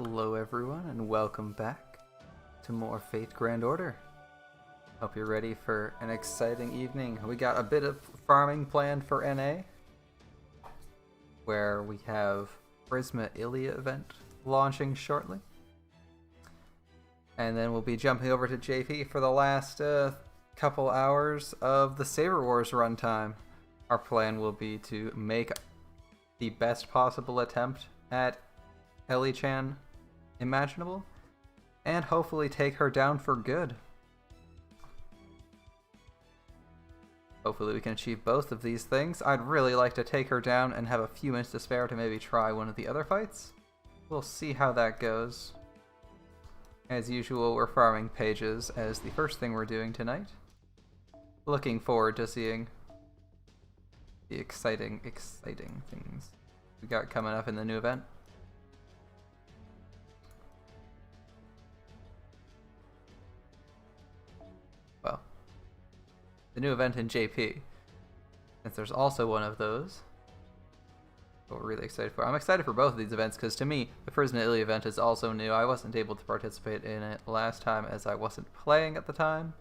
Hello everyone and welcome back to more Fate Grand Order. Hope you're ready for an exciting evening. We got a bit of farming planned for NA, where we have Prisma Ilia event launching shortly. And then we'll be jumping over to JP for the last couple hours of the Saber Wars runtime. Our plan will be to make the best possible attempt at Elis imaginable, and hopefully take her down for good. Hopefully we can achieve both of these things. I'd really like to take her down and have a few minutes to spare to maybe try one of the other fights. We'll see how that goes. As usual, we're farming pages as the first thing we're doing tonight. Looking forward to seeing the exciting things we got coming up in the new event. Well, the new event in JP, since there's also one of those. What we're really excited for. I'm excited for both of these events because to me, the Prisma Ilia event is also new. I wasn't able to participate in it last time as I wasn't playing at the time.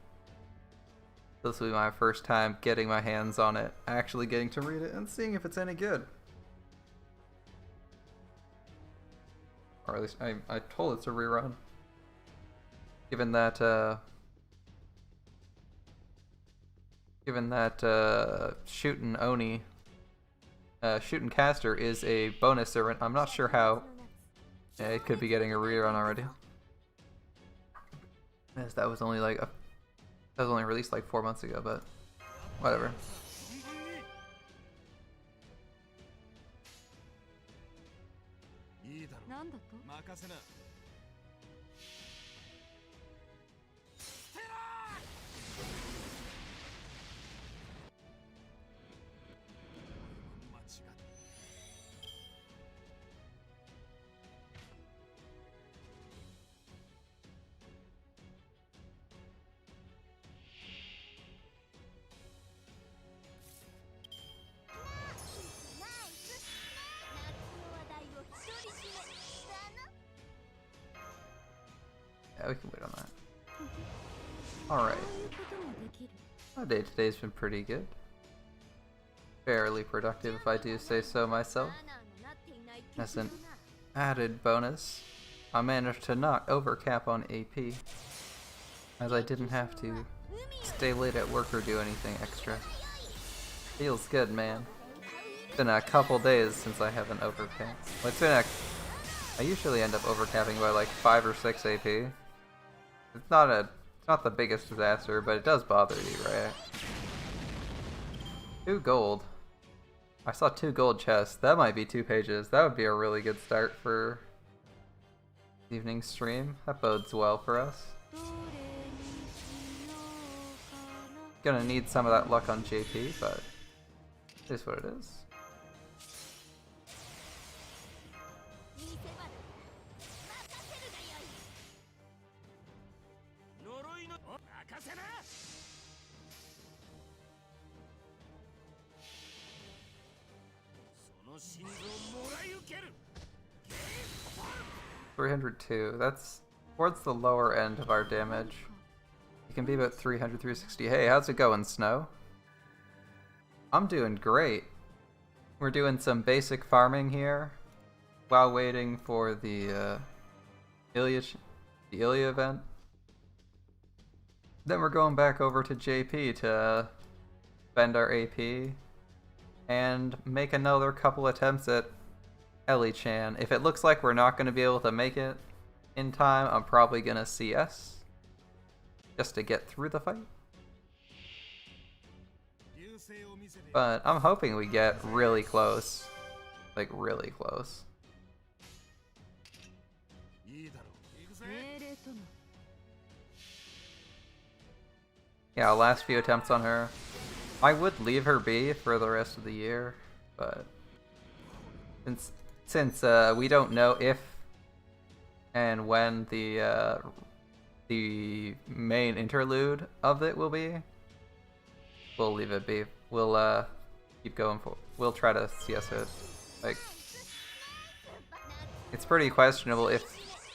This will be my first time getting my hands on it, actually getting to read it and seeing if it's any good. Or at least I told it's a rerun. Given that Shootin' Oni, Shootin' Caster is a bonus servant, I'm not sure how it could be getting a rerun already. As that was only like that was only released like 4 months ago, but whatever. Yeah, we can wait on that. Alright. My day today's been pretty good. Fairly productive if I do say so myself. As an added bonus, I managed to not overcap on AP, as I didn't have to stay late at work or do anything extra. Feels good, man. It's been a couple days since I haven't overcapped. Well, it's been I usually end up overcapping by like 5 or 6 AP. It's not the biggest disaster, but it does bother you, right? 2 gold. I saw 2 gold chests. That might be 2 pages. That would be a really good start for evening stream. That bodes well for us. Gonna need some of that luck on JP, but it is what it is. $302. That's towards the lower end of our damage. It can be about 300, 360. Hey, how's it going, Snow? I'm doing great. We're doing some basic farming here while waiting for the Ilia event. Then we're going back over to JP to spend our AP and make another couple attempts at Elis-chan. If it looks like we're not going to be able to make it in time, I'm probably going to CS just to get through the fight. But I'm hoping we get really close. Like really close. Yeah, last few attempts on her. I would leave her be for the rest of the year, but since we don't know if and when the main interlude of it will be, we'll leave it be. We'll keep going for. We'll try to CS it. Like, it's pretty questionable if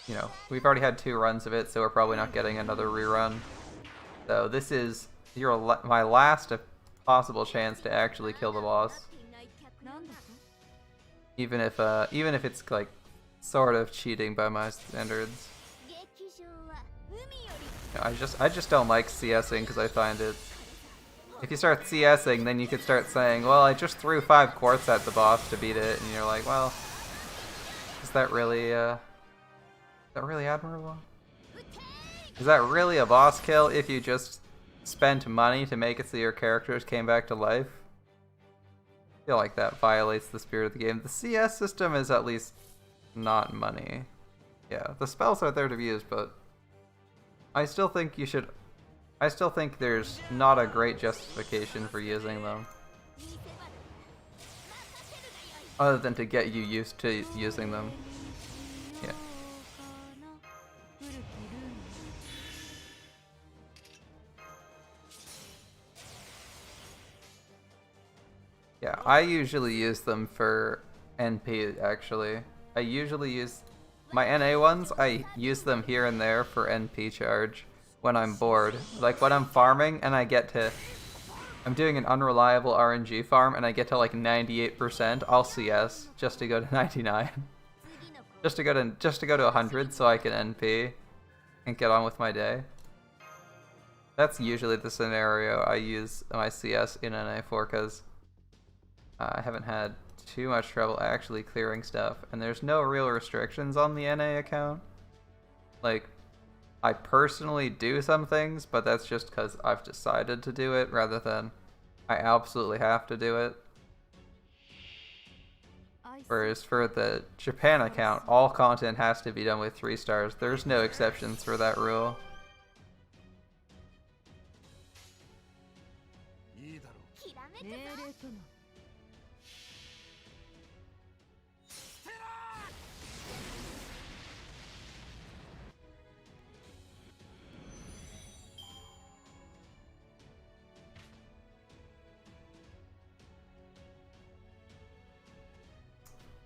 you know, we've already had 2 runs of it, so we're probably not getting another rerun. So this is my last possible chance to actually kill the boss. Even if it's like sort of cheating by my standards. You know, I just don't like CSing because I find it. If you start CSing, then you could start saying, well, I just threw 5 quartz at the boss to beat it, and you're like, well, is that really admirable? Is that really a boss kill if you just spent money to make it so your characters came back to life? I feel like that violates the spirit of the game. The CS system is at least not money. Yeah, the spells are there to be used, but I still think you should... I still think there's not a great justification for using them. Other than to get you used to using them. Yeah. Yeah, I usually use them for NP, actually. I usually use... My NA ones, I use them here and there for NP charge when I'm bored. Like, when I'm farming and I get to... I'm doing an unreliable RNG farm and I get to like 98%, I'll CS just to go to 99. just to go to 100 so I can NP and get on with my day. That's usually the scenario I use my CS in NA for, because I haven't had too much trouble actually clearing stuff, and there's no real restrictions on the NA account. Like, I personally do some things, but that's just because I've decided to do it rather than I absolutely have to do it. Whereas for the Japan account, all content has to be done with 3 stars. There's no exceptions for that rule.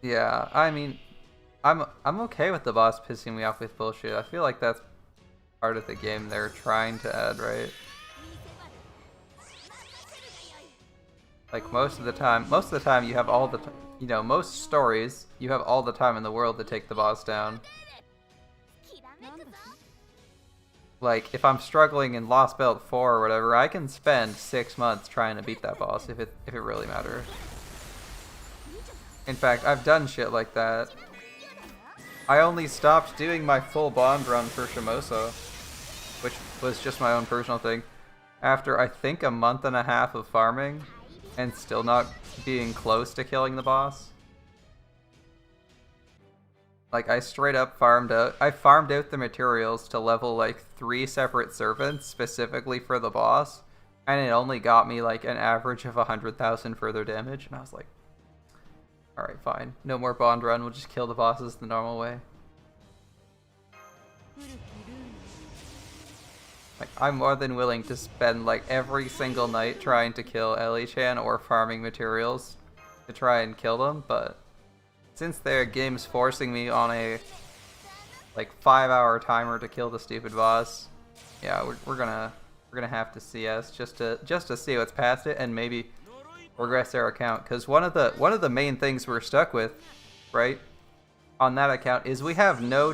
Yeah, I mean, I'm okay with the boss pissing me off with bullshit. I feel like that's part of the game they're trying to add, right? Like most of the time you have all the you know, most stories you have all the time in the world to take the boss down. Like, if I'm struggling in Lost Belt 4 or whatever, I can spend 6 months trying to beat that boss if it really matters. In fact, I've done shit like that. I only stopped doing my full bond run for Shimosa, which was just my own personal thing, after I think a month and a half of farming and still not being close to killing the boss. Like, I straight up farmed out the materials to level like 3 separate servants specifically for the boss, and it only got me like an average of 100,000 further damage, and I was like, alright, fine. No more bond run, we'll just kill the bosses the normal way. Like, I'm more than willing to spend like every single night trying to kill Ellie-chan or farming materials to try and kill them, but since their game's forcing me on a like 5-hour timer to kill the stupid boss, yeah, we're gonna have to CS just to see what's past it and maybe progress our account, because one of the main things we're stuck with, right, on that account is we have no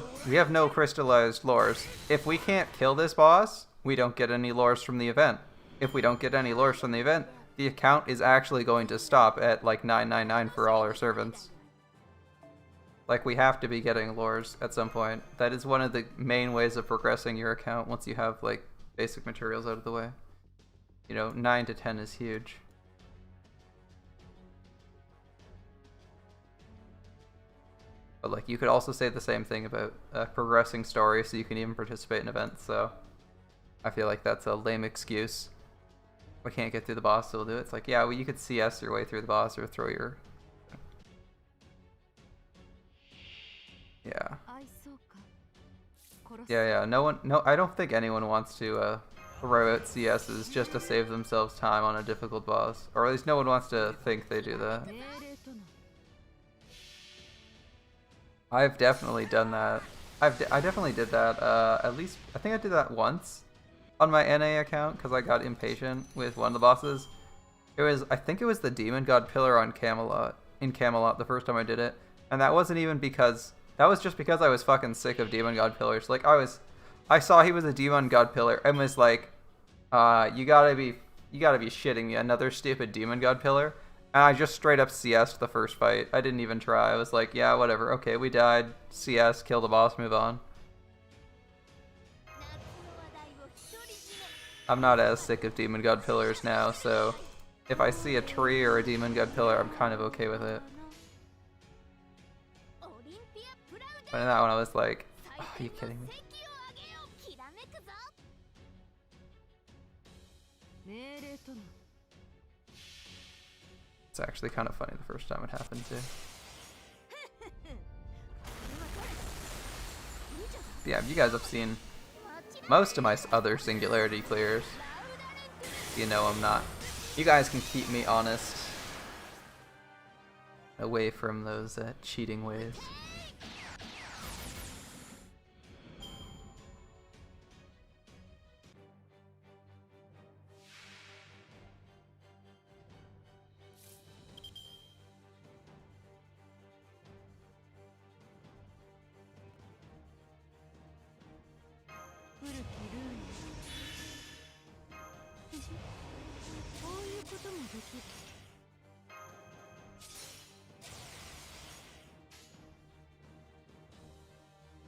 crystallized lores. If we can't kill this boss, we don't get any lores from the event. If we don't get any lores from the event, the account is actually going to stop at like 999 for all our servants. Like, we have to be getting lores at some point. That is one of the main ways of progressing your account once you have like basic materials out of the way. You know, 9 to 10 is huge. But like, you could also say the same thing about progressing story so you can even participate in events, so I feel like that's a lame excuse. We can't get through the boss, so we'll do it. It's like, yeah, well, you could CS your way through the boss or throw your... Yeah. Yeah, no, I don't think anyone wants to throw out CSs just to save themselves time on a difficult boss. Or at least no one wants to think they do that. I've definitely done that. I definitely did that. At least I think I did that once on my NA account because I got impatient with one of the bosses. I think it was the Demon God Pillar on Camelot the first time I did it, and that wasn't even because that was just because I was fucking sick of Demon God Pillars. Like I saw he was a Demon God Pillar and was like, you gotta be shitting me, another stupid Demon God Pillar. And I just straight up CS'd the first fight. I didn't even try. I was like, yeah, whatever. Okay, we died. CS, kill the boss, move on. I'm not as sick of Demon God Pillars now, so if I see a tree or a Demon God Pillar, I'm kind of okay with it. But in that one, I was like, oh, are you kidding me? It's actually kind of funny the first time it happened too. Yeah, you guys have seen most of my other Singularity clears. You know I'm not. You guys can keep me honest. Away from those cheating ways.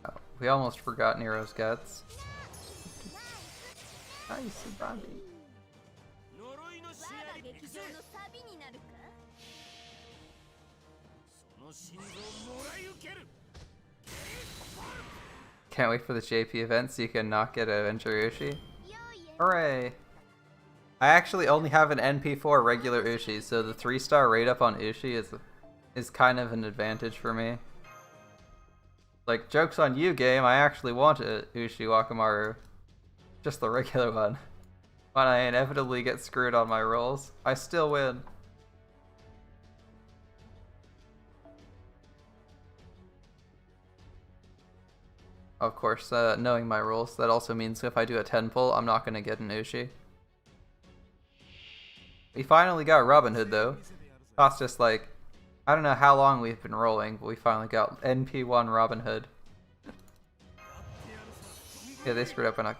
Oh, we almost forgot Nero's guts. Nice, Bobby. Can't wait for the JP event so you can not get an Adventure Ushi. Hooray! I actually only have an NP4 regular Ushi, so the 3-star rate up on Ushi is kind of an advantage for me. Like, joke's on you, game, I actually want a Ushi Wakamaru. Just the regular one. When I inevitably get screwed on my rolls, I still win. Of course, knowing my rules, that also means if I do a 10 pull, I'm not going to get an Ushi. We finally got Robin Hood though. Cost us like, I don't know how long we've been rolling, but we finally got NP1 Robin Hood. Yeah, they screwed up and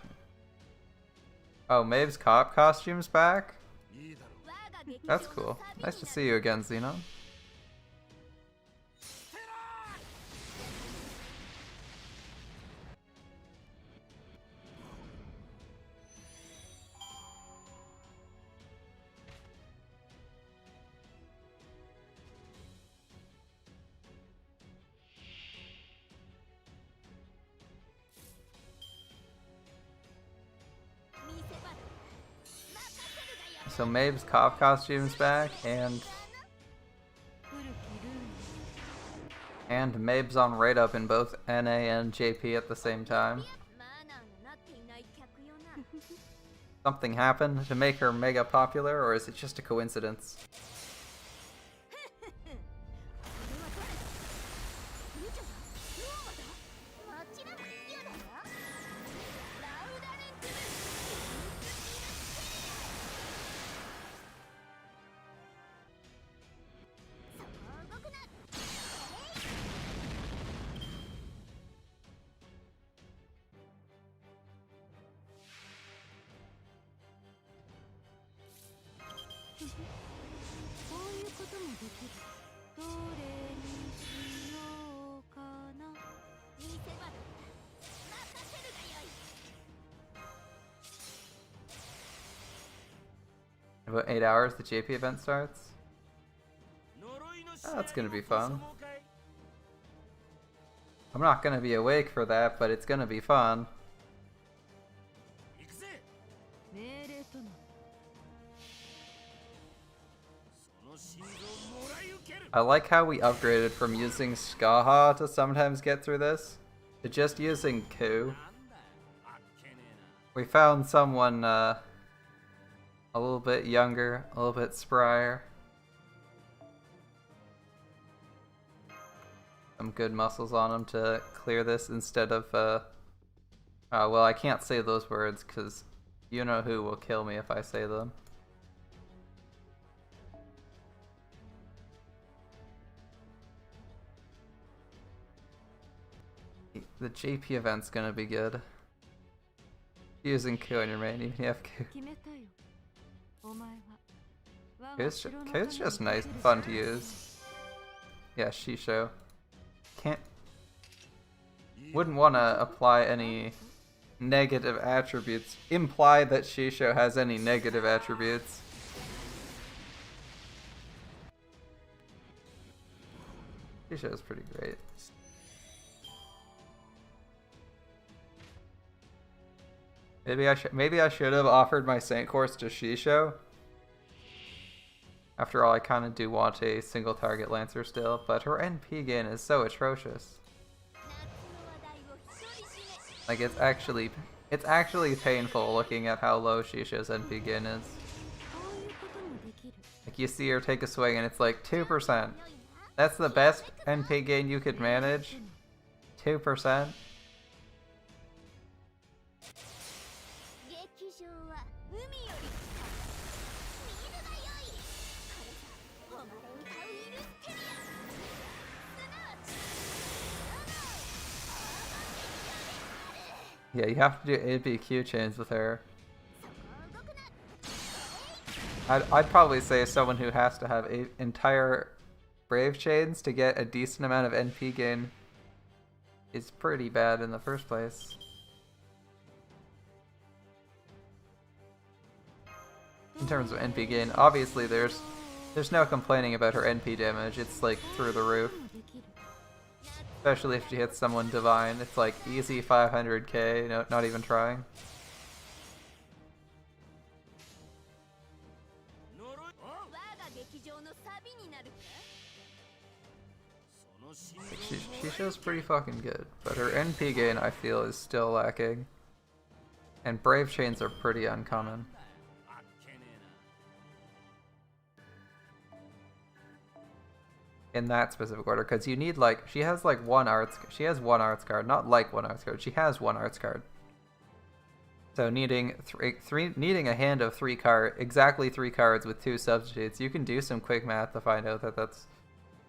oh, Maeve's cop costume's back? That's cool. Nice to see you again, Xenon. So Maeve's cop costume's back, and Maeve's on rate up in both NA and JP at the same time. Something happened to make her mega popular, or is it just a coincidence? In about 8 hours, the JP event starts. Oh, that's gonna be fun. I'm not gonna be awake for that, but it's gonna be fun. I like how we upgraded from using Skaha to sometimes get through this to just using Ku. We found someone a little bit younger, a little bit sprier. some good muscles on him to clear this instead of, well, I can't say those words because you know who will kill me if I say them. The JP event's gonna be good. Using Q on your main, even if you have Q. Q's just nice, fun to use. Yeah, Shisho. Wouldn't want to apply any negative attributes. Imply that Shisho has any negative attributes. Shisho is pretty great. Maybe I should have offered my Saint course to Shisho. After all, I kind of do want a single target Lancer still, but her NP gain is so atrocious. Like it's actually painful looking at how low Shisho's NP gain is. Like you see her take a swing and it's like 2%. That's the best NP gain you could manage? 2%? Yeah, you have to do ABQ chains with her. I'd probably say someone who has to have entire Brave chains to get a decent amount of NP gain is pretty bad in the first place. In terms of NP gain, obviously there's no complaining about her NP damage, it's like through the roof. Especially if she hits someone divine, it's like easy 500k, no, not even trying. Shisho's pretty fucking good, but her NP gain I feel is still lacking. And Brave chains are pretty uncommon. In that specific order, because you need like she has one arts card, not like one arts card. She has one arts card. So needing needing a hand of exactly three cards with 2 substitutes, you can do some quick math to find out that that's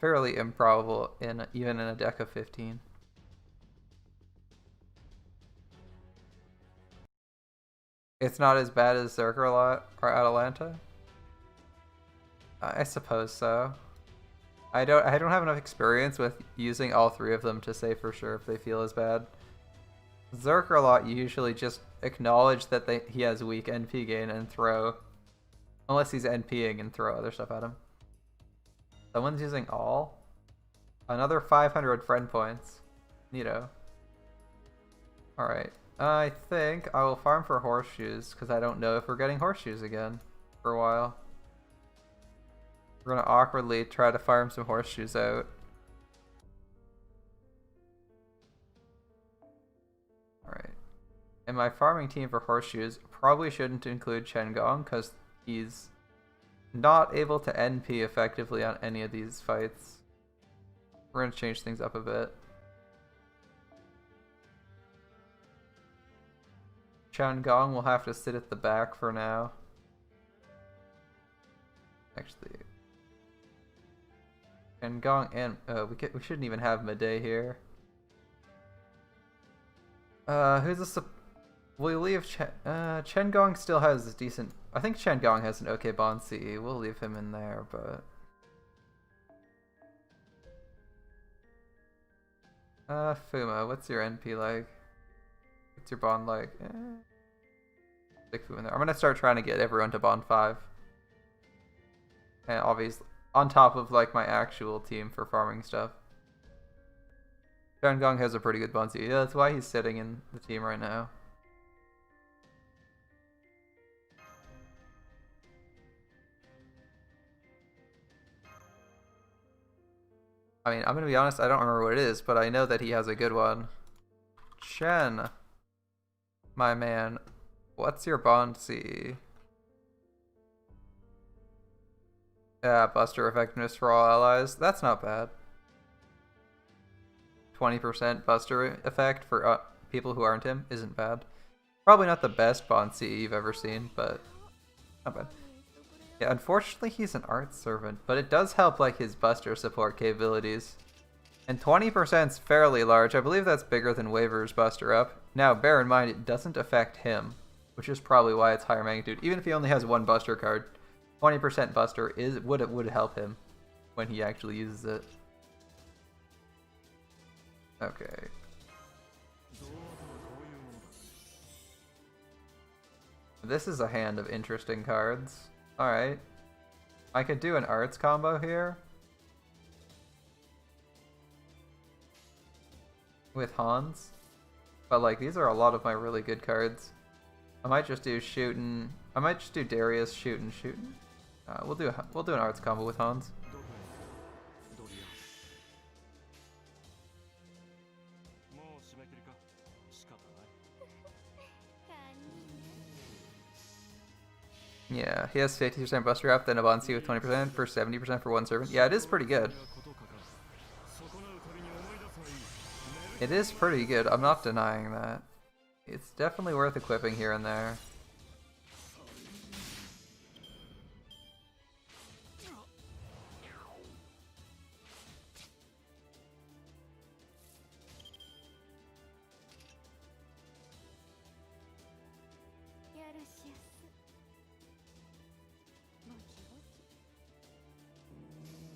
fairly improbable even in a deck of 15. It's not as bad as Zerker or Atalanta? I suppose so. I don't have enough experience with using all 3 of them to say for sure if they feel as bad. Zerker usually just acknowledge that he has weak NP gain and throw, unless he's NPing, and throw other stuff at him. Someone's using all? Another 500 friend points. Neato. Alright. I think I will farm for horseshoes, because I don't know if we're getting horseshoes again for a while. We're gonna awkwardly try to farm some horseshoes out. Alright. And my farming team for horseshoes probably shouldn't include Chengong, because he's not able to NP effectively on any of these fights. We're gonna change things up a bit. Chengong will have to sit at the back for now. Actually, Chengong and we shouldn't even have Madei here. Who's this? We'll leave Chengong still has decent. I think Chengong has an okay bond CE. We'll leave him in there, but Fuma, what's your NP like? What's your bond like? Stick Fuma in there. I'm gonna start trying to get everyone to bond 5. And obviously, on top of like my actual team for farming stuff. Chengong has a pretty good bond CE. Yeah, that's why he's sitting in the team right now. I mean, I'm gonna be honest, I don't remember what it is, but I know that he has a good one. Chen, my man, what's your bond CE? Yeah, Buster effectiveness for all allies. That's not bad. 20% Buster effect for people who aren't him isn't bad. Probably not the best Bond CE you've ever seen, but not bad. Yeah, unfortunately he's an art servant, but it does help like his Buster support capabilities. And 20% is fairly large. I believe that's bigger than Waver's Buster Up. Now, bear in mind, it doesn't affect him, which is probably why it's higher magnitude. Even if he only has one Buster card, 20% Buster would help him when he actually uses it. Okay. This is a hand of interesting cards. Alright. I could do an arts combo here. With Hans. But like, these are a lot of my really good cards. I might just do shootin'. I might just do Darius shootin'. We'll do an arts combo with Hans. Yeah, he has 50% Buster Up, then Abansi with 20% for 70% for one servant. Yeah, it is pretty good. It is pretty good, I'm not denying that. It's definitely worth equipping here and there.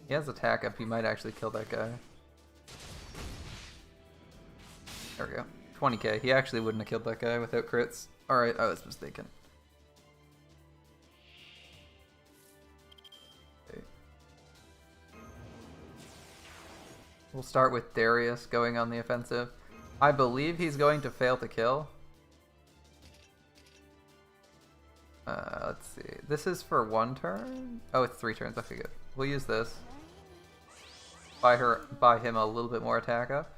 He has attack up, he might actually kill that guy. There we go. 20k. He actually wouldn't have killed that guy without crits. Alright, I was mistaken. Okay. We'll start with Darius going on the offensive. I believe he's going to fail to kill. Let's see. This is for one turn? Oh, it's 3 turns. Okay, good. We'll use this. Buy him a little bit more attack up.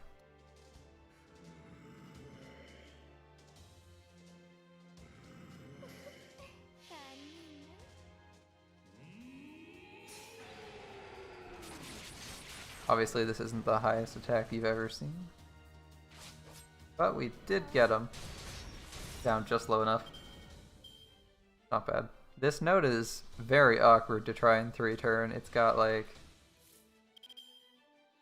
Obviously this isn't the highest attack you've ever seen. But we did get him down just low enough. Not bad. This note is very awkward to try and 3-turn. It's got like...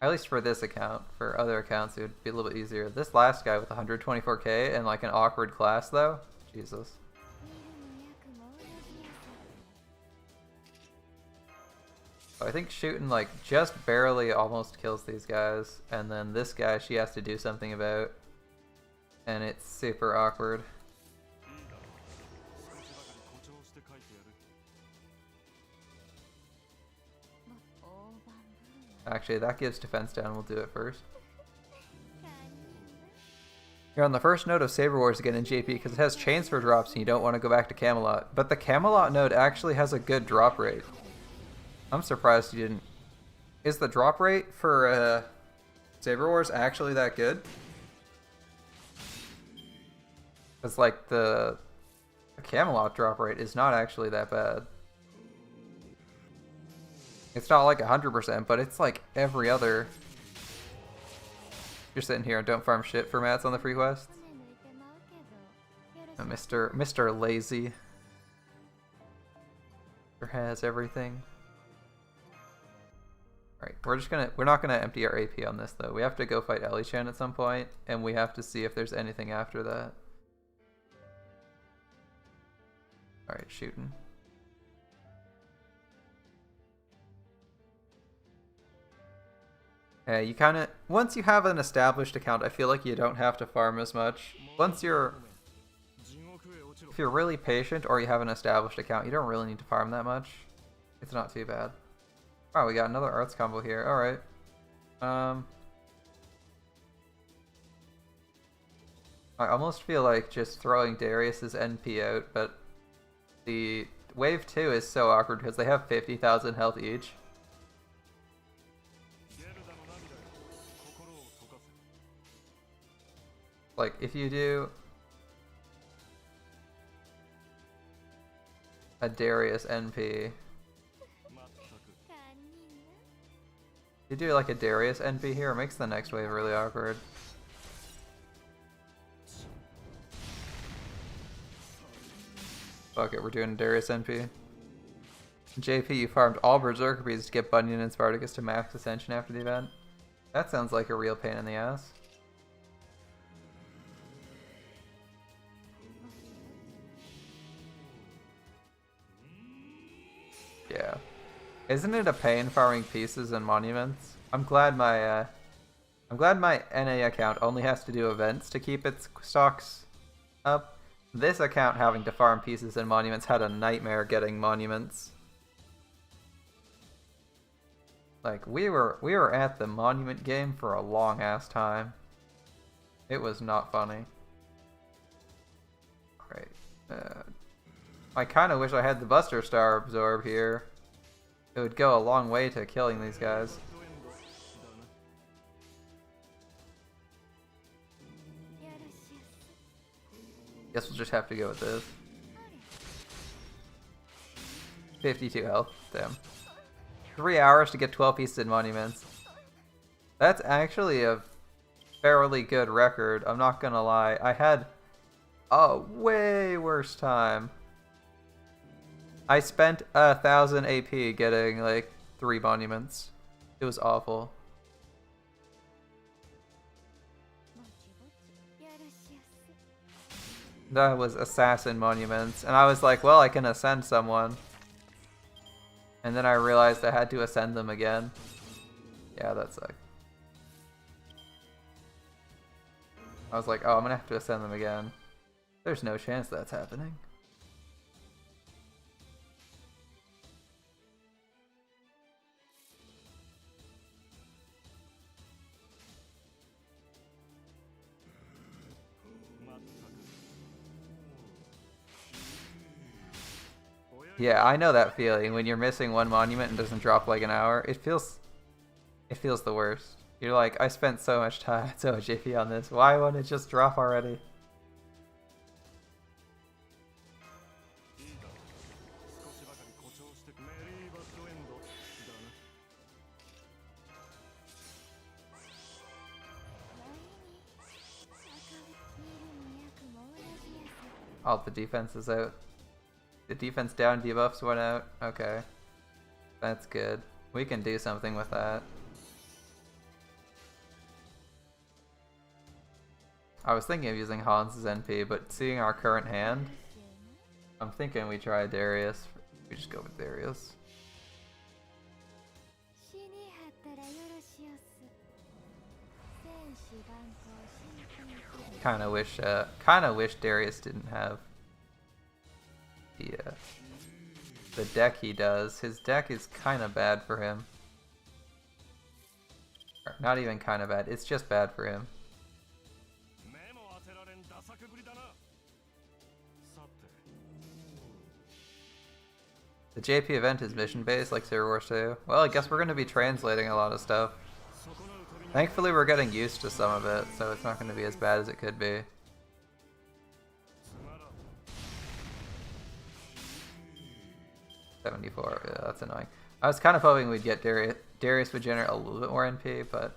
At least for this account. For other accounts it would be a little bit easier. This last guy with 124k and like an awkward class though? Jesus. I think shooting like just barely almost kills these guys, and then this guy she has to do something about, and it's super awkward. Actually, that gives defense down, we'll do it first. You're on the first node of Saber Wars again in JP because it has chains for drops and you don't want to go back to Camelot, but the Camelot node actually has a good drop rate. I'm surprised you didn't. Is the drop rate for Saber Wars actually that good? Because like the Camelot drop rate is not actually that bad. It's not like 100%, but it's like every other. You're sitting here and don't farm shit for mats on the free quests. Mr. Lazy. Has everything. Alright, we're not gonna empty our AP on this though. We have to go fight Elis at some point, and we have to see if there's anything after that. Alright, shooting. Yeah, you kinda, once you have an established account, I feel like you don't have to farm as much. If you're really patient or you have an established account, you don't really need to farm that much. It's not too bad. Wow, we got another arts combo here. Alright. I almost feel like just throwing Darius's NP out, but the wave 2 is so awkward because they have 50,000 health each. Like, if you do a Darius NP, You do like a Darius NP here, it makes the next wave really awkward. Fuck it, we're doing Darius NP. JP, you farmed all Berserker Beads to get Bunyan and Spartacus to max ascension after the event. That sounds like a real pain in the ass. Yeah. Isn't it a pain farming pieces and monuments? I'm glad my NA account only has to do events to keep its stocks up. This account having to farm pieces and monuments had a nightmare getting monuments. Like we were at the monument game for a long ass time. It was not funny. Alright. I kinda wish I had the Buster Star absorb here. It would go a long way to killing these guys. Guess we'll just have to go with this. 52 health. Damn. 3 hours to get 12 pieces in monuments. That's actually a fairly good record, I'm not gonna lie. I had a way worse time. I spent 1,000 AP getting like 3 monuments. It was awful. That was assassin monuments, and I was like, well, I can ascend someone. And then I realized I had to ascend them again. Yeah, that sucked. I was like, oh, I'm gonna have to ascend them again. There's no chance that's happening. Yeah, I know that feeling when you're missing one monument and doesn't drop like an hour. It feels the worst. You're like, I spent so much time, so much JP on this. Why won't it just drop already? All the defense is out. The defense down, debuffs went out. Okay. That's good. We can do something with that. I was thinking of using Hans's NP, but seeing our current hand, I'm thinking we try Darius. We just go with Darius. Kinda wish Darius didn't have the deck he does. His deck is kinda bad for him. Or not even kinda bad, it's just bad for him. The JP event is mission based like Zero Wars 2. Well, I guess we're gonna be translating a lot of stuff. Thankfully we're getting used to some of it, so it's not gonna be as bad as it could be. $74, yeah, that's annoying. I was kind of hoping we'd get Darius would generate a little bit more NP, but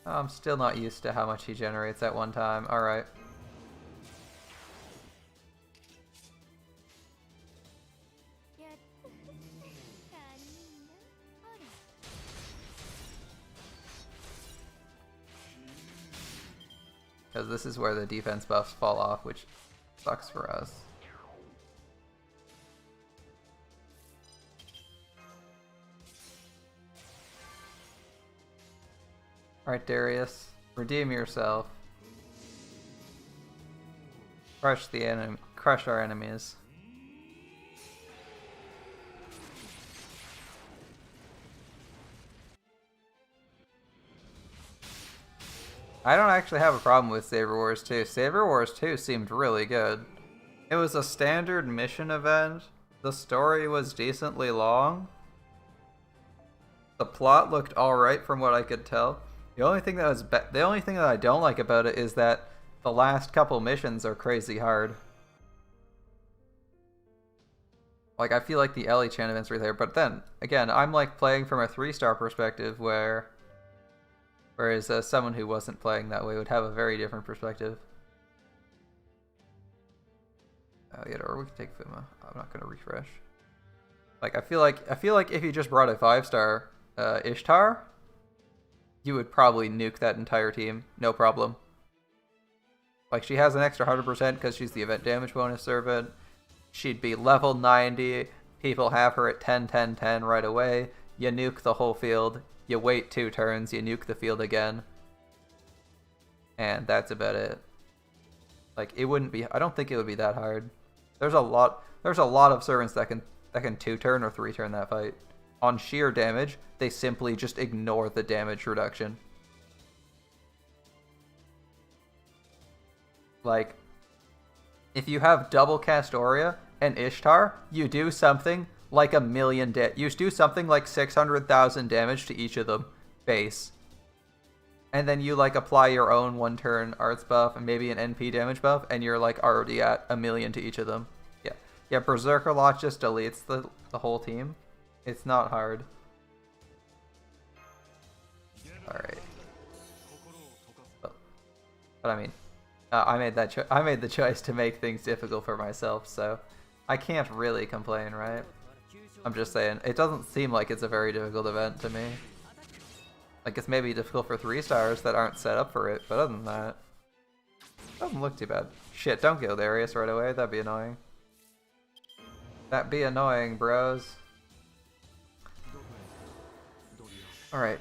I'm still not used to how much he generates at one time. Alright. Because this is where the defense buffs fall off, which sucks for us. Alright, Darius, redeem yourself. Crush our enemies. I don't actually have a problem with Saber Wars 2. Saber Wars 2 seemed really good. It was a standard mission event. The story was decently long. The plot looked alright from what I could tell. The only thing that I don't like about it is that the last couple missions are crazy hard. Like, I feel like the Ellie Chan event's right there, but then, again, I'm like playing from a 3-star perspective whereas someone who wasn't playing that way would have a very different perspective. Oh, yeah, or we can take Fuma. I'm not gonna refresh. Like, I feel like if you just brought a 5-star Ishtar, you would probably nuke that entire team, no problem. Like, she has an extra 100% because she's the event damage bonus servant. She'd be level 90. People have her at 10, 10, 10 right away. You nuke the whole field. You wait 2 turns. You nuke the field again. And that's about it. Like, it wouldn't be... I don't think it would be that hard. There's a lot of servants that can 2-turn or 3-turn that fight. On sheer damage, they simply just ignore the damage reduction. Like, if you have double Castoria and Ishtar, you do something like you do something like 600,000 damage to each of them, base. And then you like apply your own 1-turn arts buff and maybe an NP damage buff, and you're like already at 1,000,000 to each of them. Yeah, Berserker Lock just deletes the whole team. It's not hard. Alright. But I mean, I made the choice to make things difficult for myself, so I can't really complain, right? I'm just saying, it doesn't seem like it's a very difficult event to me. Like, it's maybe difficult for 3-stars that aren't set up for it, but other than that, it doesn't look too bad. Shit, don't kill Darius right away, that'd be annoying. That'd be annoying, bros. Alright.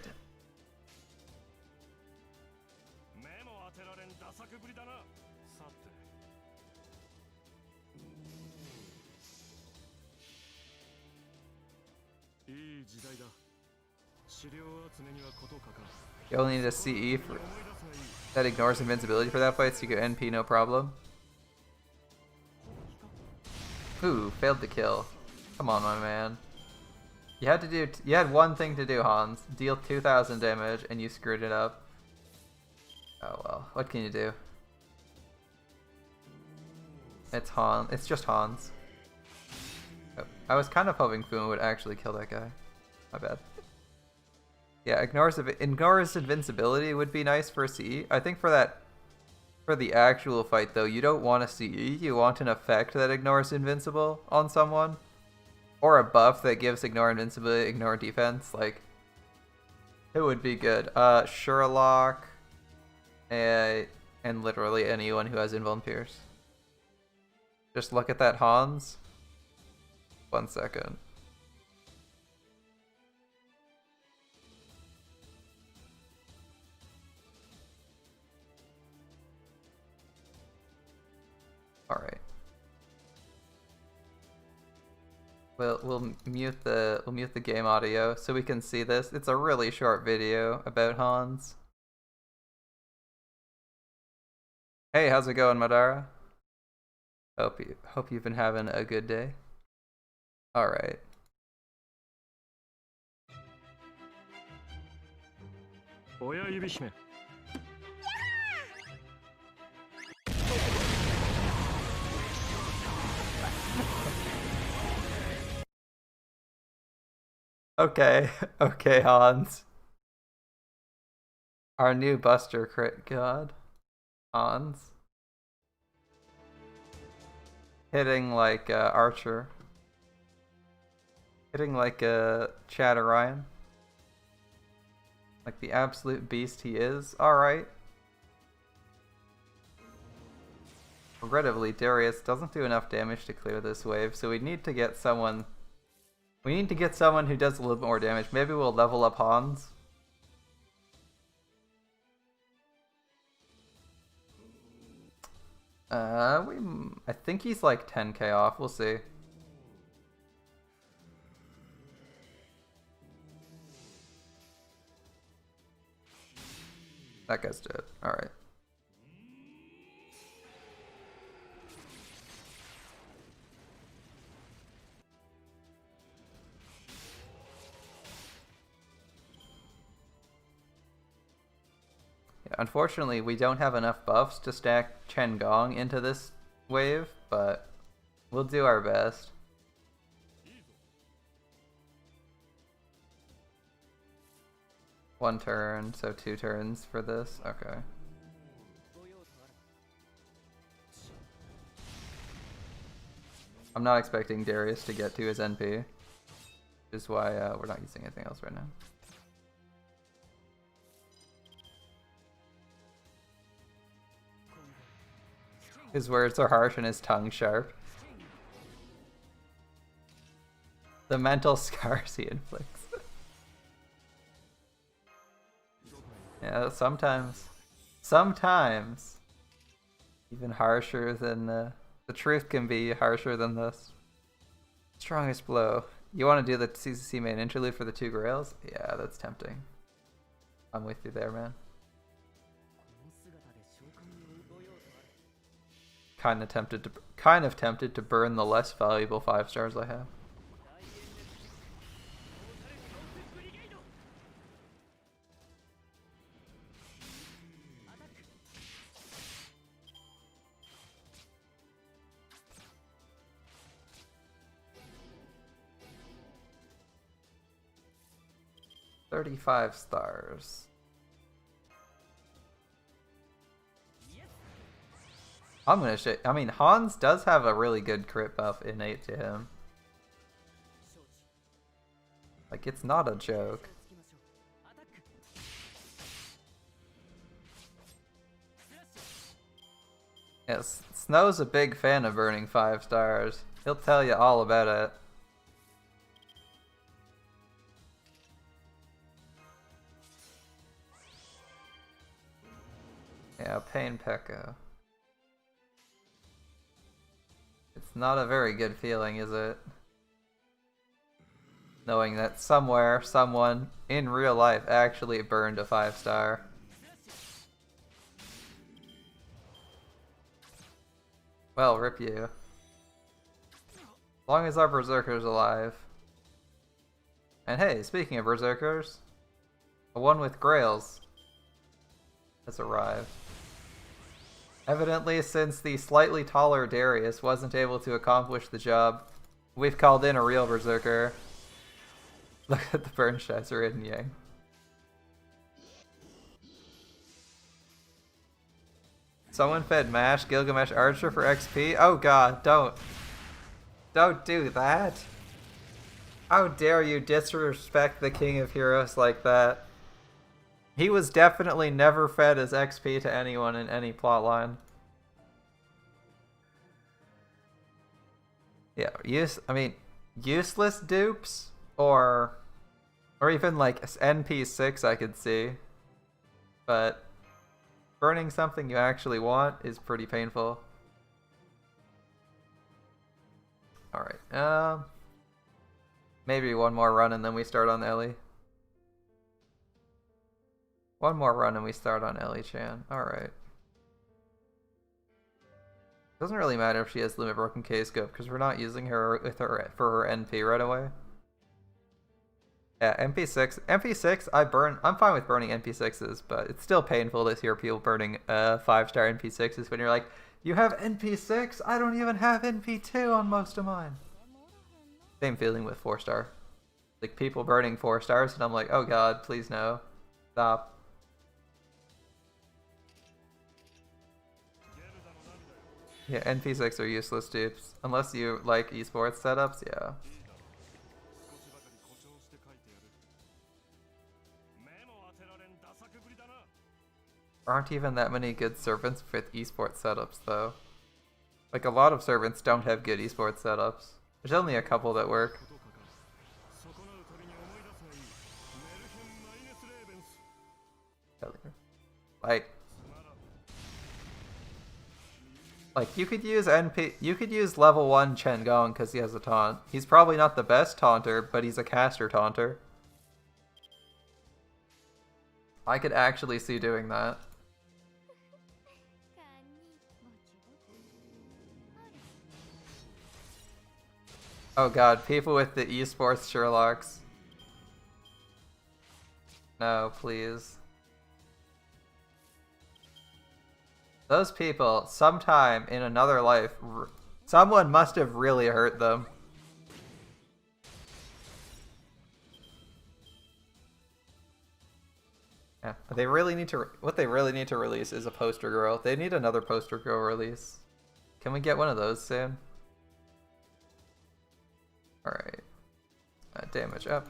You only need a CE that ignores invincibility for that fight, so you get NP no problem. Ooh, failed to kill. Come on, my man. You had one thing to do, Hans. Deal 2,000 damage, and you screwed it up. Oh well, what can you do? It's Hans. It's just Hans. Oh, I was kind of hoping Fuma would actually kill that guy. My bad. Yeah, ignores invincibility would be nice for a CE. I think for the actual fight though, you don't want a CE. You want an effect that ignores invincible on someone, or a buff that gives ignore invincibility, ignore defense. Like, it would be good. Sherlock, and literally anyone who has Invuln Pierce. Just look at that Hans. 1 second. All right. We'll mute the game audio so we can see this. It's a really short video about Hans. Hey, how's it going, Madara? Hope you've been having a good day. All right. Okay, okay, Hans. Our new Buster crit god, Hans. Hitting like Archer. Hitting like Chad Orion. Like the absolute beast he is. Alright. Regrettably, Darius doesn't do enough damage to clear this wave, so we need to get someone... We need to get someone who does a little bit more damage. Maybe we'll level up Hans. I think he's like 10k off. We'll see. That guy's dead. All right. Unfortunately, we don't have enough buffs to stack Chen Gong into this wave, but we'll do our best. 1 turn, so 2 turns for this. Okay. I'm not expecting Darius to get to his NP, which is why we're not using anything else right now. His words are harsh and his tongue sharp. The mental scars he inflicts. Yeah, sometimes even harsher than the truth can be harsher than this. Strongest blow. You want to do the CCC main interlude for the 2 grails? Yeah, that's tempting. I'm with you there, man. Kind of tempted to burn the less valuable 5 stars I have. $35 stars. I'm gonna show. I mean, Hans does have a really good crit buff innate to him. Like, it's not a joke. Yes, Snow's a big fan of burning 5 stars. He'll tell you all about it. Yeah, Pain Pekka. It's not a very good feeling, is it? Knowing that somewhere, someone in real life actually burned a 5 star. Well, rip you. As long as our Berserker's alive. And hey, speaking of Berserkers, the one with Grails has arrived. Evidently, since the slightly taller Darius wasn't able to accomplish the job, we've called in a real Berserker. Look at the burn Shazzer in Yang. Someone fed Mash Gilgamesh Archer for XP? Oh god, don't. Don't do that. How dare you disrespect the King of Heroes like that? He was definitely never fed as XP to anyone in any plotline. Yeah, useless dupes or even like NP6 I could see. But burning something you actually want is pretty painful. Alright, maybe one more run and then we start on Ellie. One more run and we start on Ellie-chan. Alright. Doesn't really matter if she has Limit Broken K-Scope because we're not using her with her for her NP right away. Yeah, MP6 I'm fine with burning MP6s, but it's still painful to hear people burning 5-star MP6s when you're like, you have NP6? I don't even have NP2 on most of mine. Same feeling with 4-star. Like people burning 4 stars and I'm like, oh god, please no. Stop. Yeah, NP6 are useless dupes. Unless you like esports setups, yeah. There aren't even that many good servants with esports setups, though. Like, a lot of servants don't have good esports setups. There's only a couple that work. Like you could use level 1 Chen Gong because he has a taunt. He's probably not the best taunter, but he's a caster taunter. I could actually see doing that. Oh god, people with the esports Sherlocks. No, please. Those people, sometime in another life, someone must have really hurt them. Yeah, they really need to. What they really need to release is a poster girl. They need another poster girl release. Can we get one of those soon? All right. Damage up.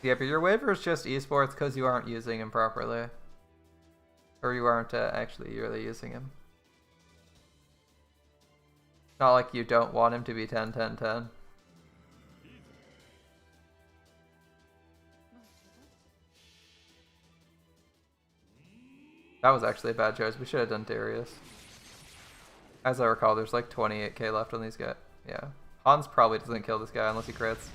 Yeah, but your waiver is just esports because you aren't using him properly, or you aren't actually really using him. Not like you don't want him to be 10, 10, 10. That was actually a bad choice. We should have done Darius. As I recall, there's like 28k left on these guys. Yeah. Hans probably doesn't kill this guy unless he crits.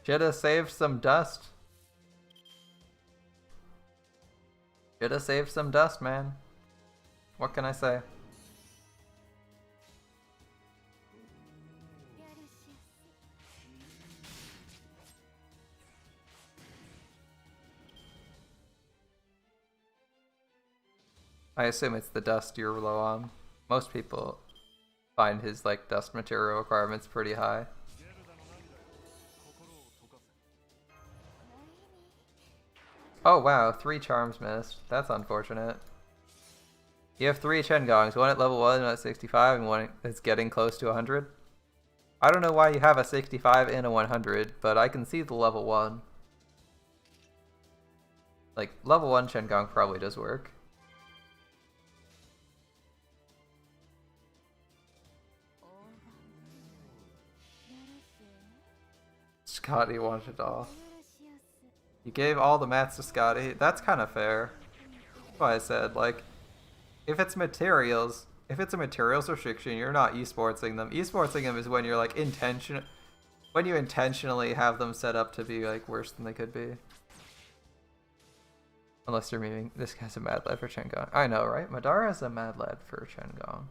Shoulda saved some dust. Shoulda saved some dust, man. What can I say? I assume it's the dust you're low on. Most people find his like dust material requirements pretty high. Oh wow, 3 charms missed. That's unfortunate. You have 3 Chengongs, one at level 1 at 65 and one that's getting close to 100. I don't know why you have a 65 and a 100, but I can see the level 1. Like, level 1 Chengong probably does work. Scotty wanted it all. You gave all the mats to Scotty. That's kind of fair. That's why I said, like, if it's materials, if it's a materials restriction, you're not esportsing them. Esportsing them is when you're like when you intentionally have them set up to be like worse than they could be. Unless you're meaning this guy's a mad lad for Chengong. I know, right? Madara's a mad lad for Chengong.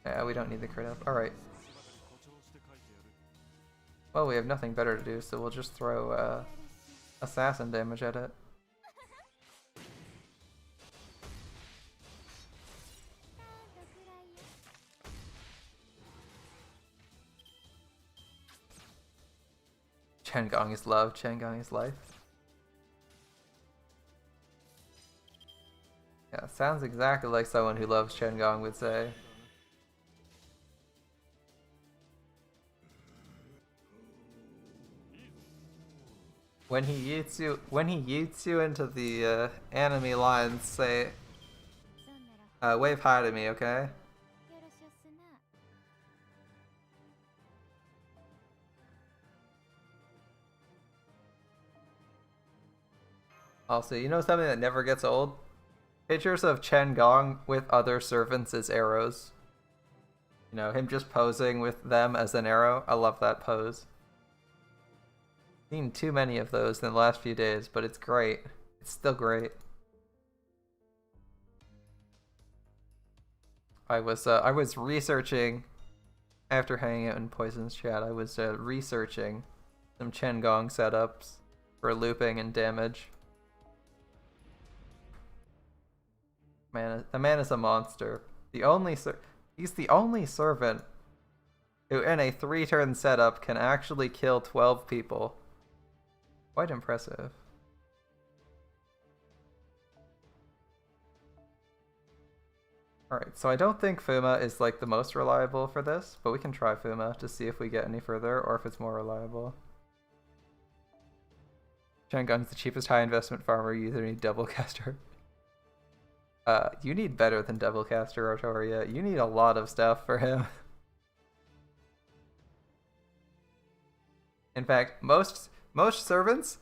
Yeah, we don't need the crit up. Alright. Well, we have nothing better to do, so we'll just throw assassin damage at it. Chengong is love, Chengong is life. Yeah, sounds exactly like someone who loves Chengong would say. When he yeets you into the enemy lines, say, wave hi to me, okay? Also, you know something that never gets old? Pictures of Chengong with other servants as arrows. You know, him just posing with them as an arrow. I love that pose. Seen too many of those in the last few days, but it's great. It's still great. I was researching after hanging out in Poison's chat. I was researching some Chengong setups for looping and damage. Man, the man is a monster. He's the only servant who, in a 3-turn setup, can actually kill 12 people. Quite impressive. Alright, so I don't think Fuma is like the most reliable for this, but we can try Fuma to see if we get any further or if it's more reliable. Chengong's the cheapest high investment farmer. You either need double caster. You need better than double caster Artoria. You need a lot of stuff for him. In fact, most servants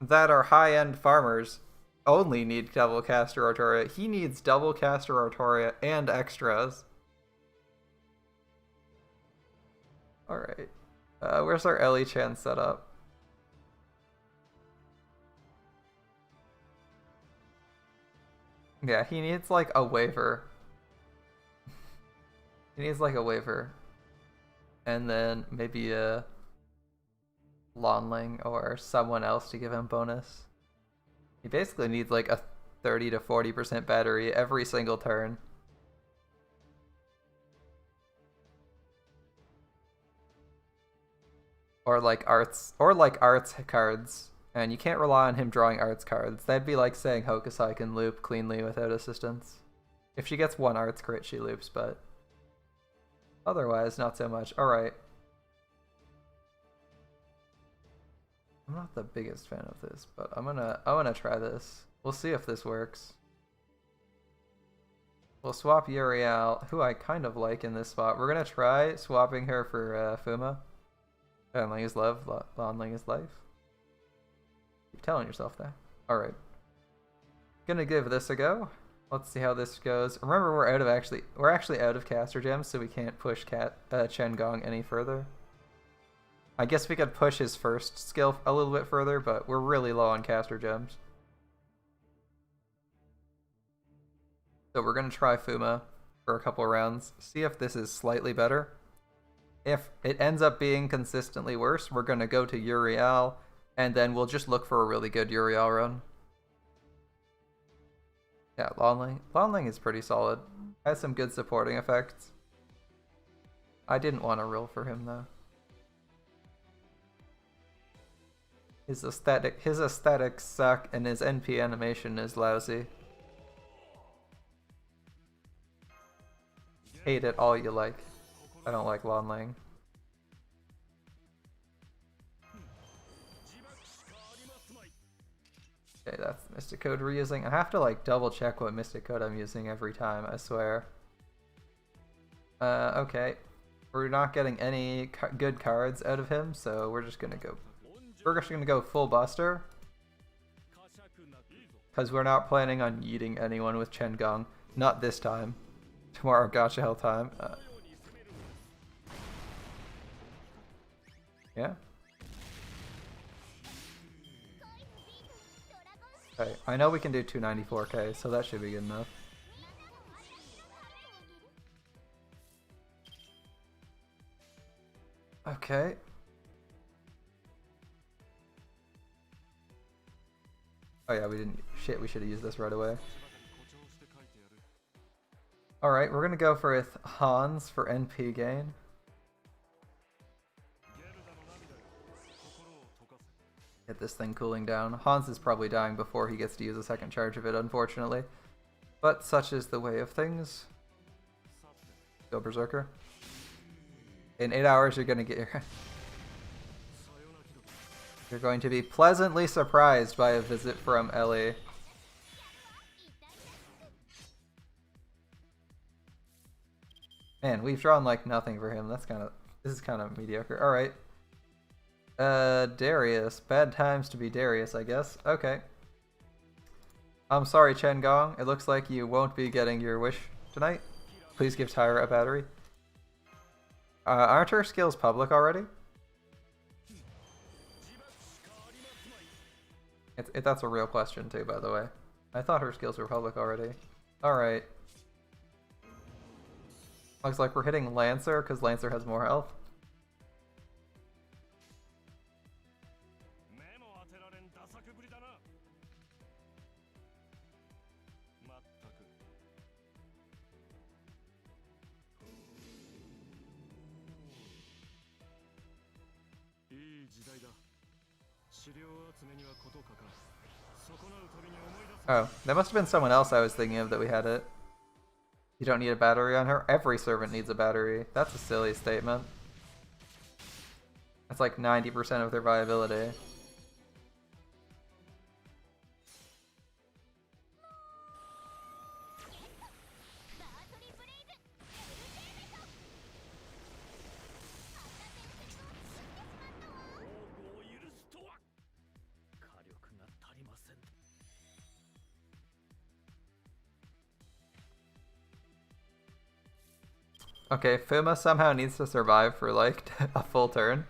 that are high-end farmers only need double caster Artoria. He needs double caster Artoria and extras. Alright. Where's our Ellie Chan setup? Yeah, he needs like a waiver. He needs like a waiver. And then maybe a Lonling or someone else to give him bonus. He basically needs like 30 to 40% battery every single turn. Or like arts cards. And you can't rely on him drawing arts cards. That'd be like saying Hokusai can loop cleanly without assistance. If she gets one arts crit, she loops, but otherwise, not so much. Alright. I'm not the biggest fan of this, but I'm gonna try this. We'll see if this works. We'll swap Uriel, who I kind of like in this spot. We're gonna try swapping her for Fuma. Landling is love, Landling is life. Keep telling yourself that. Alright. Gonna give this a go. Let's see how this goes. Remember, we're actually out of caster gems, so we can't push Chen Gong any further. I guess we could push his first skill a little bit further, but we're really low on caster gems. So we're gonna try Fuma for a couple rounds, see if this is slightly better. If it ends up being consistently worse, we're gonna go to Uriel, and then we'll just look for a really good Uriel run. Yeah, Lonling is pretty solid. Has some good supporting effects. I didn't want to roll for him though. His aesthetics suck, and his NP animation is lousy. Hate it all you like. I don't like Lonling. Okay, that's the Mystic Code we're using. I have to like double check what Mystic Code I'm using every time, I swear. Okay. We're not getting any good cards out of him, so we're just gonna go full Buster. Because we're not planning on yeeting anyone with Chen Gong. Not this time. Tomorrow, Gacha Hell time. Yeah. Okay, I know we can do 294k, so that should be good enough. Okay. Oh yeah, we didn't. Shit, we should have used this right away. Alright, we're gonna go for Hans for NP gain. Get this thing cooling down. Hans is probably dying before he gets to use a second charge of it, unfortunately. But such is the way of things. Go Berserker. In 8 hours you're gonna get your... You're going to be pleasantly surprised by a visit from Ellie. Man, we've drawn like nothing for him. This is kind of mediocre. Alright. Darius. Bad times to be Darius, I guess. Okay. I'm sorry, Chen Gong. It looks like you won't be getting your wish tonight. Please give Tyra a battery. Aren't her skills public already? That's a real question too, by the way. I thought her skills were public already. Alright. Looks like we're hitting Lancer, because Lancer has more health. Oh, that must have been someone else I was thinking of that we had it. You don't need a battery on her? Every servant needs a battery. That's a silly statement. That's like 90% of their viability. Okay, Fuma somehow needs to survive for like a full turn.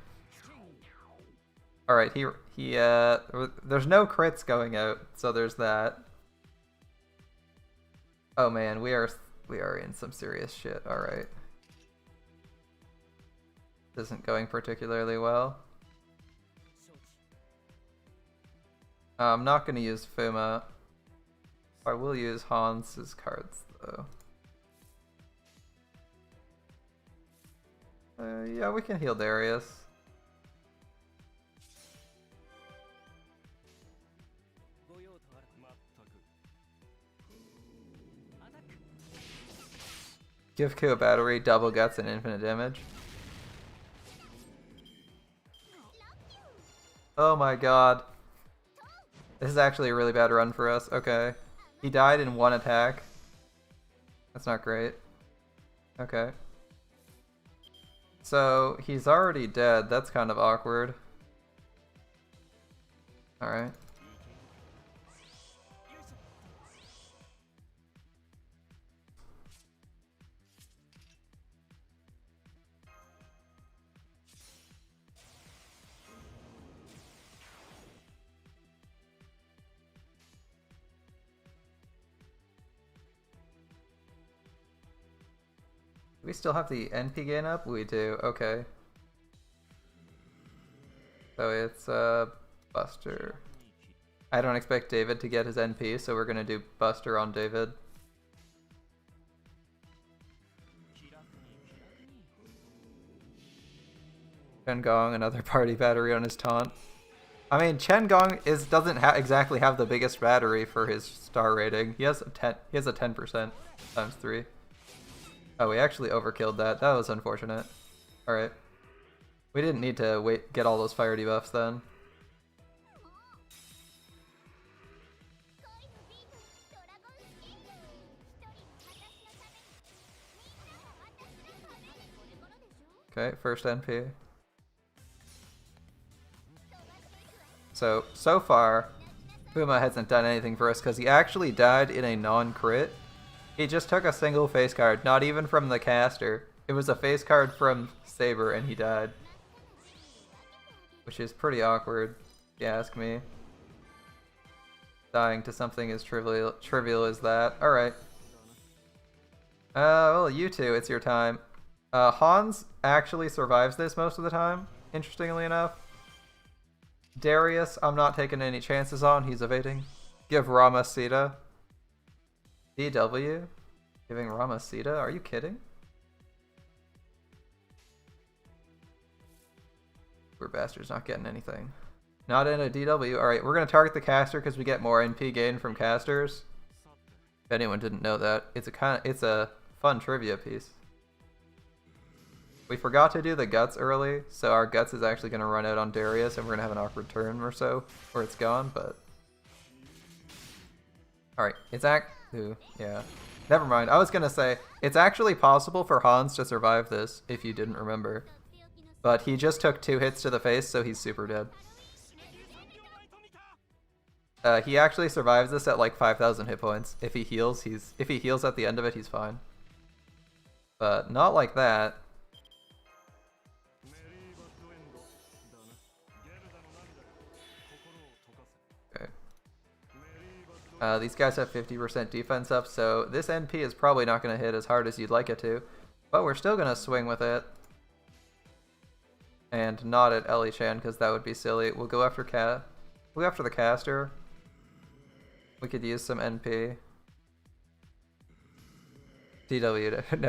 Alright, there's no crits going out, so there's that. Oh man, we are in some serious shit, alright. This isn't going particularly well. I'm not gonna use Fuma. I will use Hans's cards though. Yeah, we can heal Darius. Give Q a battery, double guts, and infinite damage. Oh my god. This is actually a really bad run for us. Okay. He died in one attack. That's not great. Okay. So, he's already dead. That's kind of awkward. Alright. Do we still have the NP gain up? We do, okay. So it's Buster. I don't expect David to get his NP, so we're gonna do Buster on David. Chen Gong, another party battery on his taunt. I mean, Chen Gong doesn't exactly have the biggest battery for his star rating. He has a 10% times 3. Oh, we actually overkilled that. That was unfortunate. Alright. We didn't need to get all those fire debuffs then. Okay, first NP. So far, Puma hasn't done anything for us because he actually died in a non-crit. He just took a single face card, not even from the caster. It was a face card from Saber and he died. Which is pretty awkward, if you ask me. Dying to something as trivial as that. Alright. Well, you two, it's your time. Hans actually survives this most of the time, interestingly enough. Darius, I'm not taking any chances on. He's evading. Give Rama Sita. DW? Giving Rama Sita? Are you kidding? We're bastards not getting anything. Not in a DW. Alright, we're going to target the caster because we get more NP gain from casters. If anyone didn't know that. It's a fun trivia piece. We forgot to do the guts early, so our guts is actually going to run out on Darius and we're going to have an awkward turn or so where it's gone, but... Alright, yeah. Never mind, I was going to say, it's actually possible for Hans to survive this, if you didn't remember. But he just took 2 hits to the face, so he's super dead. He actually survives this at like 5,000 hit points. If he heals, at the end of it, he's fine. But not like that. These guys have 50% defense up, so this NP is probably not going to hit as hard as you'd like it to. But we're still going to swing with it. And not at Ellie Chan, because that would be silly. We'll go after the caster. We could use some NP. DW would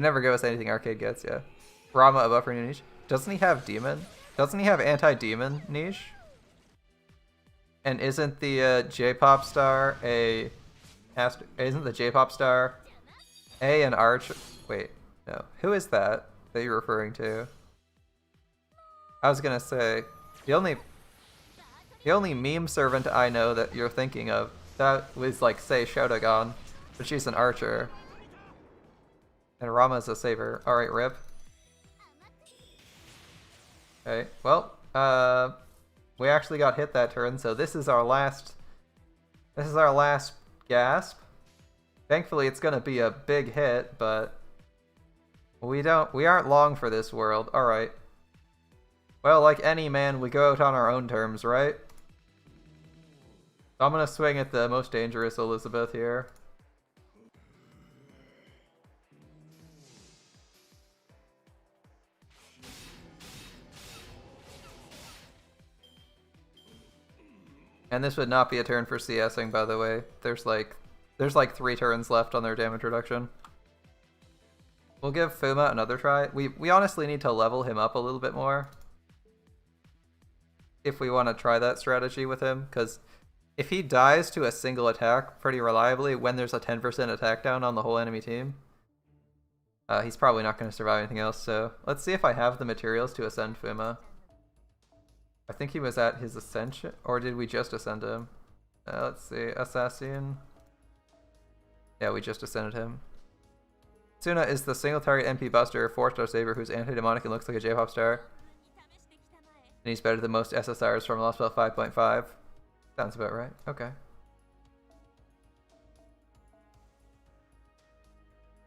never give us anything Arcade gets, yeah. Rama a buffer niche. Doesn't he have demon? Doesn't he have anti-demon niche? And isn't the J-pop star isn't the J-pop star an archer? Wait, no. Who is that you're referring to? I was gonna say the only meme servant I know that you're thinking of that was like say Shotogon, but she's an archer. And Rama's a saber. Alright, rip. Okay, well, we actually got hit that turn, so this is our last gasp. Thankfully it's gonna be a big hit, but we aren't long for this world. Alright. Well, like any man, we go out on our own terms, right? So I'm gonna swing at the most dangerous Elizabeth here. And this would not be a turn for CSing, by the way. There's like 3 turns left on their damage reduction. We'll give Fuma another try. We honestly need to level him up a little bit more if we want to try that strategy with him, because if he dies to a single attack pretty reliably when there's a 10% attack down on the whole enemy team, he's probably not going to survive anything else. So let's see if I have the materials to ascend Fuma. I think he was at his ascension, or did we just ascend him? Let's see, Assassin. Yeah, we just ascended him. Suna is the single target MP buster, 4-star saber who's anti-demonic and looks like a J-pop star. And he's better than most SSRs from Lost Belt 5.5. Sounds about right. Okay.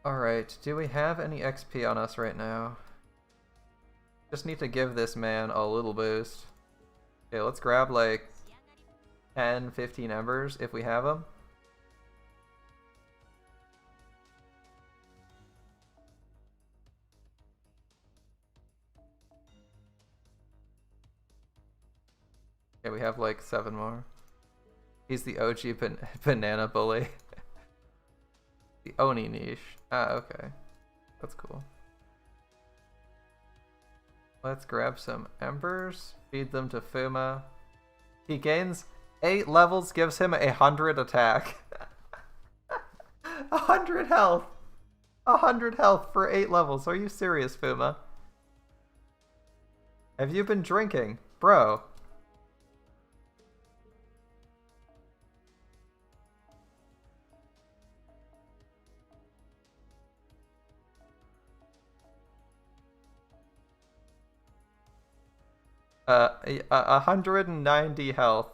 Alright, do we have any XP on us right now? Just need to give this man a little boost. Okay, let's grab like 10, 15 embers if we have them. Yeah, we have like 7 more. He's the OG banana bully. The Oni niche. Ah, okay. That's cool. Let's grab some embers. Feed them to Fuma. He gains 8 levels, gives him 100 attack. 100 health. 100 health for 8 levels. Are you serious, Fuma? Have you been drinking? Bro. Uh, 190 health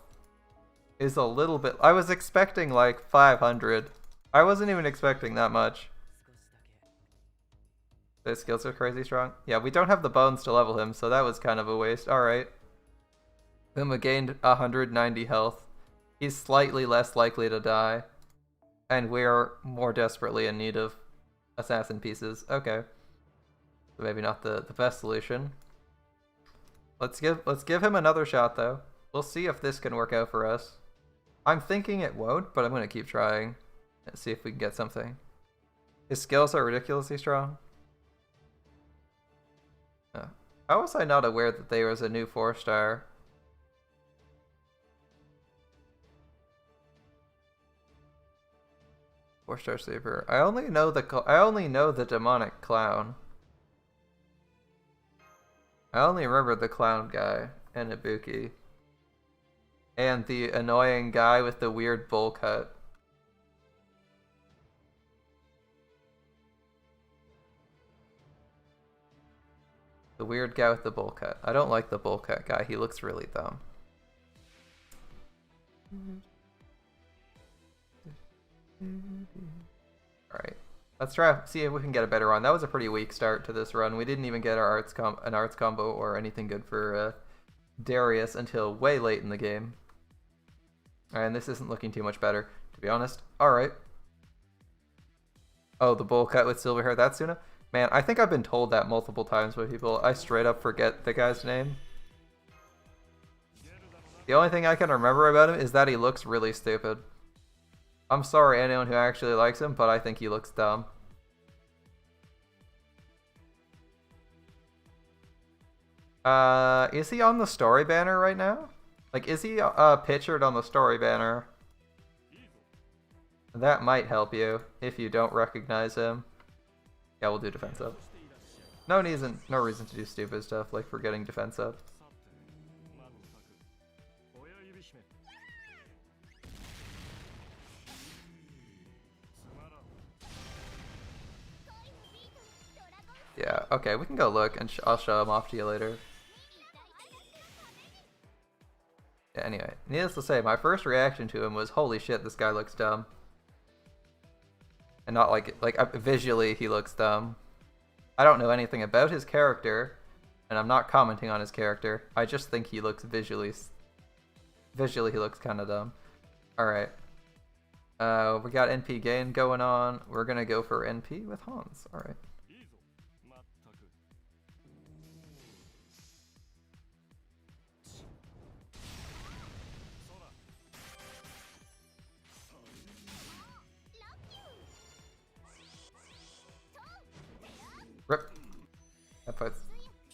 is a little bit. I was expecting like 500. I wasn't even expecting that much. His skills are crazy strong. Yeah, we don't have the bones to level him, so that was kind of a waste. Alright. Fuma gained 190 health. He's slightly less likely to die. And we're more desperately in need of assassin pieces. Okay. So maybe not the best solution. Let's give him another shot though. We'll see if this can work out for us. I'm thinking it won't, but I'm gonna keep trying and see if we can get something. His skills are ridiculously strong. How was I not aware that there was a new 4-star? Four-star saber. I only know the demonic clown. I only remember the clown guy and Ibuki. And the annoying guy with the weird bowl cut. The weird guy with the bowl cut. I don't like the bowl cut guy. He looks really dumb. Alright. Let's try see if we can get a better run. That was a pretty weak start to this run. We didn't even get our an arts combo or anything good for Darius until way late in the game. And this isn't looking too much better, to be honest. Alright. Oh, the bowl cut with silver hair. That's Suna? Man, I think I've been told that multiple times by people. I straight up forget the guy's name. The only thing I can remember about him is that he looks really stupid. I'm sorry anyone who actually likes him, but I think he looks dumb. Is he on the story banner right now? Like, is he pictured on the story banner? That might help you if you don't recognize him. Yeah, we'll do defense up. No reason to do stupid stuff like forgetting defense up. Yeah, okay, we can go look and I'll show him off to you later. Yeah, anyway, needless to say, my first reaction to him was, holy shit, this guy looks dumb. And not like visually he looks dumb. I don't know anything about his character, and I'm not commenting on his character. I just think he looks visually he looks kind of dumb. Alright. We got NP gain going on. We're gonna go for NP with Hans. Alright.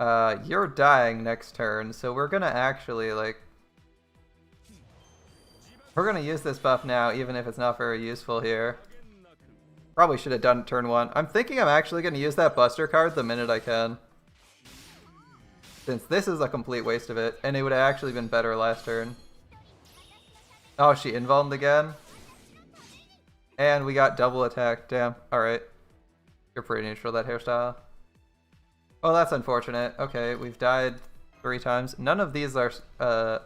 You're dying next turn, so we're gonna actually, like... We're gonna use this buff now, even if it's not very useful here. Probably should have done it turn 1. I'm thinking I'm actually gonna use that Buster card the minute I can. Since this is a complete waste of it, and it would have actually been better last turn. Oh, she invulned again. And we got double attack. Damn. Alright. You're pretty neutral, that hairstyle. Oh, that's unfortunate. Okay, we've died 3 times. None of these are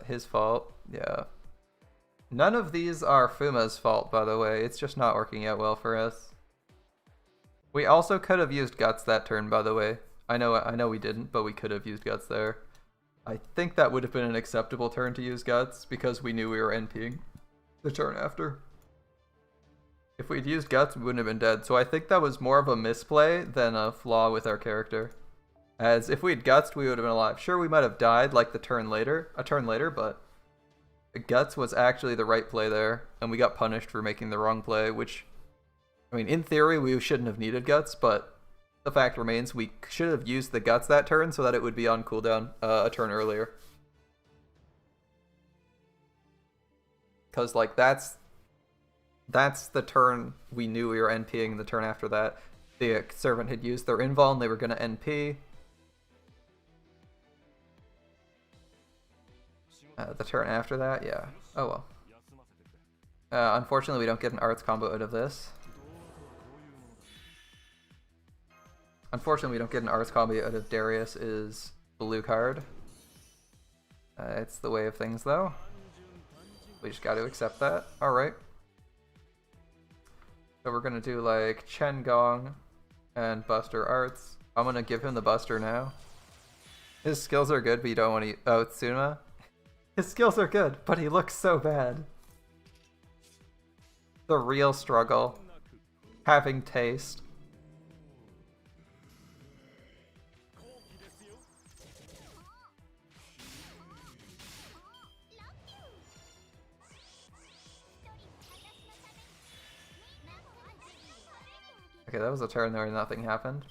his fault. Yeah. None of these are Fuma's fault, by the way. It's just not working out well for us. We also could have used Guts that turn, by the way. I know we didn't, but we could have used Guts there. I think that would have been an acceptable turn to use Guts, because we knew we were NPing the turn after. If we'd used Guts, we wouldn't have been dead. So I think that was more of a misplay than a flaw with our character. As if we'd Gutsed, we would have been alive. Sure, we might have died like a turn later, but Guts was actually the right play there, and we got punished for making the wrong play, which, I mean, in theory, we shouldn't have needed Guts, but the fact remains we should have used the Guts that turn so that it would be on cooldown a turn earlier. Because, like, that's the turn we knew we were NPing. The turn after that, the Servant had used their invul and they were going to NP. The turn after that, yeah. Oh well. Unfortunately, we don't get an arts combo out of this. Unfortunately, we don't get an arts combo out of Darius' blue card. It's the way of things, though. We just got to accept that. Alright. So we're going to do, like, Chen Gong and Buster Arts. I'm going to give him the Buster now. His skills are good, but you don't want to... Oh, it's Tsuma? His skills are good, but he looks so bad. The real struggle. Having taste. Okay, that was a turn where nothing happened.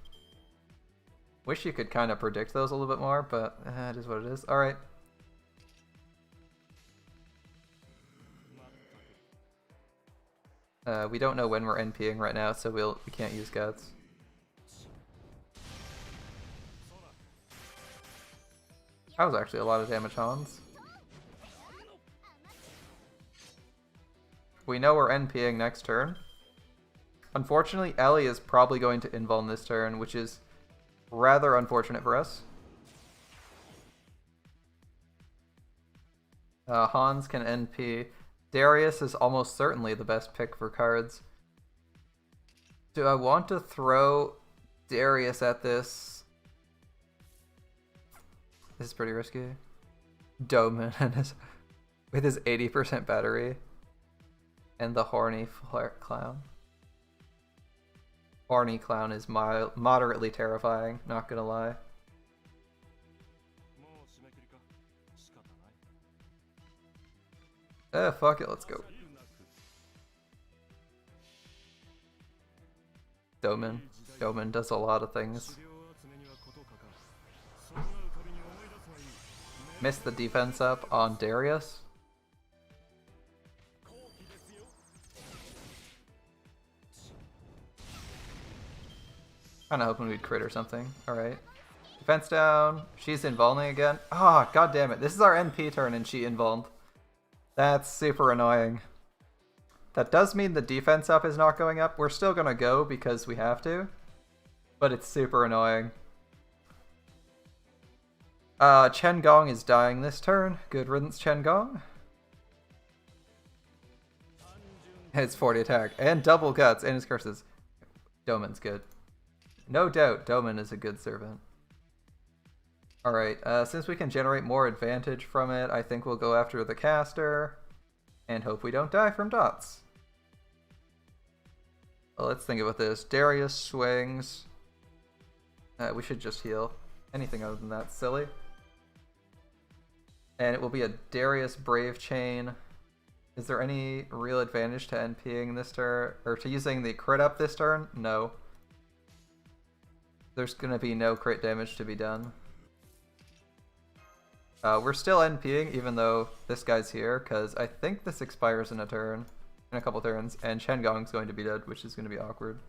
Wish you could kind of predict those a little bit more, but it is what it is. Alright. We don't know when we're NPing right now, so we can't use Guts. That was actually a lot of damage, Hans. We know we're NPing next turn. Unfortunately, Ellie is probably going to invuln this turn, which is rather unfortunate for us. Hans can NP. Darius is almost certainly the best pick for cards. Do I want to throw Darius at this? This is pretty risky. Doman and with his 80% battery. And the horny clown. Horny clown is moderately terrifying, not gonna lie. Fuck it, let's go. Doman does a lot of things. Missed the defense up on Darius. Kinda hoping we'd crit or something. Alright. Defense down. She's invulning again. Ah, god damn it. This is our NP turn and she invulned. That's super annoying. That does mean the defense up is not going up. We're still gonna go because we have to. But it's super annoying. Chen Gong is dying this turn. Good riddance, Chen Gong. It's 40 attack. And double Guts and his curses. Doman's good. No doubt, Doman is a good servant. Alright, since we can generate more advantage from it, I think we'll go after the caster. And hope we don't die from dots. Well, let's think about this. Darius swings. We should just heal. Anything other than that's silly. And it will be a Darius Brave Chain. Is there any real advantage to NPing this turn? Or to using the crit up this turn? No. There's gonna be no crit damage to be done. We're still NPing even though this guy's here, because I think this expires in a turn, in a couple turns, and Gong's going to be dead, which is going to be awkward.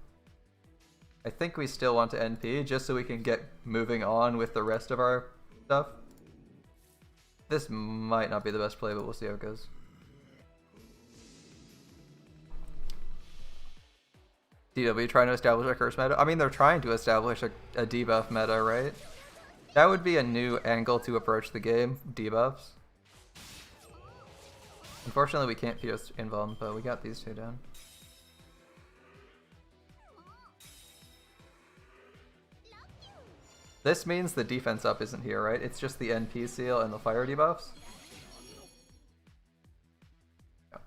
I think we still want to NP just so we can get moving on with the rest of our stuff. This might not be the best play, but we'll see how it goes. DW trying to establish a curse meta? I mean, they're trying to establish a debuff meta, right? That would be a new angle to approach the game, debuffs. Unfortunately, we can't PS invuln, but we got these two down. This means the defense up isn't here, right? It's just the NP seal and the fire debuffs? Yeah.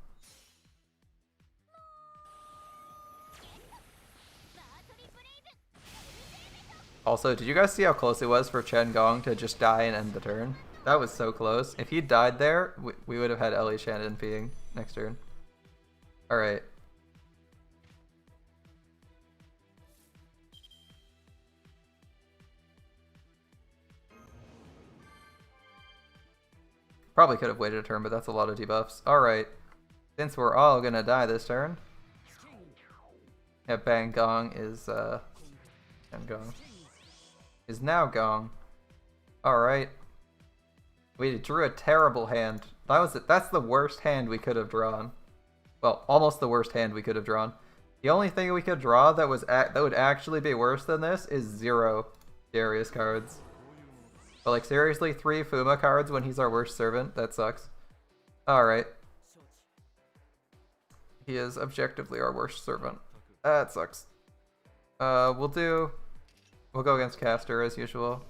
Also, did you guys see how close it was for Gong to just die and end the turn? That was so close. If he died there, we would have had Elis NPing next turn. Alright. Probably could have waited a turn, but that's a lot of debuffs. Alright. Since we're all gonna die this turn. Yeah, Bang Gong is Gong. Is now Gong. Alright. We drew a terrible hand. That's the worst hand we could have drawn. Well, almost the worst hand we could have drawn. The only thing we could draw that would actually be worse than this is 0 Darius cards. But like seriously, 3 Fuma cards when he's our worst servant? That sucks. Alright. He is objectively our worst servant. That sucks. We'll go against Caster as usual.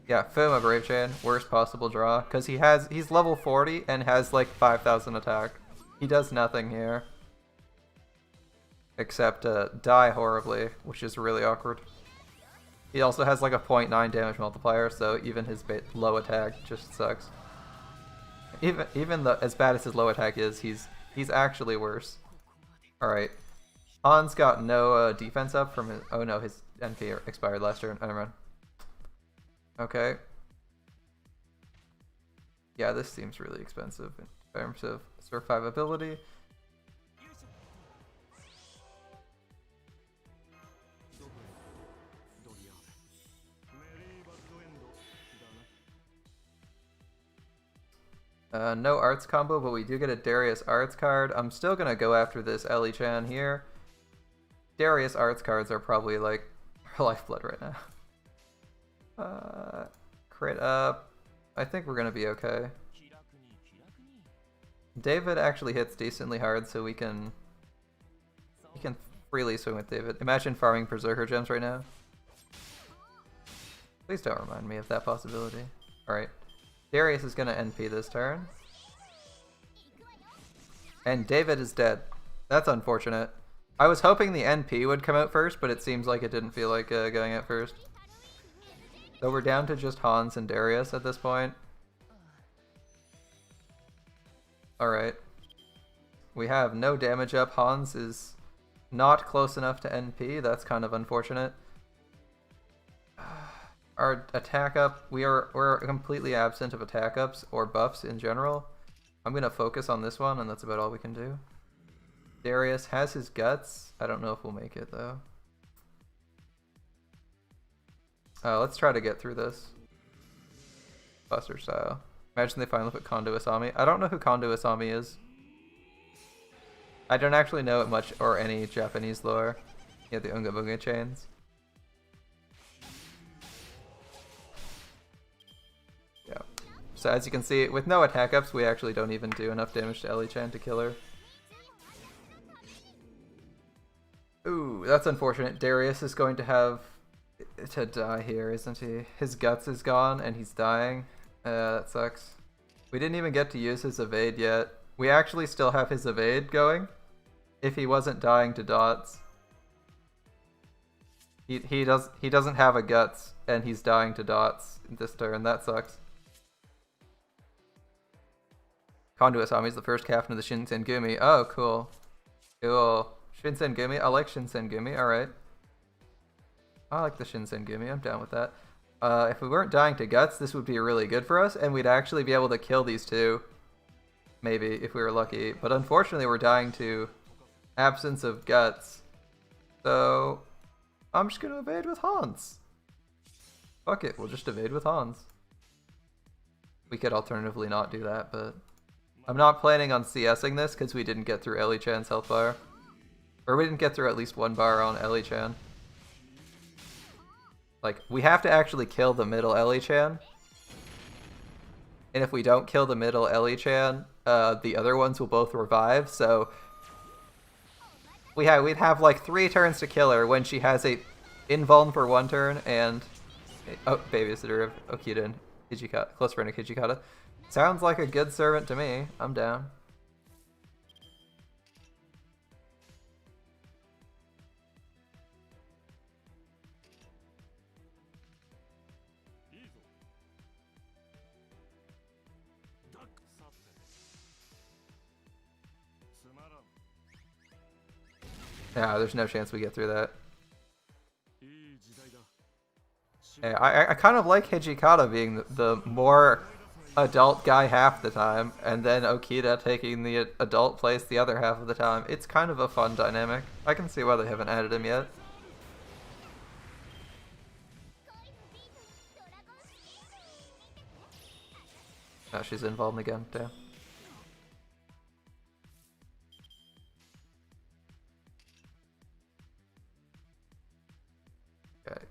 Yeah, Fuma Brave Chain, worst possible draw. Because he's level 40 and has like 5,000 attack. He does nothing here. Except die horribly, which is really awkward. He also has like a 0.9 damage multiplier, so even his low attack just sucks. Even as bad as his low attack is, he's actually worse. Alright. Han's got no defense up from his... Oh no, his NP expired last turn. Oh, never mind. Okay. Yeah, this seems really expensive in terms of survivability. No arts combo, but we do get a Darius arts card. I'm still gonna go after this Ellie-chan here. Darius arts cards are probably like her lifeblood right now. Crit up. I think we're gonna be okay. David actually hits decently hard, so we can freely swing with David. Imagine farming Berserker gems right now. Please don't remind me of that possibility. Alright. Darius is gonna NP this turn. And David is dead. That's unfortunate. I was hoping the NP would come out first, but it seems like it didn't feel like going out first. So we're down to just Hans and Darius at this point. Alright. We have no damage up. Hans is not close enough to NP. That's kind of unfortunate. Our attack up, we're completely absent of attack ups or buffs in general. I'm gonna focus on this one, and that's about all we can do. Darius has his guts. I don't know if we'll make it though. Let's try to get through this. Buster style. Imagine they finally put Kondo Asami. I don't know who Kondo Asami is. I don't actually know it much or any Japanese lore. Yeah, the Unga Bunga chains. Yeah. So as you can see, with no attack ups, we actually don't even do enough damage to Ellie-chan to kill her. Ooh, that's unfortunate. Darius is going to have to die here, isn't he? His guts is gone and he's dying. That sucks. We didn't even get to use his evade yet. We actually still have his evade going. If he wasn't dying to dots. He doesn't have a guts and he's dying to dots this turn. That sucks. Kondo Asami is the first captain of the Shinsengumi. Oh, cool. Cool. Shinsengumi. I like Shinsengumi. Alright. I like the Shinsengumi. I'm down with that. If we weren't dying to guts, this would be really good for us, and we'd actually be able to kill these two. Maybe, if we were lucky. But unfortunately, we're dying to absence of guts. So, I'm just gonna evade with Hans. Fuck it, we'll just evade with Hans. We could alternatively not do that, but I'm not planning on CSing this because we didn't get through Ellie-chan's health bar. Or we didn't get through at least one bar on Ellie-chan. Like, we have to actually kill the middle Ellie-chan. And if we don't kill the middle Ellie-chan, the other ones will both revive, so we'd have like 3 turns to kill her when she has a invuln for 1 turn and babysitter of Okita and Hijikata, close friend of Hijikata. Sounds like a good servant to me. I'm down. Yeah, there's no chance we get through that. Yeah, I kind of like Hijikata being the more adult guy half the time, and then Okita taking the adult place the other half of the time. It's kind of a fun dynamic. I can see why they haven't added him yet. Oh, she's involved again, damn. Okay.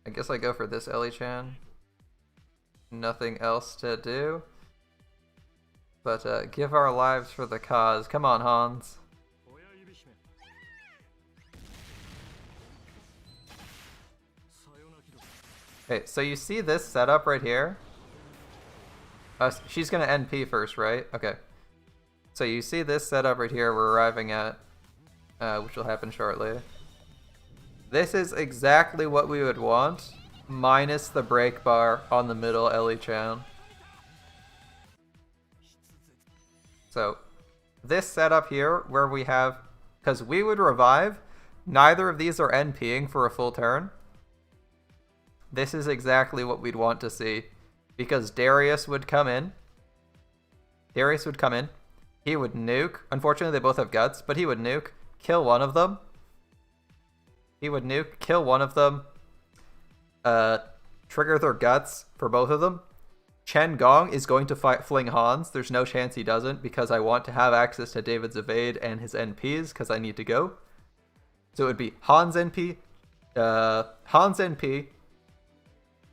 I guess I go for this Ellie-chan. Nothing else to do. But give our lives for the cause. Come on, Hans. Okay, so you see this setup right here? She's gonna NP first, right? Okay. So you see this setup right here we're arriving at, which will happen shortly. This is exactly what we would want, minus the break bar on the middle Ellie-chan. So, this setup here, where we have, because we would revive, neither of these are NPing for a full turn. This is exactly what we'd want to see, because Darius would come in. He would nuke. Unfortunately, they both have guts, but he would nuke, kill one of them. He would nuke, kill one of them, trigger their guts for both of them. Chen Gong is going to fling Hans. There's no chance he doesn't because I want to have access to David's evade and his NPs because I need to go. So it would be Hans NP,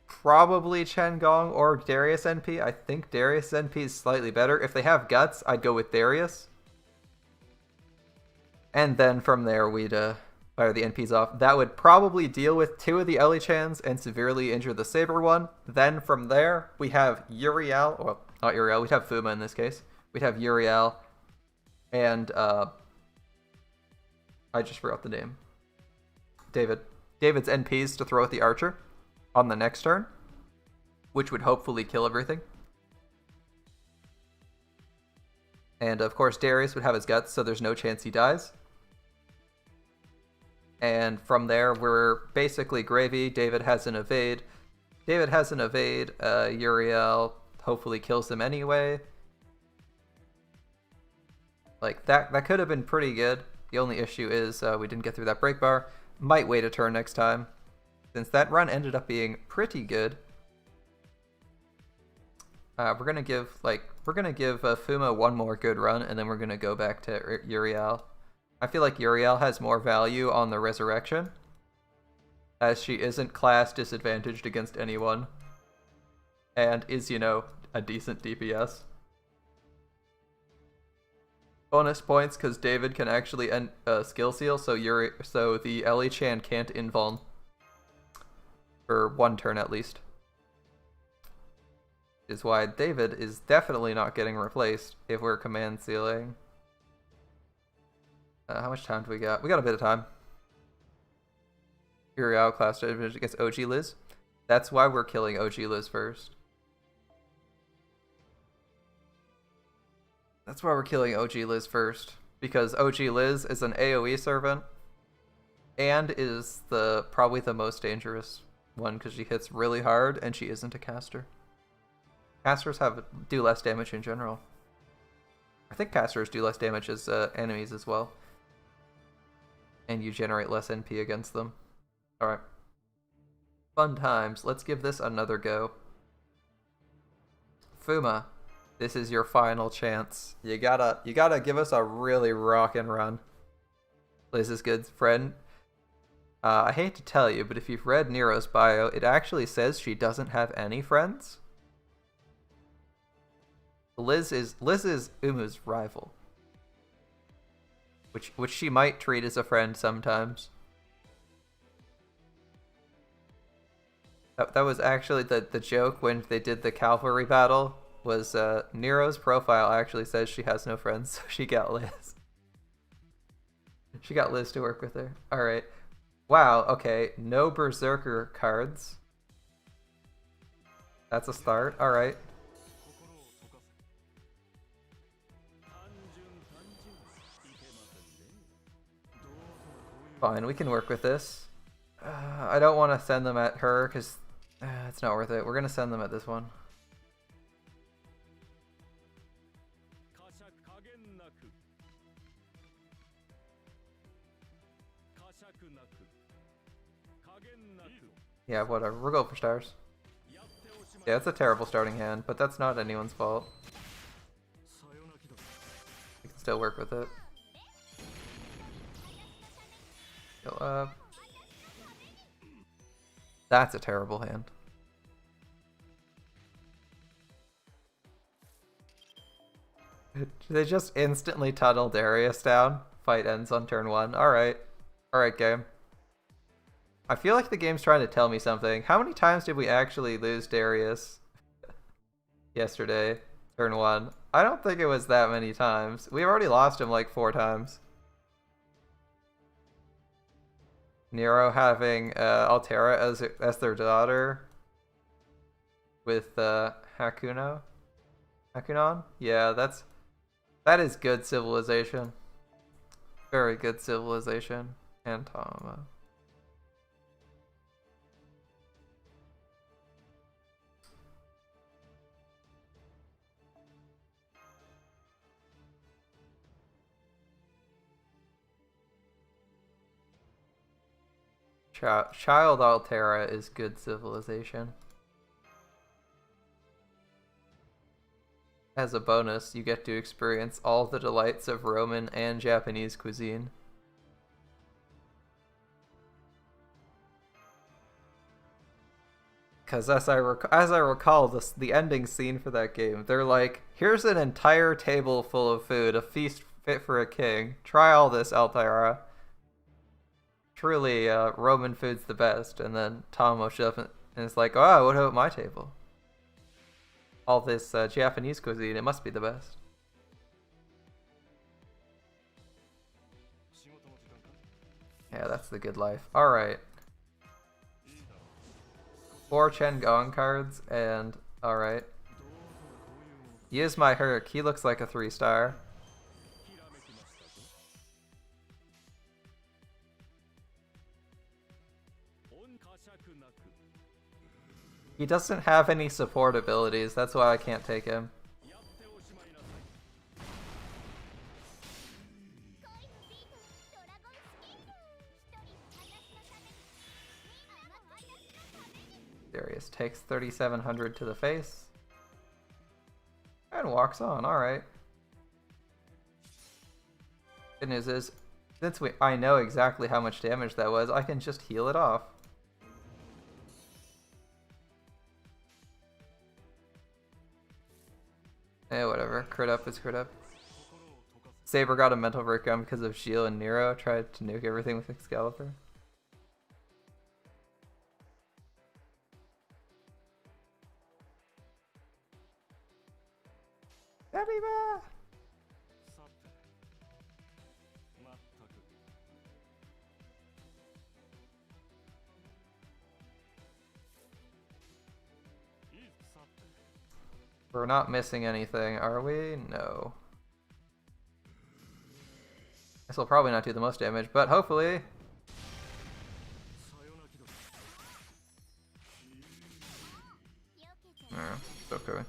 probably Chen Gong or Darius NP. I think Darius NP is slightly better. If they have guts, I'd go with Darius. And then from there, we'd fire the NPs off. That would probably deal with 2 of the Ellie-chans and severely injure the Saber one. Then from there, we have Uriel. Well, not Uriel. We'd have Fuma in this case. We'd have Uriel and I just forgot the name. David's NPs to throw at the Archer on the next turn, which would hopefully kill everything. And of course, Darius would have his guts, so there's no chance he dies. And from there, we're basically gravy. David has an evade. Uriel hopefully kills them anyway. Like, that could have been pretty good. The only issue is we didn't get through that break bar. Might wait a turn next time, since that run ended up being pretty good. We're gonna give Fuma one more good run, and then we're gonna go back to Uriel. I feel like Uriel has more value on the Resurrection, as she isn't class disadvantaged against anyone, and is, you know, a decent DPS. Bonus points because David can actually end skill seal, so the Ellie-chan can't invuln for 1 turn at least. Is why David is definitely not getting replaced if we're command sealing. How much time do we got? We got a bit of time. Uriel class disadvantage against OG Liz. That's why we're killing OG Liz first. Because OG Liz is an AoE servant and is probably the most dangerous One, because she hits really hard, and she isn't a caster. Casters do less damage in general. I think casters do less damage as enemies as well. And you generate less NP against them. Alright. Fun times. Let's give this another go. Fuma, this is your final chance. You gotta give us a really rockin' run. Liz is good friend. I hate to tell you, but if you've read Nero's bio, it actually says she doesn't have any friends. Liz is Umu's rival, which she might treat as a friend sometimes. That was actually the joke when they did the cavalry battle. Was Nero's profile actually says she has no friends, so she got Liz. She got Liz to work with her. All right. Wow. Okay. No berserker cards. That's a start. All right. Fine, we can work with this. I don't want to send them at her because it's not worth it. We're going to send them at this one. Yeah, whatever. We're going for stars. Yeah, it's a terrible starting hand, but that's not anyone's fault. We can still work with it. Go up. That's a terrible hand. They just instantly tunnel Darius down. Fight ends on turn 1. Alright. Alright, game. I feel like the game's trying to tell me something. How many times did we actually lose Darius yesterday? Turn 1. I don't think it was that many times. We've already lost him like 4 times. Nero having Altera as their daughter with Hakunon? Yeah, that is good civilization. Very good civilization. And Tama. Child Altera is good civilization. As a bonus, you get to experience all the delights of Roman and Japanese cuisine. Because as I recall the ending scene for that game, they're like, here's an entire table full of food, a feast fit for a king. Try all this, Altera. Truly, Roman food's the best. And then Tomo shows up and is like, oh, what about my table? All this Japanese cuisine, it must be the best. Yeah, that's the good life. Alright. 4 Chen Gong cards, and alright. Use my Herc, he looks like a 3-star. He doesn't have any support abilities, that's why I can't take him. Darius takes 3,700 to the face. And walks on, alright. Good news is, since I know exactly how much damage that was, I can just heal it off. Eh, whatever. Crit up is crit up. Saber got a mental breakdown because of Shield and Nero tried to nuke everything with Excalibur. Arriba! We're not missing anything, are we? No. This will probably not do the most damage, but hopefully. It's okay.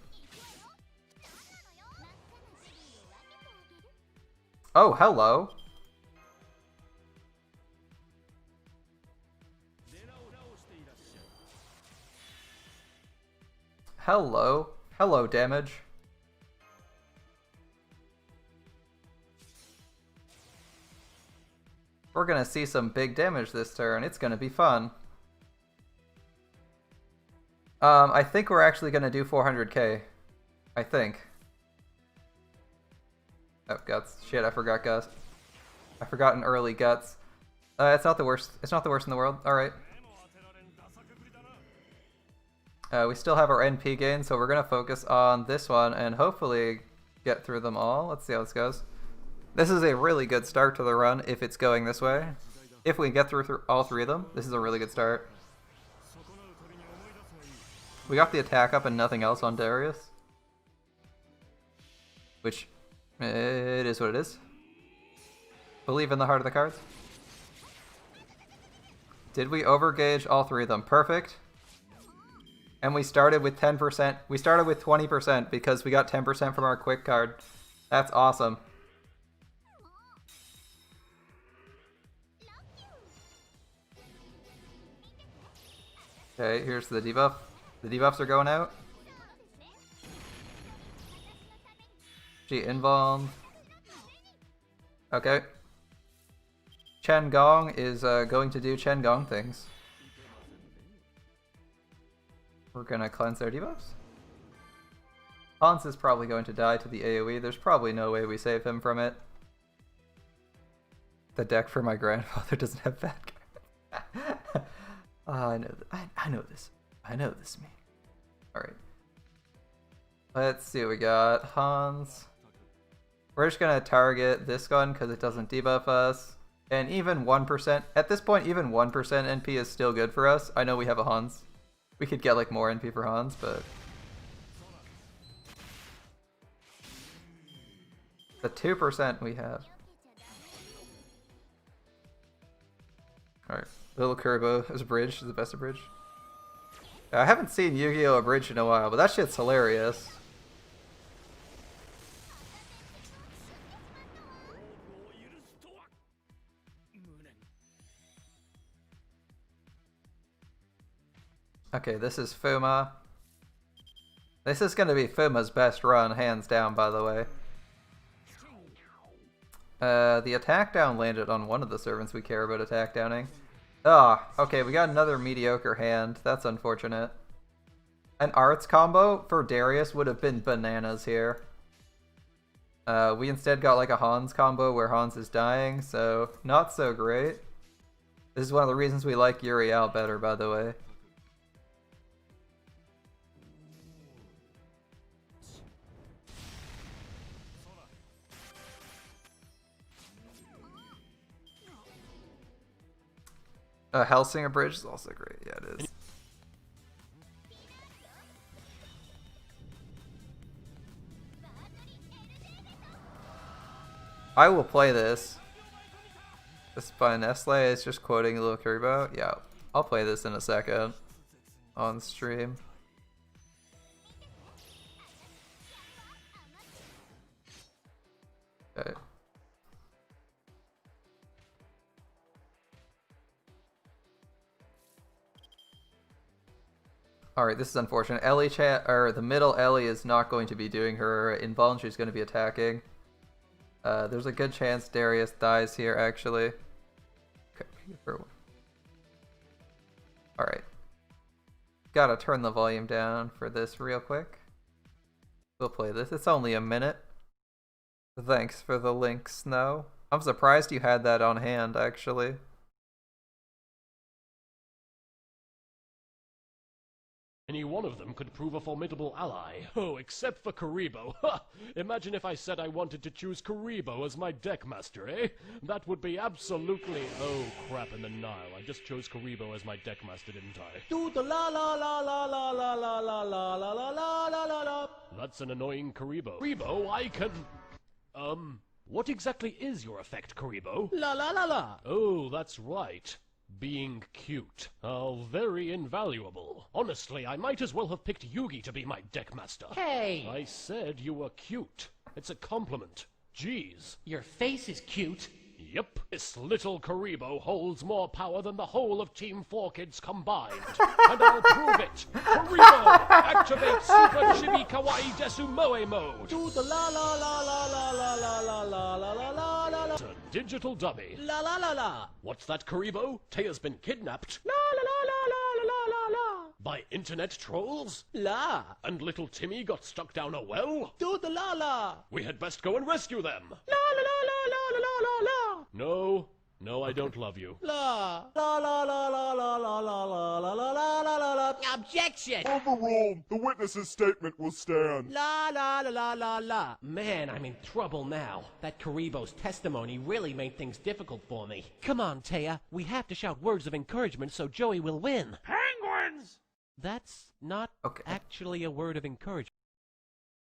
Oh, hello! Hello. Hello, damage. We're gonna see some big damage this turn. It's gonna be fun. I think we're actually gonna do 400k. I think. Oh, guts. Shit, I forgot guts. I forgot an early guts. It's not the worst. It's not the worst in the world. Alright. We still have our NP gain, so we're gonna focus on this one and hopefully get through them all. Let's see how this goes. This is a really good start to the run if it's going this way. If we get through all three of them, this is a really good start. We got the attack up and nothing else on Darius. Which, it is what it is. Believe in the heart of the cards. Did we overgauge all three of them? Perfect. And we started with 10%. We started with 20% because we got 10% from our quick card. That's awesome. Okay, here's the debuff. The debuffs are going out. She invuln. Okay. Chen Gong is going to do Chen Gong things. We're gonna cleanse our debuffs. Hans is probably going to die to the AoE. There's probably no way we save him from it. The deck for my grandfather doesn't have bad cards. I know. I know this. I know this me. All right. Let's see what we got. Hans. We're just gonna target this gun because it doesn't debuff us. And even 1%. At this point, even 1% NP is still good for us. I know we have a Hans. We could get like more NP for Hans, but the 2% we have. Alright, Little Kuribo as a bridge is the best of bridge. I haven't seen Yu-Gi-Oh! A bridge in a while, but that shit's hilarious. Okay, this is Fuma. This is gonna be Fuma's best run, hands down, by the way. The attack down landed on one of the servants we care about attack downing. Ah, okay, we got another mediocre hand. That's unfortunate. An arts combo for Darius would have been bananas here. We instead got like a Hans combo where Hans is dying, so not so great. This is one of the reasons we like Uriel better, by the way. Hellsinger Bridge is also great. Yeah, it is. I will play this. This by Nestle is just quoting a Little Kuribo. Yeah, I'll play this in a second on stream. Okay. Alright, this is unfortunate. Ellie or the middle Ellie is not going to be doing her invuln, she's going to be attacking. There's a good chance Darius dies here, actually. Okay. Alright. Gotta turn the volume down for this real quick. We'll play this. It's only a minute. Thanks for the link, Snow. I'm surprised you had that on hand, actually. Any one of them could prove a formidable ally. Oh, except for Kuribo. Ha! Imagine if I said I wanted to choose Kuribo as my deckmaster, eh? That would be absolutely... Oh, crap in the Nile. I just chose Kuribo as my deckmaster, didn't I? That's an annoying Kuribo. Kuribo, I can... What exactly is your effect, Kuribo? La la la la. Oh, that's right. Being cute. Oh, very invaluable. Honestly, I might as well have picked Yugi to be my deckmaster. Hey! I said you were cute. It's a compliment. Jeez. Your face is cute. Yep, this little Karibo holds more power than the whole of Team 4Kids combined. And I'll prove it! Karibo! Activate Super Chibi Kawaii Desumoe mode! Do the la la la la la la la la la la la la la la. It's a digital dummy. La la la la. What's that, Karibo? Taya's been kidnapped? La la la la la la la la. By internet trolls? La. And little Timmy got stuck down a well? Do the la la. We had best go and rescue them! La la la la la la la la. No, I don't love you. La la la la la la la la la la la la la la la. Objection! Overruled. The witness's statement will stand. La la la la la la. Man, I'm in trouble now. That Karibo's testimony really made things difficult for me. Come on, Taya. We have to shout words of encouragement so Joey will win. Penguins! That's not actually a word of encouragement.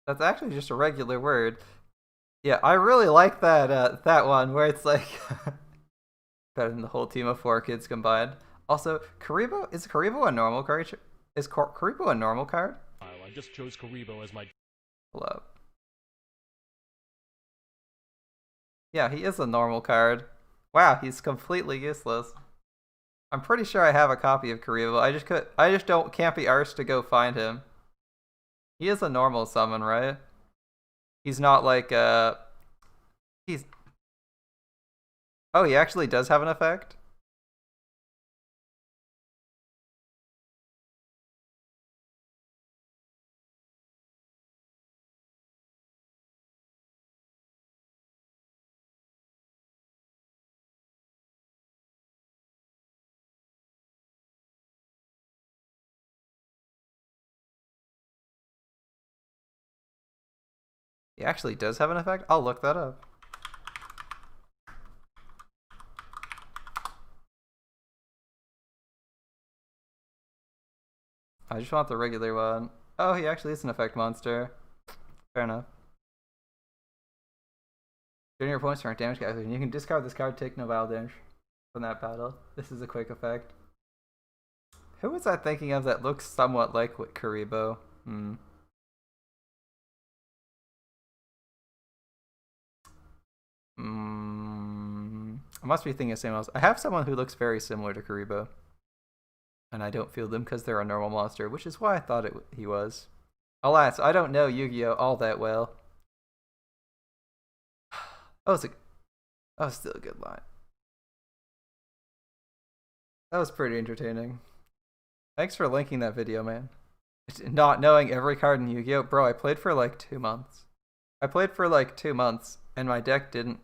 That's actually just a regular word. Yeah, I really like that that one where it's like better than the whole team of 4Kids combined. Also, Karibo, is Karibo a normal card? Is Karibo a normal card? I just chose Karibo as my... Hold up. Yeah, he is a normal card. Wow, he's completely useless. I'm pretty sure I have a copy of Karibo. I just can't be arsed to go find him. He is a normal summon, right? He's not like he's... Oh, he actually does have an effect? He actually does have an effect? I'll look that up. I just want the regular one. Oh, he actually is an effect monster. Fair enough. During your opponent's turn, damage calculation. You can discard this card, take no battle damage from that battle. This is a quick effect. Who was I thinking of that looks somewhat like Karibo? I must be thinking of someone else. I have someone who looks very similar to Karibo. And I don't feel them because they're a normal monster, which is why I thought he was. Alas, I don't know Yu-Gi-Oh! All that well. That was still a good line. That was pretty entertaining. Thanks for linking that video, man. Not knowing every card in Yu-Gi-Oh! Bro, I played for like 2 months. And my deck didn't.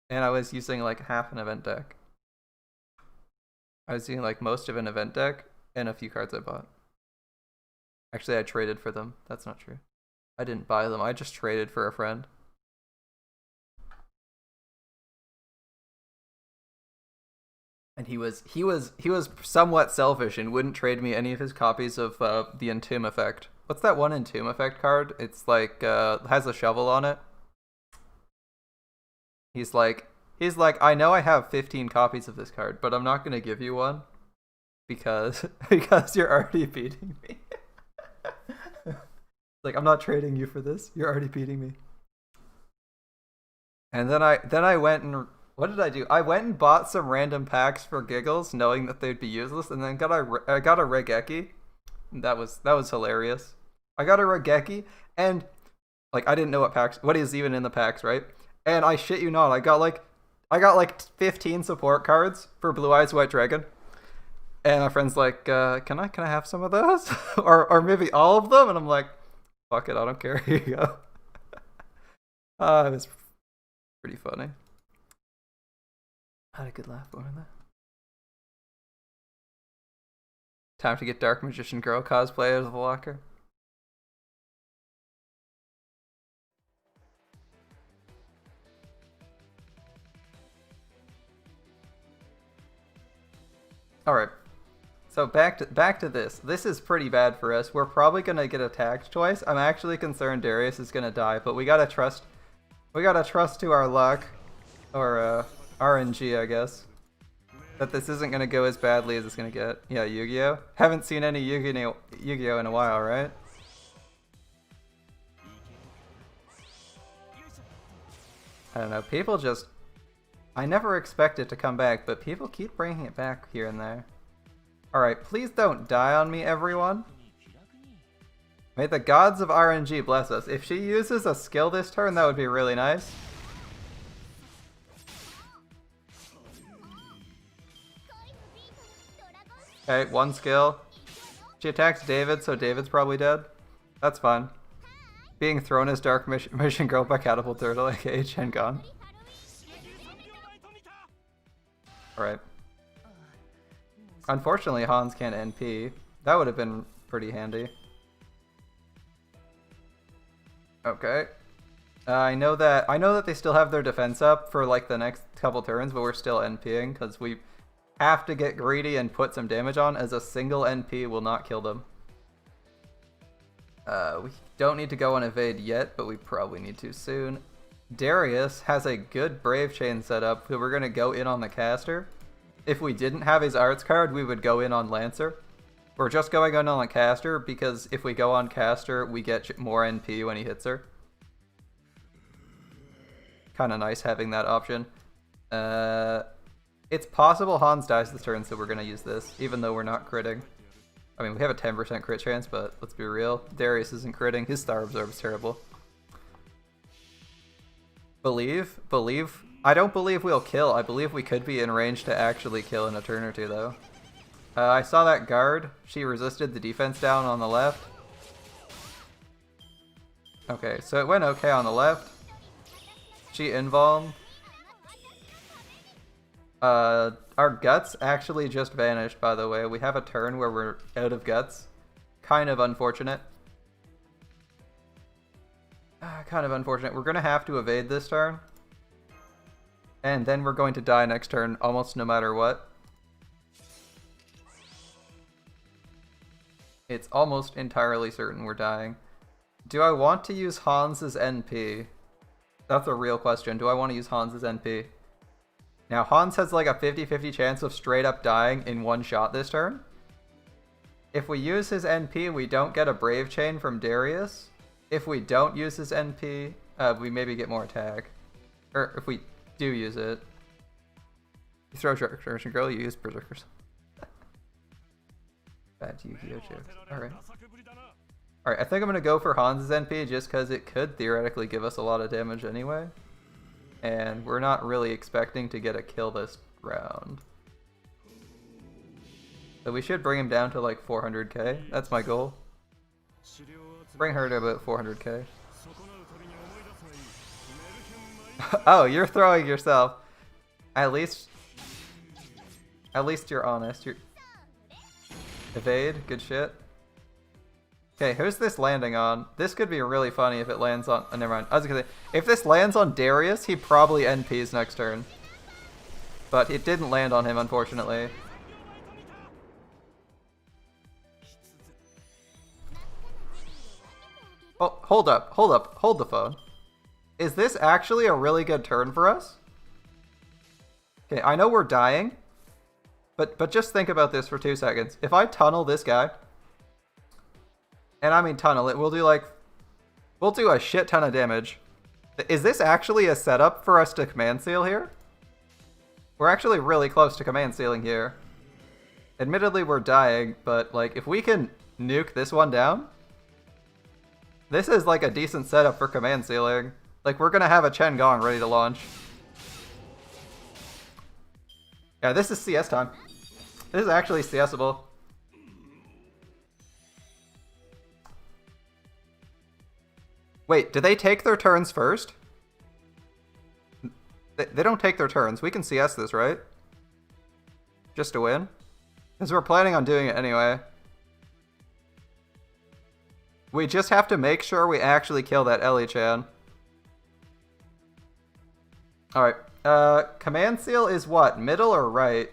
And I was using like half an event deck. I was using like most of an event deck and a few cards I bought. Actually, I traded for them. That's not true. I didn't buy them. I just traded for a friend. And he was somewhat selfish and wouldn't trade me any of his copies of the Entomb effect. What's that one Entomb effect card? It's like has a shovel on it. He's like, I know I have 15 copies of this card, but I'm not gonna give you one because you're already beating me. Like, I'm not trading you for this. You're already beating me. And then I went and what did I do? I went and bought some random packs for giggles, knowing that they'd be useless, and then I got a Regeki. That was hilarious. I got a Regeki, and like I didn't know what is even in the packs, right? And I shit you not, I got like 15 support cards for Blue Eyes White Dragon. And my friend's like, can I have some of those? or maybe all of them? And I'm like, fuck it, I don't care. Here you go. It was pretty funny. I had a good laugh going on that. Time to get Dark Magician Girl cosplay out of the locker. Alright, so back to this. This is pretty bad for us. We're probably gonna get attacked twice. I'm actually concerned Darius is gonna die, but we gotta trust to our luck. Or RNG, I guess. that this isn't gonna go as badly as it's gonna get. Yeah, Yu-Gi-Oh! Haven't seen any Yu-Gi-Oh! In a while, right? I don't know, people just... I never expect it to come back, but people keep bringing it back here and there. Alright, please don't die on me, everyone. May the gods of RNG bless us. If she uses a skill this turn, that would be really nice. Okay, one skill. She attacks David, so David's probably dead. That's fine. Being thrown as Dark Mission Girl by Catapult Turtle, aka Shengon. Alright. Unfortunately, Hans can't NP. That would have been pretty handy. Okay. I know that they still have their defense up for like the next couple turns, but we're still NPing because we have to get greedy and put some damage on, as a single NP will not kill them. We don't need to go on evade yet, but we probably need to soon. Darius has a good Brave Chain set up, so we're going to go in on the caster. If we didn't have his arts card, we would go in on Lancer. We're just going in on the caster, because if we go on caster, we get more NP when he hits her. Kinda nice having that option. It's possible Hans dies this turn, so we're going to use this, even though we're not critting. I mean, we have a 10% crit chance, but let's be real. Darius isn't critting. His Star Absorb is terrible. Believe. I don't believe we'll kill. I believe we could be in range to actually kill in a turn or two, though. I saw that guard. She resisted the defense down on the left. Okay, so it went okay on the left. She invuln. Our guts actually just vanished, by the way. We have a turn where we're out of guts. Kind of unfortunate. Kind of unfortunate. We're going to have to evade this turn. And then we're going to die next turn, almost no matter what. It's almost entirely certain we're dying. Do I want to use Hans's NP? That's a real question. Do I want to use Hans's NP? Now, Hans has like a 50-50 chance of straight up dying in one shot this turn. If we use his NP, we don't get a Brave Chain from Darius. If we don't use his NP, we maybe get more attack. Or if we do use it. You throw Dark Girl, you use Berserkers. Bad Yu-Gi-Oh jokes. Alright. Alright, I think I'm going to go for Hans's NP just because it could theoretically give us a lot of damage anyway. And we're not really expecting to get a kill this round. So we should bring him down to like 400k. That's my goal. Bring her to about 400k. Oh, you're throwing yourself. At least you're honest. You're... Evade, good shit. Okay, who's this landing on? This could be really funny if it lands on... Oh, never mind. I was gonna say, if this lands on Darius, he probably NPs next turn. But it didn't land on him, unfortunately. Oh, hold the phone. Is this actually a really good turn for us? Okay, I know we're dying. But just think about this for 2 seconds. If I tunnel this guy... And I mean tunnel it, we'll do a shit ton of damage. Is this actually a setup for us to command seal here? We're actually really close to command sealing here. Admittedly, we're dying, but like if we can nuke this one down, this is like a decent setup for command sealing. Like we're gonna have a Chen Gong ready to launch. Yeah, this is CS time. This is actually CSable. Wait, do they take their turns first? They don't take their turns. We can CS this, right? Just to win? Because we're planning on doing it anyway. We just have to make sure we actually kill that Ellie-chan. Alright. Command seal is what? Middle or right?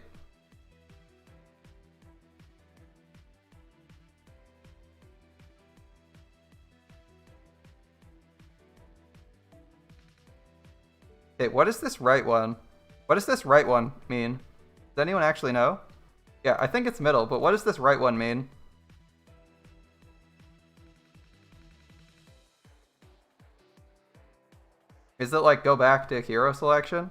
Okay, what is this right one? What does this right one mean? Does anyone actually know? Yeah, I think it's middle, but what does this right one mean? Is it like go back to hero selection?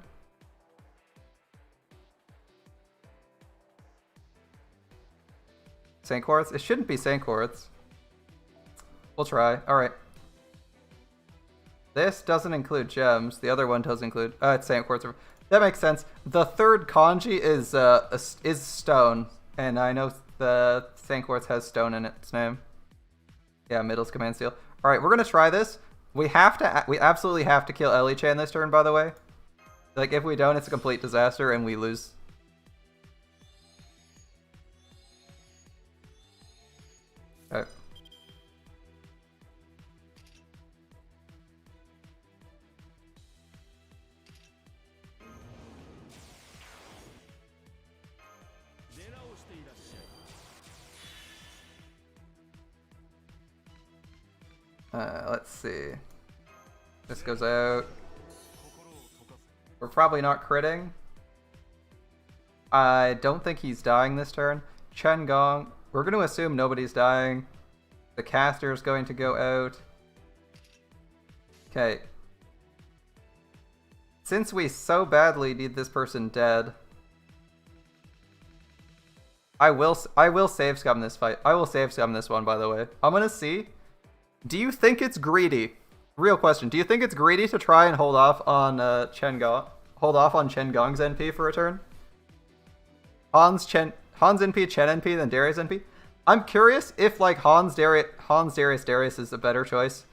Saint Quartz? It shouldn't be Saint Quartz. We'll try. Alright. This doesn't include gems. The other one does include... it's Saint Quartz. That makes sense. The third kanji is stone. And I know the Saint Quartz has stone in its name. Yeah, middle's command seal. Alright, we're gonna try this. We absolutely have to kill Elis-chan this turn, by the way. Like, if we don't, it's a complete disaster and we lose. Okay. Let's see. This goes out. We're probably not critting. I don't think he's dying this turn. Chen Gong. We're going to assume nobody's dying. The caster is going to go out. Okay. Since we so badly need this person dead, I will save scum this fight. I will save scum this one, by the way. I'm going to see. Do you think it's greedy? Real question. Do you think it's greedy to try and hold off on Chen Gong's NP for a turn? Hans NP, Chen NP, then Darius NP? I'm curious if like Hans Darius is a better choice.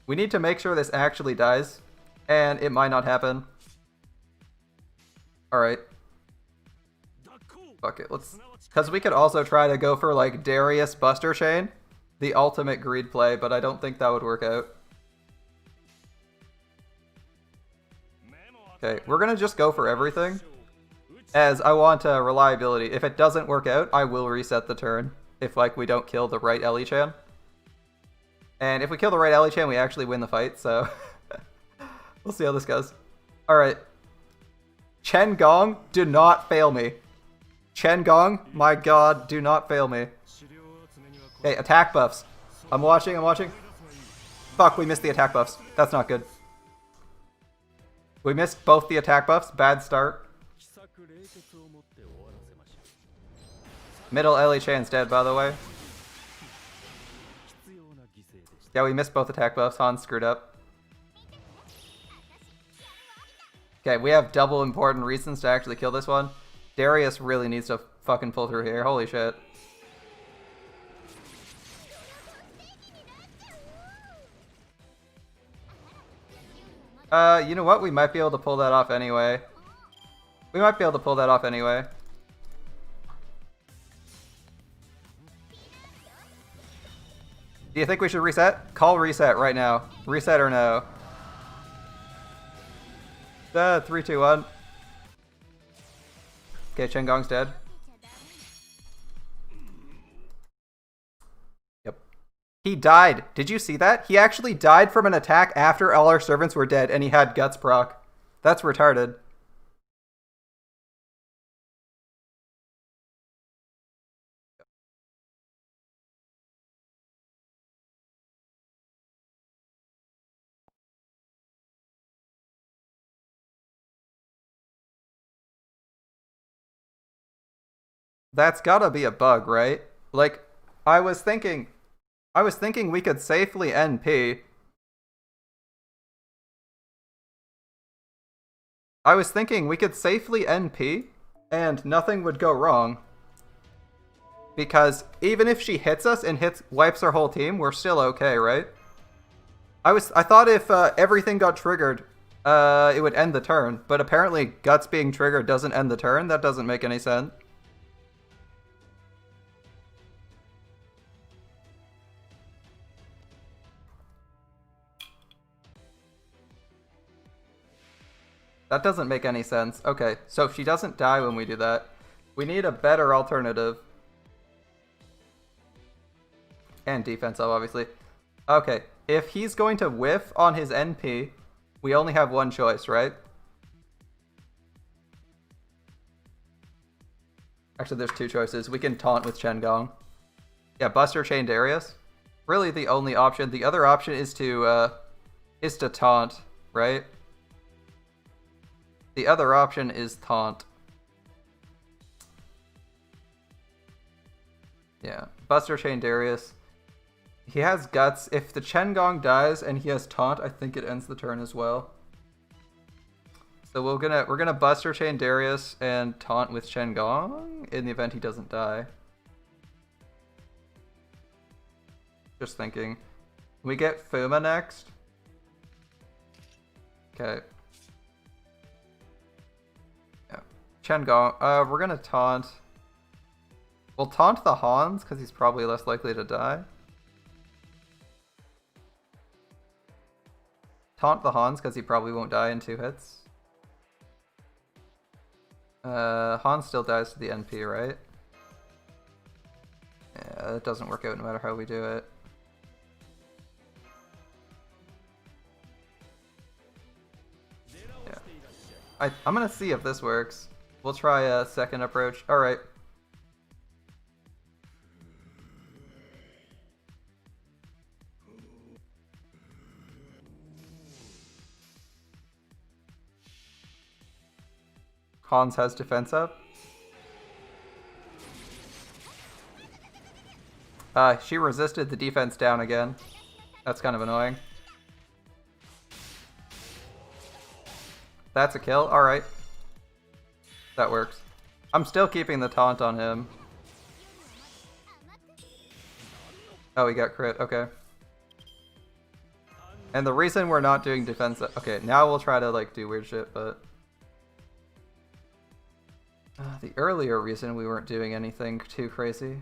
We need to make sure this actually dies, and it might not happen. Alright. Fuck it, let's... Because we could also try to go for like Darius Buster Chain. The ultimate greed play, but I don't think that would work out. Okay, we're gonna just go for everything, as I want reliability. If it doesn't work out, I will reset the turn, if like we don't kill the right Elis-chan. And if we kill the right Elis-chan, we actually win the fight, so... we'll see how this goes. Alright. Chen Gong, do not fail me. Chen Gong, my god, do not fail me. Okay, attack buffs. I'm watching. Fuck, we missed the attack buffs. That's not good. We missed both the attack buffs. Bad start. Middle Elis-chan's dead, by the way. Yeah, we missed both attack buffs. Han screwed up. Okay, we have double important reasons to actually kill this one. Darius really needs to fucking pull through here. Holy shit. You know what? We might be able to pull that off anyway. Do you think we should reset? Call reset right now. Reset or no? 3, 2, 1. Okay, Chen Gong's dead. Yep. He died. Did you see that? He actually died from an attack after all our servants were dead, and he had Guts proc. That's retarded. That's gotta be a bug, right? Like, I was thinking we could safely NP. I was thinking we could safely NP and nothing would go wrong. Because even if she hits us and wipes our whole team, we're still okay, right? I thought if everything got triggered, it would end the turn. But apparently Guts being triggered doesn't end the turn. That doesn't make any sense. That doesn't make any sense. Okay, so she doesn't die when we do that. We need a better alternative. And defense up, obviously. Okay, if he's going to whiff on his NP, we only have one choice, right? Actually, there's two choices. We can taunt with Chen Gong. Yeah, Buster Chain Darius. Really the only option. The other option is to taunt, right? The other option is taunt. Yeah, Buster Chain Darius. He has guts. If the Chen Gong dies and he has taunt, I think it ends the turn as well. So we're gonna Buster Chain Darius and taunt with Chen Gong in the event he doesn't die. Just thinking. We get Fuma next. Okay. Yeah. Chen Gong. We're gonna taunt. We'll taunt the Hans because he's probably less likely to die. Taunt the Hans because he probably won't die in 2 hits. Hans still dies to the NP, right? Yeah, it doesn't work out no matter how we do it. Yeah. I'm gonna see if this works. We'll try a second approach. Alright. Hans has defense up. She resisted the defense down again. That's kind of annoying. That's a kill. Alright. That works. I'm still keeping the taunt on him. Oh, he got crit. Okay. And the reason we're not doing defense... Okay, now we'll try to, like, do weird shit, but... the earlier reason we weren't doing anything too crazy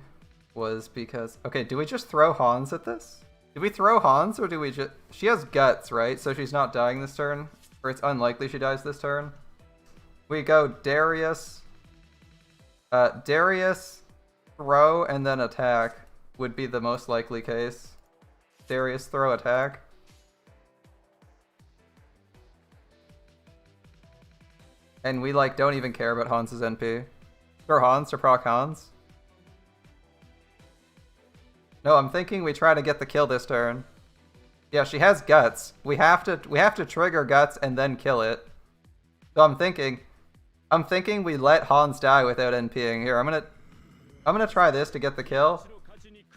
was because... Okay, do we just throw Hans at this? Do we throw Hans or do we just... She has guts, right? So she's not dying this turn. Or it's unlikely she dies this turn. We go Darius. Darius, throw, and then attack would be the most likely case. Darius, throw, attack. And we, like, don't even care about Hans's NP. Throw Hans to proc Hans. No, I'm thinking we try to get the kill this turn. Yeah, she has guts. We have to trigger guts and then kill it. So I'm thinking we let Hans die without NPing. Here, I'm gonna try this to get the kill.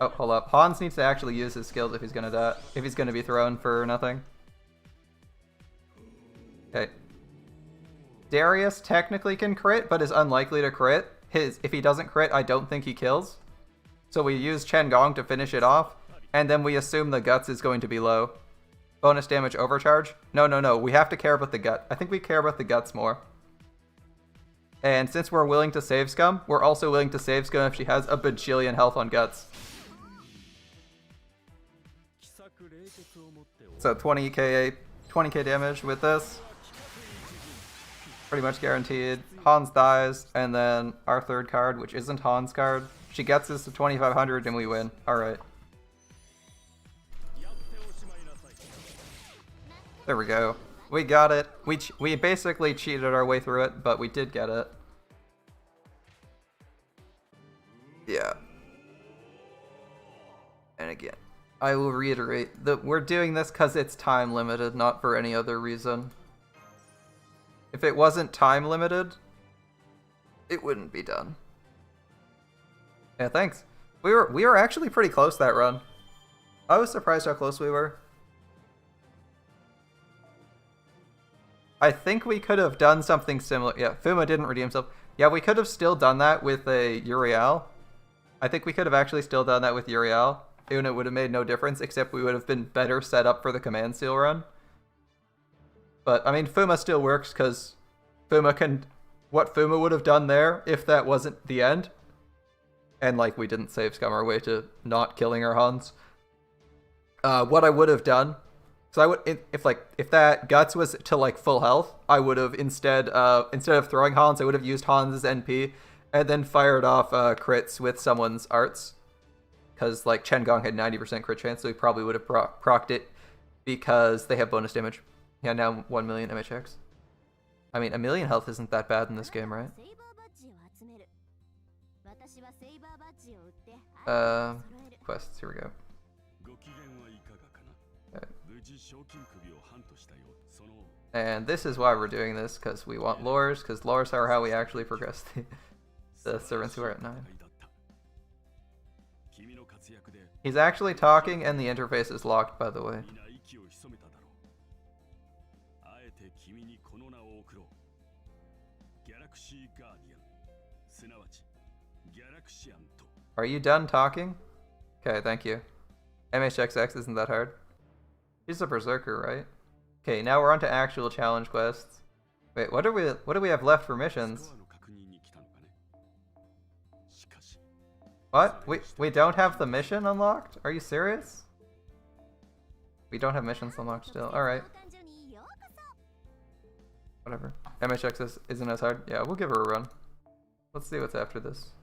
Oh, hold up. Hans needs to actually use his skills if he's gonna die. If he's gonna be thrown for nothing. Okay. Darius technically can crit, but is unlikely to crit. If he doesn't crit, I don't think he kills. So we use Chen Gong to finish it off, and then we assume the guts is going to be low. Bonus damage overcharge? No. We have to care about the gut. I think we care about the guts more. And since we're willing to save Scum, we're also willing to save Scum if she has a bajillion health on guts. So 20k damage with this. Pretty much guaranteed. Hans dies, and then our third card, which isn't Hans' card. She gets us to 2500 and we win. Alright. There we go. We got it. We basically cheated our way through it, but we did get it. Yeah. And again, I will reiterate that we're doing this because it's time limited, not for any other reason. If it wasn't time limited, it wouldn't be done. Yeah, thanks. We were actually pretty close that run. I was surprised how close we were. I think we could have done something similar. Yeah, Fuma didn't redeem himself. Yeah, we could have still done that with a Uriel. I think we could have actually still done that with Uriel. And it would have made no difference, except we would have been better set up for the command seal run. But, I mean, Fuma still works, because Fuma can... What Fuma would have done there, if that wasn't the end, and, like, we didn't save Scum our way to not killing our Hans. What I would have done... So I would... If that Guts was to, like, full health, I would have, instead of throwing Hans, I would have used Hans' NP, and then fired off crits with someone's arts. Because, like, Chen Gong had 90% crit chance, so he probably would have procced it, because they have bonus damage. Yeah, now 1 million MHX. I mean, 1 million health isn't that bad in this game, right? Quests, here we go. Okay. And this is why we're doing this, because we want lores, because lores are how we actually progress the servants who are at 9. He's actually talking, and the interface is locked, by the way. Are you done talking? Okay, thank you. MHXX isn't that hard. He's a berserker, right? Okay, now we're on to actual challenge quests. Wait, what do we have left for missions? What? We don't have the mission unlocked? Are you serious? We don't have missions unlocked still. Alright. Whatever. MHX isn't as hard. Yeah, we'll give her a run. Let's see what's after this.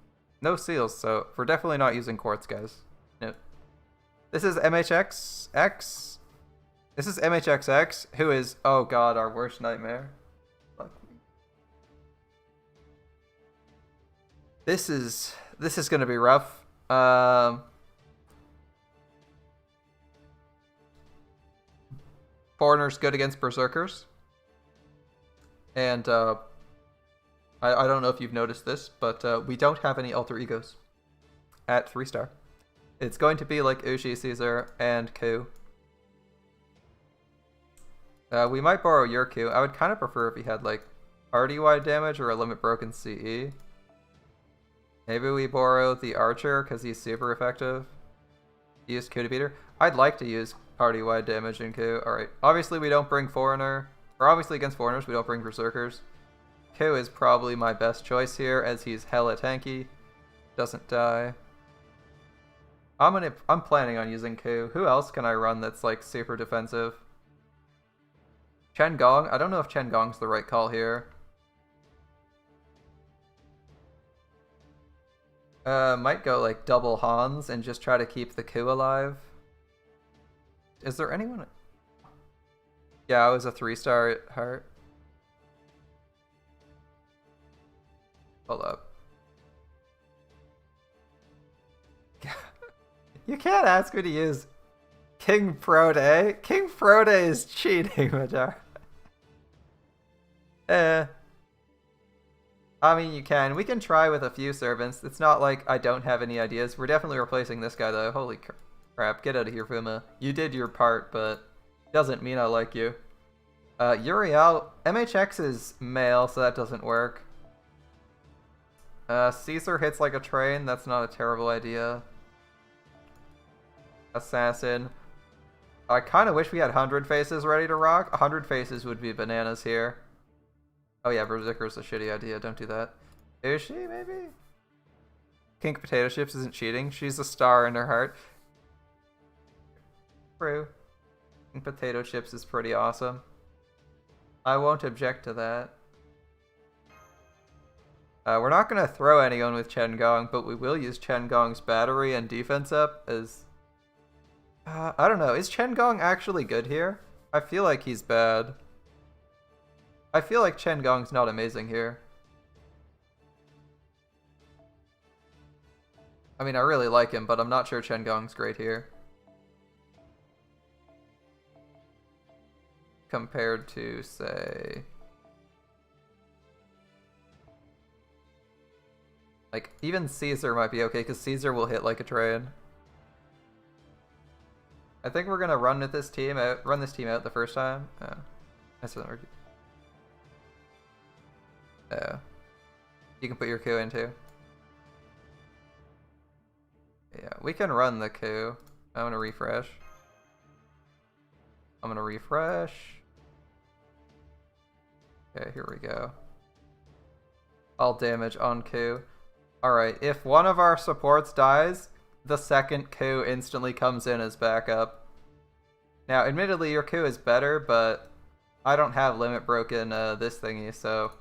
No seals, so we're definitely not using quartz, guys. No. This is MHXX. This is MHXX, who is, oh god, our worst nightmare. Fuck me. This is gonna be rough. Foreigner's good against berserkers. And I don't know if you've noticed this, but we don't have any alter egos at 3-star. It's going to be like Ushi, Caesar, and Ku. We might borrow your Q. I would kind of prefer if he had like party-wide damage or a limit broken CE. Maybe we borrow the Archer because he's super effective. Use Q to beat her. I'd like to use party-wide damage in Q. Alright, obviously we don't bring Foreigner. Or obviously against Foreigners we don't bring Berserkers. Q is probably my best choice here as he's hella tanky. Doesn't die. I'm planning on using Q. Who else can I run that's like super defensive? Chen Gong? I don't know if Chen Gong's the right call here. Might go like double Hans and just try to keep the Ku alive. Is there anyone? Yeah, I was a 3-star at heart. Hold up. You can't ask me to use King Prode. King Prode is cheating, Madara. I mean, you can. We can try with a few servants. It's not like I don't have any ideas. We're definitely replacing this guy, though. Holy crap. Get out of here, Fuma. You did your part, but doesn't mean I like you. Uriel. MHX is male, so that doesn't work. Caesar hits like a train. That's not a terrible idea. Assassin. I kind of wish we had 100 faces ready to rock. 100 faces would be bananas here. Oh yeah, Berserker's a shitty idea. Don't do that. Is she, maybe? King Potato Chips isn't cheating. She's a star in her heart. True. King Potato Chips is pretty awesome. I won't object to that. We're not going to throw anyone with Chen Gong, but we will use Chen Gong's battery and defense up as... I don't know. Is Chen Gong actually good here? I feel like he's bad. I feel like Chen Gong's not amazing here. I mean, I really like him, but I'm not sure Chen Gong's great here. Compared to, say... like, even Caesar might be okay, because Caesar will hit like a train. I think we're gonna run this team out the first time. Oh, that's not working. Oh. You can put your Q in too. Yeah, we can run the Q. I'm gonna refresh. Okay, here we go. All damage on Q. Alright, if one of our supports dies, the second Q instantly comes in as backup. Now, admittedly, your Q is better, but I don't have limit broken this thingy, so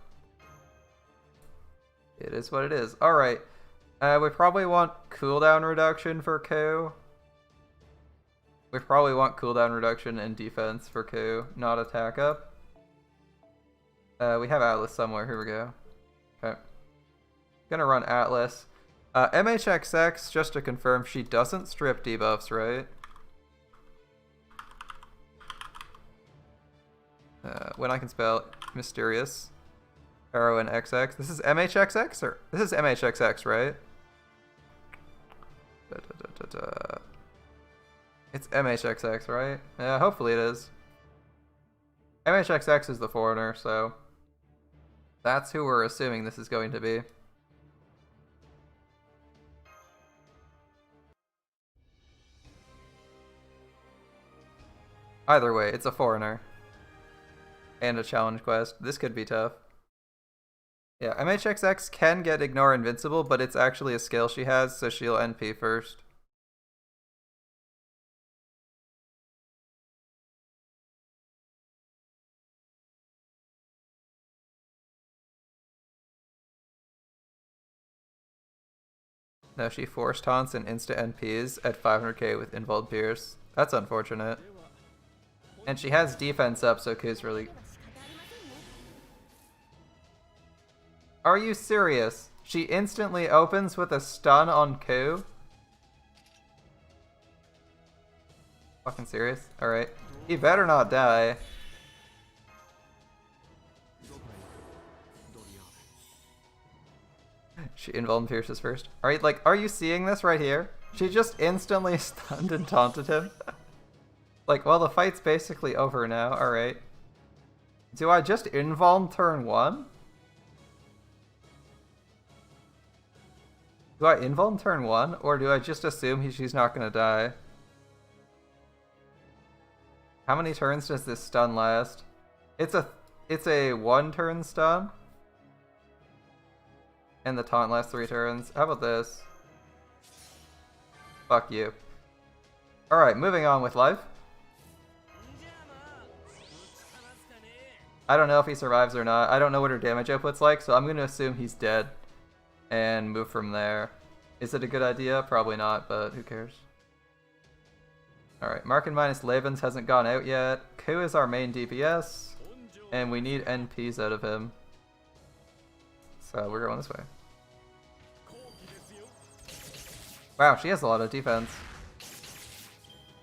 it is what it is. Alright, we probably want cooldown reduction for Q. We probably want cooldown reduction and defense for Q, not attack up. We have Atlas somewhere, here we go. Okay. Gonna run Atlas. MHXX, just to confirm, she doesn't strip debuffs, right? When I can spell mysterious. Arrow and XX. This is MHXX or this is MHXX, right? It's MHXX, right? Yeah, hopefully it is. MHXX is the foreigner, so that's who we're assuming this is going to be. Either way, it's a foreigner. And a challenge quest. This could be tough. Yeah, MHXX can get Ignore Invincible, but it's actually a skill she has, so she'll NP first. No, she force taunts and insta NPs at 500k with Involved Pierce. That's unfortunate. And she has defense up, so Q's really... Are you serious? She instantly opens with a stun on Q? Fucking serious? Alright. He better not die. She Involved Pierces first. Alright, like, are you seeing this right here? She just instantly stunned and taunted him. Like, well, the fight's basically over now. Alright. Do I just Invuln turn 1? Do I Invuln turn 1? Or do I just assume she's not gonna die? How many turns does this stun last? It's a 1 turn stun? And the taunt lasts 3 turns. How about this? Fuck you. Alright, moving on with life. I don't know if he survives or not. I don't know what her damage output's like, so I'm going to assume he's dead. And move from there. Is it a good idea? Probably not, but who cares? Alright, Markin minus Levens hasn't gone out yet. Ku is our main DPS. And we need NPs out of him. So we're going this way. Wow, she has a lot of defense.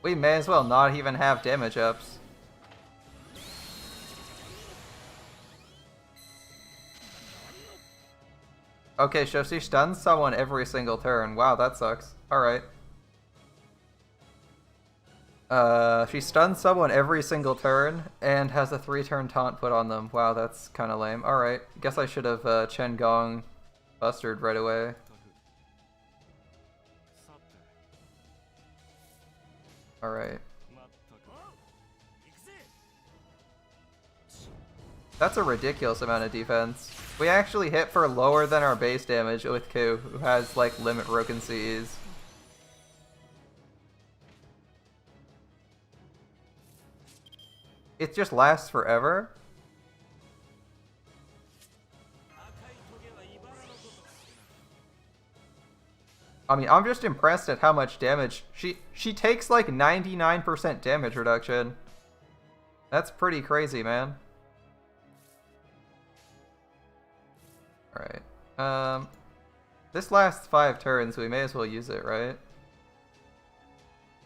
We may as well not even have damage ups. Okay, so she stuns someone every single turn. Wow, that sucks. Alright. She stuns someone every single turn and has a 3-turn taunt put on them. Wow, that's kind of lame. Alright, guess I should have Chen Gong Bustard right away. Alright. That's a ridiculous amount of defense. We actually hit for lower than our base damage with Ku, who has like limit broken CEs. It just lasts forever? I mean, I'm just impressed at how much damage. She takes like 99% damage reduction. That's pretty crazy, man. Alright. This lasts 5 turns, we may as well use it, right?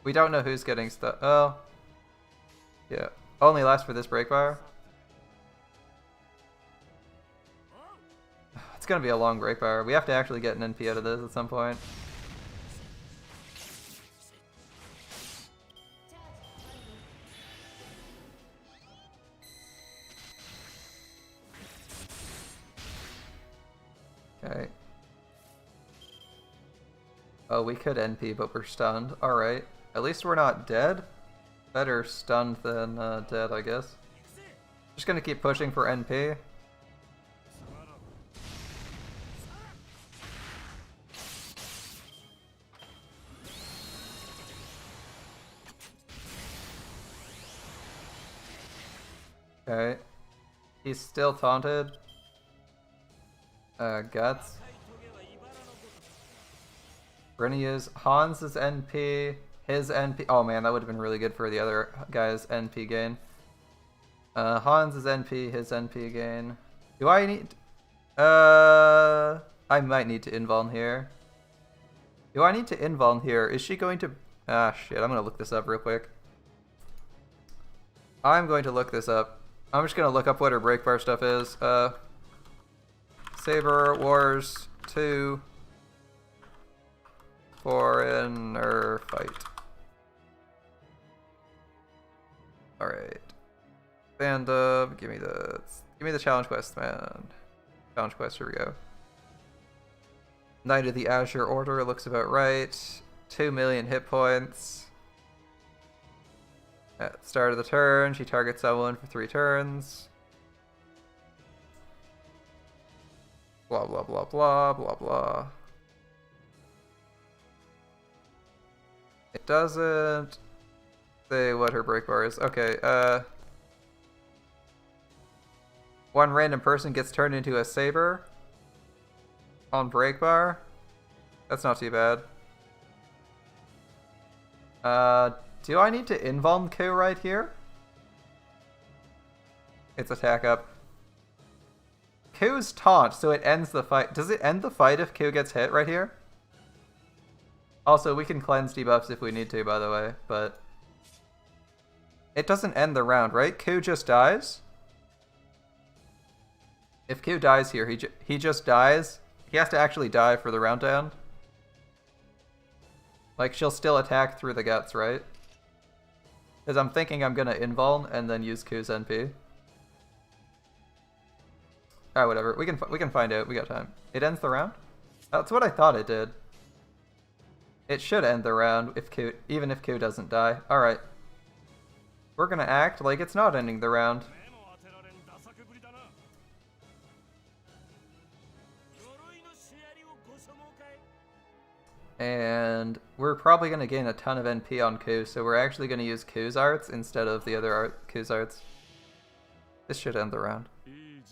We don't know who's getting stuck. Oh. Yeah. Only lasts for this breakfire? It's gonna be a long breakfire. We have to actually get an NP out of this at some point. Okay. Oh, we could NP, but we're stunned. Alright. At least we're not dead. Better stunned than dead, I guess. Just gonna keep pushing for NP. Okay. He's still taunted. Guts. Brinia's Hans' NP. His NP. Oh man, that would have been really good for the other guy's NP gain. Hans' NP, his NP gain. Do I need... I might need to invuln here. Do I need to invuln here? Is she going to... Ah, shit. I'm going to look this up real quick. I'm going to look this up. I'm just going to look up what her breakbar stuff is. Saber Wars 2 Foreigner Fight. Alright. Fandom, give me the challenge quest, man. Challenge quest, here we go. Knight of the Azure Order looks about right. 2 million hit points. At the start of the turn, she targets someone for 3 turns. Blah blah blah blah blah blah. It doesn't say what her breakbar is. Okay, one random person gets turned into a saber on breakbar. That's not too bad. Do I need to invuln Q right here? It's attack up. Q's taunt, so it ends the fight. Does it end the fight if Q gets hit right here? Also, we can cleanse debuffs if we need to, by the way, but... It doesn't end the round, right? Q just dies? If Q dies here, he just dies. He has to actually die for the round to end. Like, she'll still attack through the guts, right? Because I'm thinking I'm gonna invuln and then use Q's NP. Alright, whatever. We can find out. We got time. It ends the round? That's what I thought it did. It should end the round if Q, even if Q doesn't die. Alright. We're gonna act like it's not ending the round. And we're probably going to gain a ton of NP on Q, so we're actually going to use Q's arts instead of the other Q's arts. This should end the round.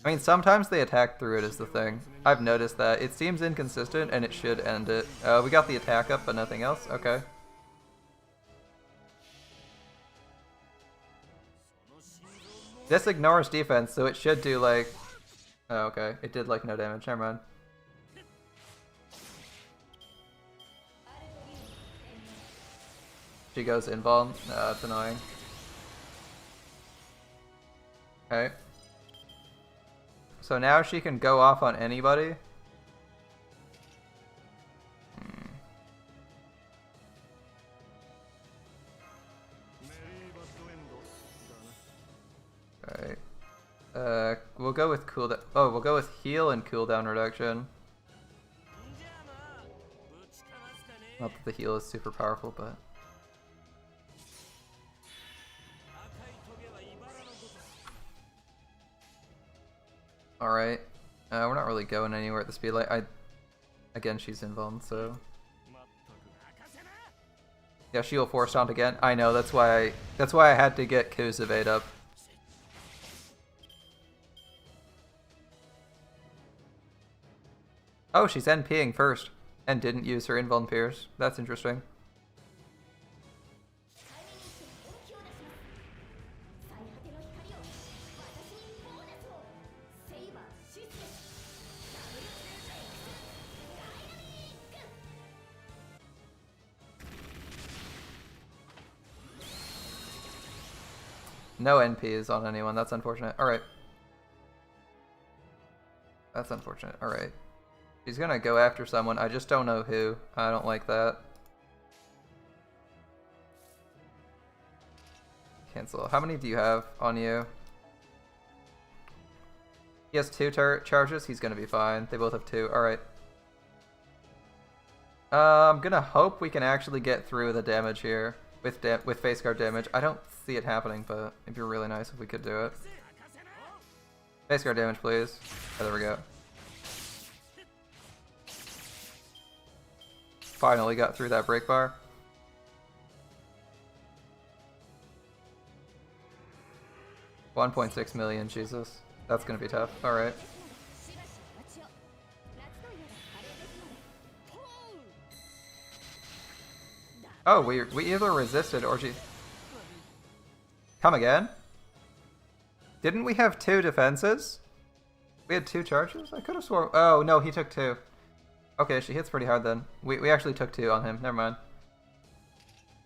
I mean, sometimes they attack through it is the thing. I've noticed that. It seems inconsistent, and it should end it. We got the attack up, but nothing else? Okay. This ignores defense, so it should do, like... Oh, okay. It did, like, no damage. Never mind. She goes invuln. That's annoying. Okay. So now she can go off on anybody. Alright. We'll go with cooldown. Oh, we'll go with heal and cooldown reduction. Not that the heal is super powerful, but... Alright. We're not really going anywhere at the speed light. Again, she's invuln, so... Yeah, she will force taunt again. I know, that's why I had to get Q's evade up. Oh, she's NPing first, and didn't use her invuln pierce. That's interesting. No NPs on anyone, that's unfortunate. Alright. That's unfortunate, alright. She's gonna go after someone, I just don't know who. I don't like that. Cancel. How many do you have on you? He has 2 charges, he's gonna be fine. They both have 2, alright. I'm gonna hope we can actually get through the damage here with face guard damage. I don't see it happening, but it'd be really nice if we could do it. Face guard damage, please. Oh, there we go. Finally got through that break bar. $1.6 million, Jesus. That's gonna be tough. Alright. Oh, we either resisted or she... Come again? Didn't we have 2 defenses? We had 2 charges? I could have sworn... Oh, no, he took 2. Okay, she hits pretty hard then. We actually took 2 on him. Never mind.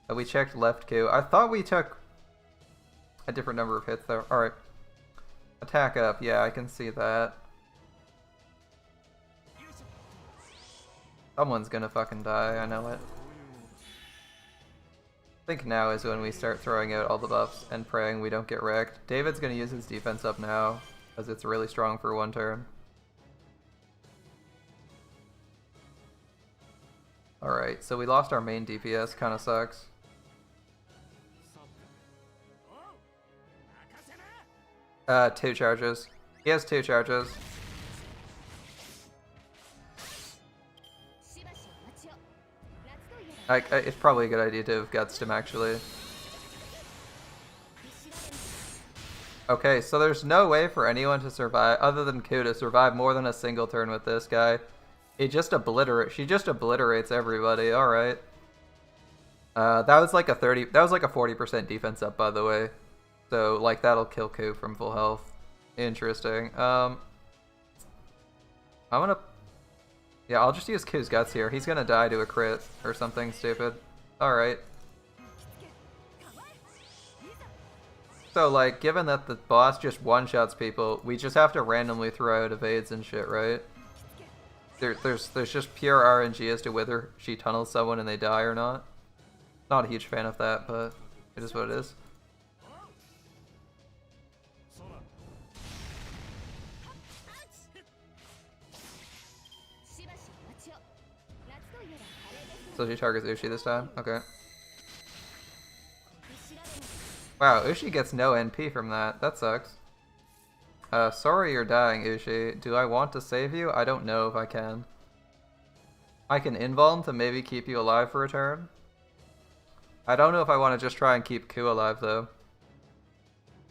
We checked left Q. I thought we took a different number of hits though. Alright. Attack up. Yeah, I can see that. Someone's gonna fucking die. I know it. I think now is when we start throwing out all the buffs and praying we don't get wrecked. David's gonna use his defense up now because it's really strong for 1 turn. Alright, so we lost our main DPS, kinda sucks. Two charges. He has 2 charges. It's probably a good idea to have gutsed him actually. Okay, so there's no way for anyone to survive, other than Ku, to survive more than a single turn with this guy. She just obliterates everybody, alright. That was like a 40% defense up, by the way. So, like, that'll kill Ku from full health. Interesting. I'm gonna... Yeah, I'll just use Ku's guts here. He's gonna die to a crit or something stupid. Alright. So, like, given that the boss just one-shots people, we just have to randomly throw out evades and shit, right? There's just pure RNG as to whether she tunnels someone and they die or not. Not a huge fan of that, but it is what it is. So she targets Ushi this time? Okay. Wow, Ushi gets no NP from that. That sucks. Sorry you're dying, Ushi. Do I want to save you? I don't know if I can. I can invuln to maybe keep you alive for a turn. I don't know if I want to just try and keep Ku alive, though.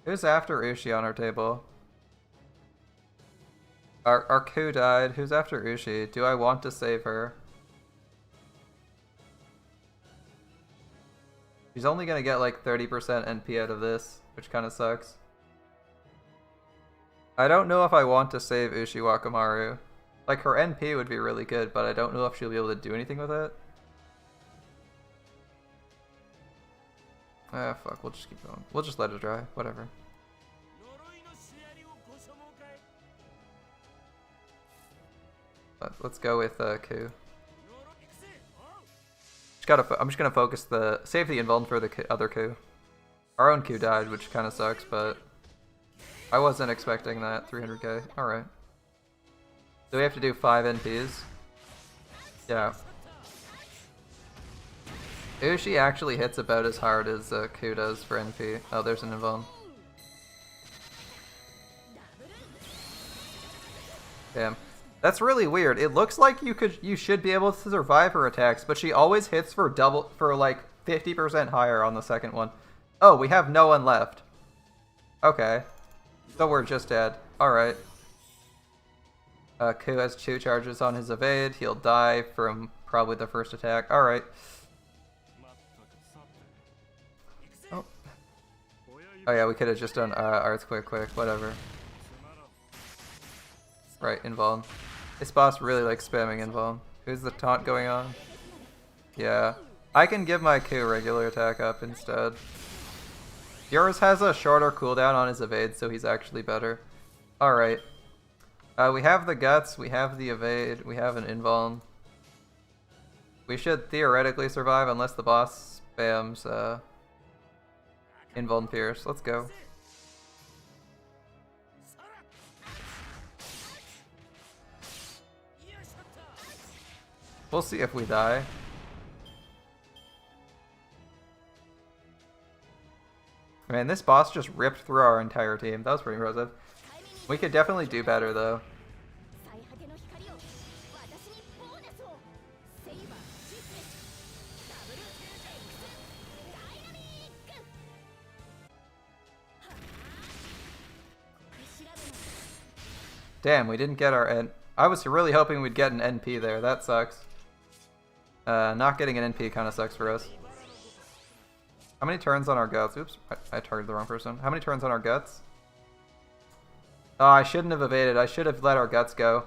Who's after Ushi on our table? Our Ku died. Who's after Ushi? Do I want to save her? She's only gonna get like 30% NP out of this, which kind of sucks. I don't know if I want to save Ushi Wakamaru. Like, her NP would be really good, but I don't know if she'll be able to do anything with it. Ah, fuck, we'll just keep going. We'll just let it dry, whatever. Let's go with Ku. I'm just gonna focus save the invuln for the other Ku. Our own Ku died, which kind of sucks, but I wasn't expecting that. 300k. All right. Do we have to do 5 NPs? Yeah. Ushi actually hits about as hard as Ku does for NP. Oh, there's an invuln. Damn. That's really weird. It looks like you should be able to survive her attacks, but she always hits for like 50% higher on the second one. Oh, we have no one left. Okay. So we're just dead. Alright. Ku has 2 charges on his evade. He'll die from probably the first attack. Alright. Oh. Oh yeah, we could have just done Earthquake quick. Whatever. Right, invuln. This boss really likes spamming invuln. Who's the taunt going on? Yeah. I can give my Ku regular attack up instead. Yours has a shorter cooldown on his evade, so he's actually better. Alright. We have the guts, we have the evade, we have an invuln. We should theoretically survive unless the boss spams invuln pierce. Let's go. We'll see if we die. Man, this boss just ripped through our entire team. That was pretty impressive. We could definitely do better, though. Damn, we didn't get our N. I was really hoping we'd get an NP there. That sucks. Not getting an NP kind of sucks for us. How many turns on our guts? Oops, I targeted the wrong person. How many turns on our guts? Oh, I shouldn't have evaded. I should have let our guts go.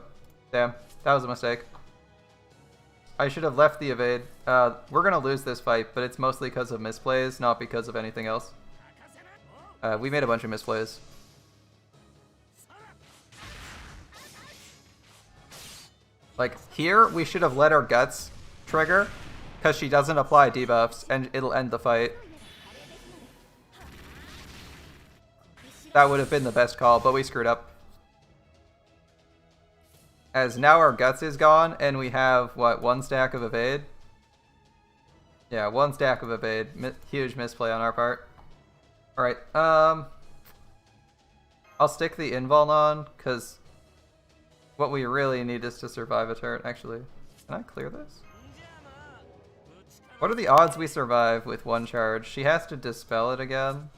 Damn, that was a mistake. I should have left the evade. We're gonna lose this fight, but it's mostly because of misplays, not because of anything else. We made a bunch of misplays. Like, here, we should have let our guts trigger, because she doesn't apply debuffs, and it'll end the fight. That would have been the best call, but we screwed up. As now our guts is gone, and we have, what, 1 stack of evade? Yeah, 1 stack of evade. Huge misplay on our part. Alright, I'll stick the invuln on, because what we really need is to survive a turn. Actually, can I clear this? What are the odds we survive with 1 charge? She has to dispel it again.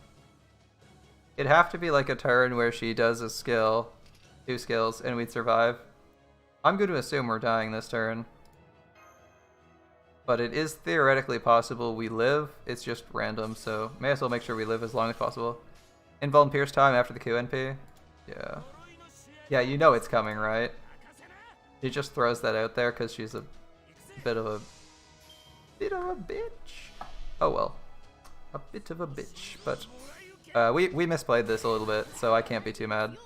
It'd have to be like a turn where she does a skill, 2 skills, and we'd survive. I'm going to assume we're dying this turn. But it is theoretically possible we live. It's just random, so may as well make sure we live as long as possible. Invuln Pierce time after the QNP. Yeah. Yeah, you know it's coming, right? She just throws that out there because she's a bit of a bitch. Oh well. A bit of a bitch, but we misplayed this a little bit, so I can't be too mad.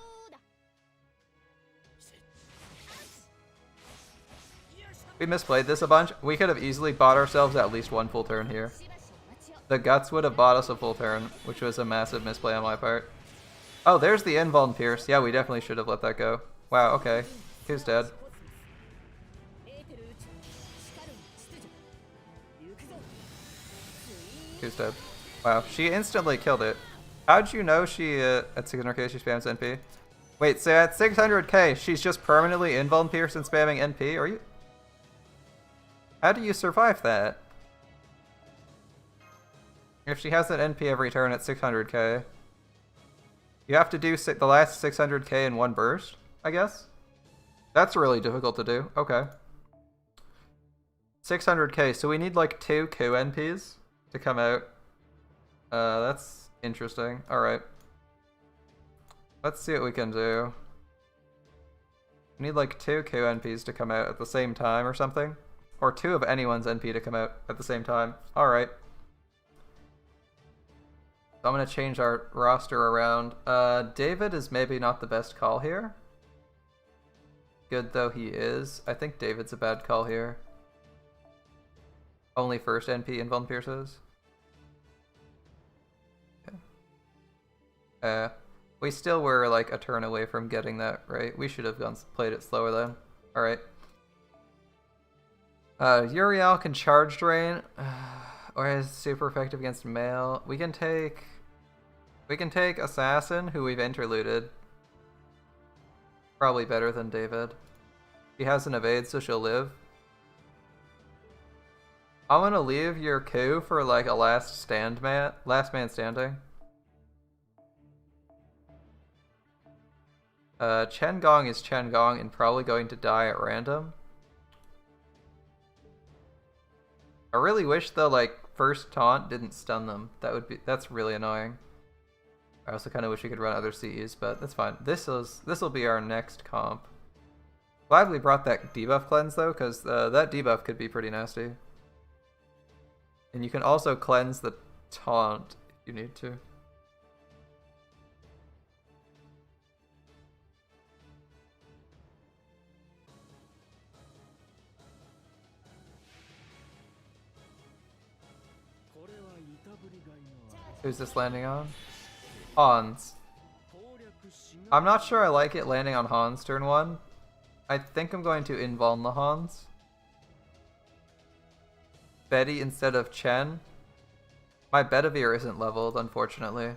We misplayed this a bunch. We could have easily bought ourselves at least 1 full turn here. The guts would have bought us a full turn, which was a massive misplay on my part. Oh, there's the invuln pierce. Yeah, we definitely should have let that go. Wow, okay. Who's dead? Who's dead? Wow, she instantly killed it. How'd you know she, at 600k she spams NP? Wait, so at 600k she's just permanently invuln pierce and spamming NP? Are you... How do you survive that? If she has an NP every turn at 600k, you have to do the last 600k in 1 burst, I guess? That's really difficult to do. Okay. 600k, so we need like 2 Q NPs to come out. That's interesting. Alright. Let's see what we can do. We need like 2 Q NPs to come out at the same time or something. Or 2 of anyone's NP to come out at the same time. Alright. So I'm going to change our roster around. David is maybe not the best call here. Good though he is. I think David's a bad call here. Only first NP invuln pierces. Okay. We still were like a turn away from getting that, right? We should have played it slower then. Alright. Uriel can charge drain, or is super effective against male. We can take Assassin, who we've interluded. Probably better than David. She has an evade, so she'll live. I'm gonna leave your Q for like a last man standing. Chen Gong is Chen Gong and probably going to die at random. I really wish the like first taunt didn't stun them. That's really annoying. I also kind of wish we could run other CEs, but that's fine. This will be our next comp. Glad we brought that debuff cleanse though, because that debuff could be pretty nasty. And you can also cleanse the taunt if you need to. Who's this landing on? Hans. I'm not sure I like it landing on Hans turn 1. I think I'm going to invuln the Hans. Betty instead of Chen. My Bedivere isn't leveled, unfortunately.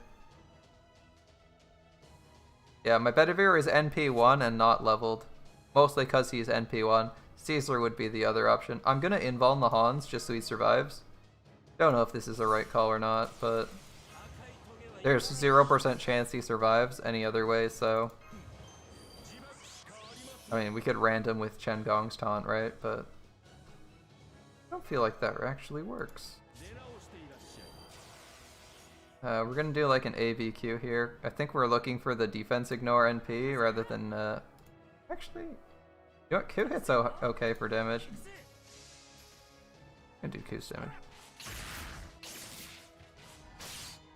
Yeah, my Bedivere is NP1 and not leveled. Mostly because he's NP1. Caesar would be the other option. I'm gonna invuln the Hans just so he survives. Don't know if this is the right call or not, but there's 0% chance he survives any other way, so... I mean, we could random with Chen Gong's taunt, right? But I don't feel like that actually works. We're gonna do like an AVQ here. I think we're looking for the defense ignore NP rather than... Actually, you know what? Q hits okay for damage. And do Q's damage.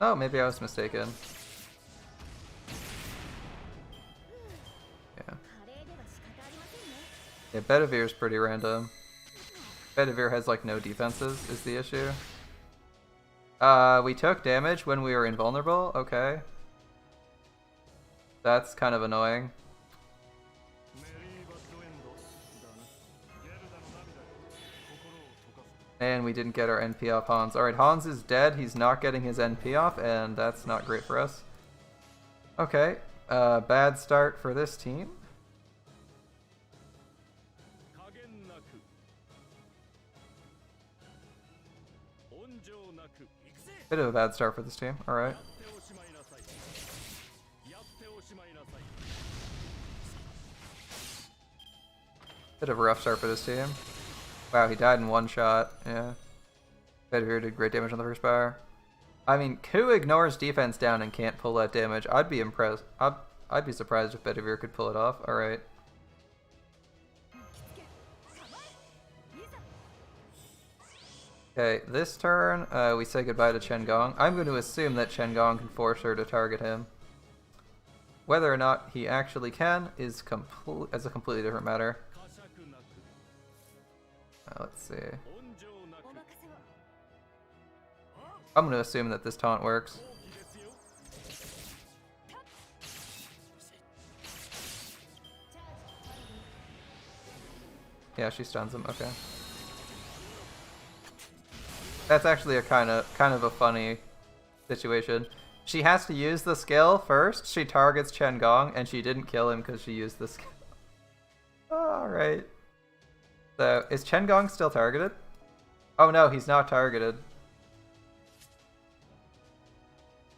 Oh, maybe I was mistaken. Yeah. Yeah, Bedivere's pretty random. Bedivere has like no defenses is the issue. We took damage when we were invulnerable, okay. That's kind of annoying. And we didn't get our NP off Hans. Alright, Hans is dead. He's not getting his NP off, and that's not great for us. Okay, bad start for this team. Bit of a bad start for this team, alright. Bit of a rough start for this team. Wow, he died in one shot, yeah. Bedivere did great damage on the first bar. I mean, Ku ignores defense down and can't pull that damage. I'd be impressed. I'd be surprised if Bedivere could pull it off. Alright. Okay, this turn, we say goodbye to Chen Gong. I'm going to assume that Chen Gong can force her to target him. Whether or not he actually can is a completely different matter. Let's see. I'm going to assume that this taunt works. Yeah, she stuns him. Okay. That's actually a kind of a funny situation. She has to use the skill first. She targets Chen Gong, and she didn't kill him because she used the skill. Alright. So, is Chen Gong still targeted? Oh no, he's not targeted.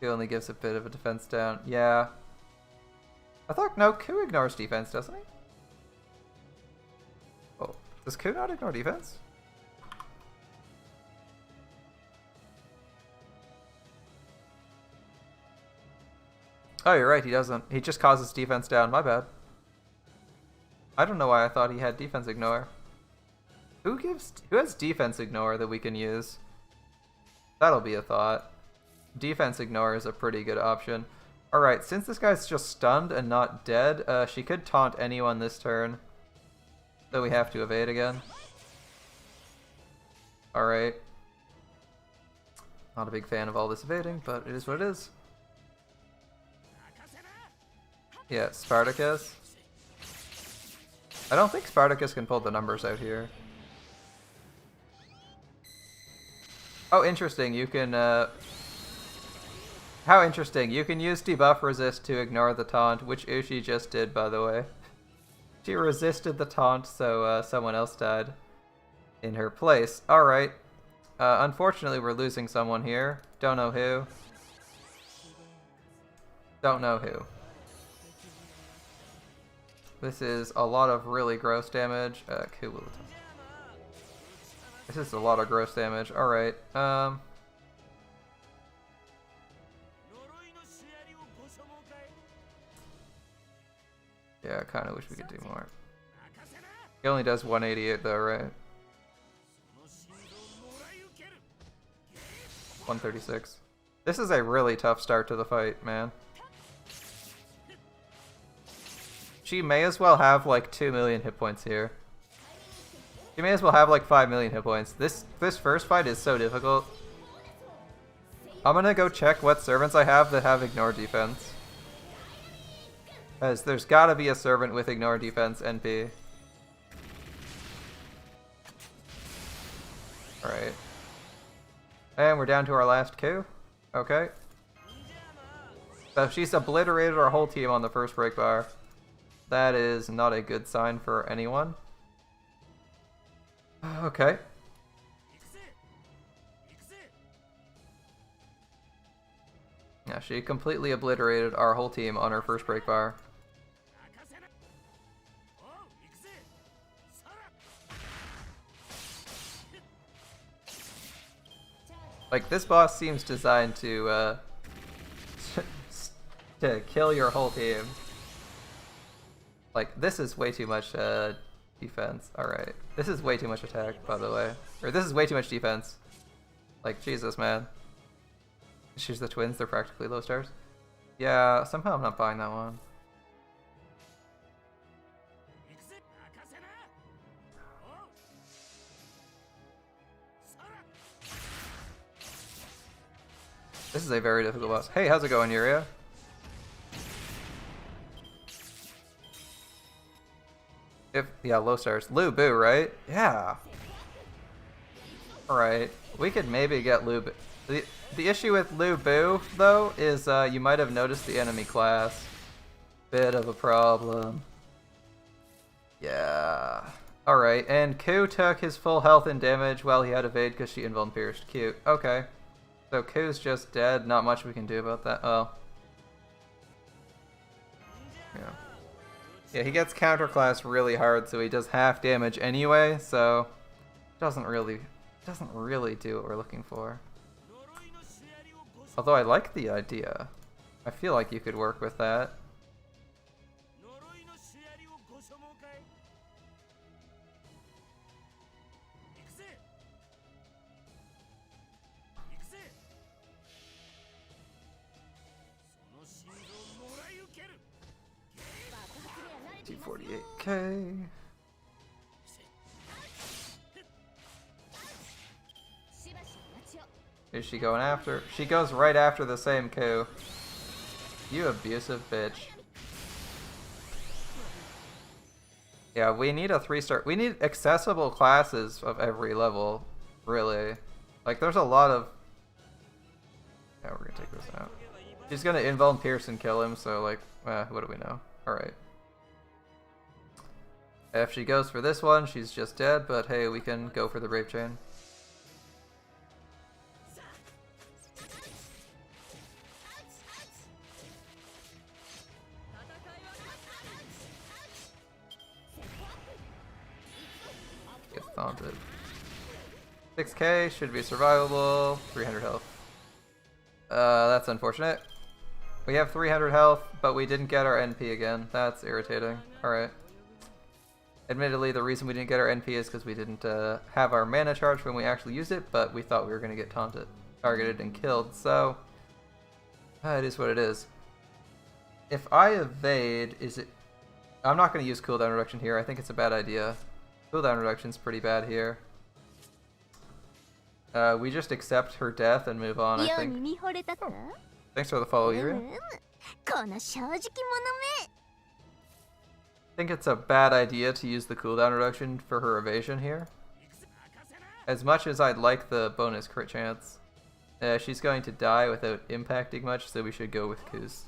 He only gives a bit of a defense down. Yeah. I thought, no, Ku ignores defense, doesn't he? Oh, does Ku not ignore defense? Oh, you're right, he doesn't. He just causes defense down, my bad. I don't know why I thought he had defense ignore. Who has defense ignore that we can use? That'll be a thought. Defense ignore is a pretty good option. Alright, since this guy's just stunned and not dead, she could taunt anyone this turn. So we have to evade again. Alright. Not a big fan of all this evading, but it is what it is. Yeah, Spartacus. I don't think Spartacus can pull the numbers out here. Oh, interesting. You can, How interesting. You can use debuff resist to ignore the taunt, which Ushi just did, by the way. She resisted the taunt, so someone else died in her place. Alright. Unfortunately, we're losing someone here. Don't know who. Don't know who. This is a lot of really gross damage. Cool. This is a lot of gross damage. Alright. Yeah, I kind of wish we could do more. He only does 188 though, right? 136. This is a really tough start to the fight, man. She may as well have like 2 million hit points here. She may as well have like 5 million hit points. This first fight is so difficult. I'm gonna go check what servants I have that have ignore defense. Because there's gotta be a servant with ignore defense NP. Alright. And we're down to our last Q. Okay. So she's obliterated our whole team on the first break bar. That is not a good sign for anyone. Okay. Yeah, she completely obliterated our whole team on her first break bar. Like, this boss seems designed to kill your whole team. Like, this is way too much defense. Alright. This is way too much attack, by the way. Or this is way too much defense. Like, Jesus, man. She's the twins, they're practically low stars. Yeah, somehow I'm not buying that one. This is a very difficult boss. Hey, how's it going, Yuria? Yeah, low stars. Lu Bu, right? Yeah. Alright. We could maybe get Lu Bu. The issue with Lu Bu, though, is you might have noticed the enemy class. Bit of a problem. Yeah. Alright, and Ku took his full health and damage while he had evade because she invuln pierced. Cute. Okay. So Ku's just dead. Not much we can do about that. Oh. Yeah. Yeah, he gets counterclass really hard, so he does half damage anyway, so doesn't really do what we're looking for. Although I like the idea. I feel like you could work with that. T48K. Is she going after? She goes right after the same Ku. You abusive bitch. Yeah, we need a 3-star. We need accessible classes of every level, really. Like, there's a lot of... Yeah, we're gonna take this out. She's gonna invuln Pierce and kill him, so, like, what do we know? Alright. If she goes for this one, she's just dead, but hey, we can go for the Brave Chain. Get taunted. 6k should be survivable. 300 health. That's unfortunate. We have 300 health, but we didn't get our NP again. That's irritating. Alright. Admittedly, the reason we didn't get our NP is because we didn't have our mana charge when we actually used it, but we thought we were going to get taunted, targeted, and killed, so it is what it is. If I evade, is it... I'm not going to use cooldown reduction here. I think it's a bad idea. Cooldown reduction's pretty bad here. We just accept her death and move on, I think. Oh, thanks for the follow, Yuria. I think it's a bad idea to use the cooldown reduction for her evasion here. As much as I'd like the bonus crit chance, she's going to die without impacting much, so we should go with Ku's.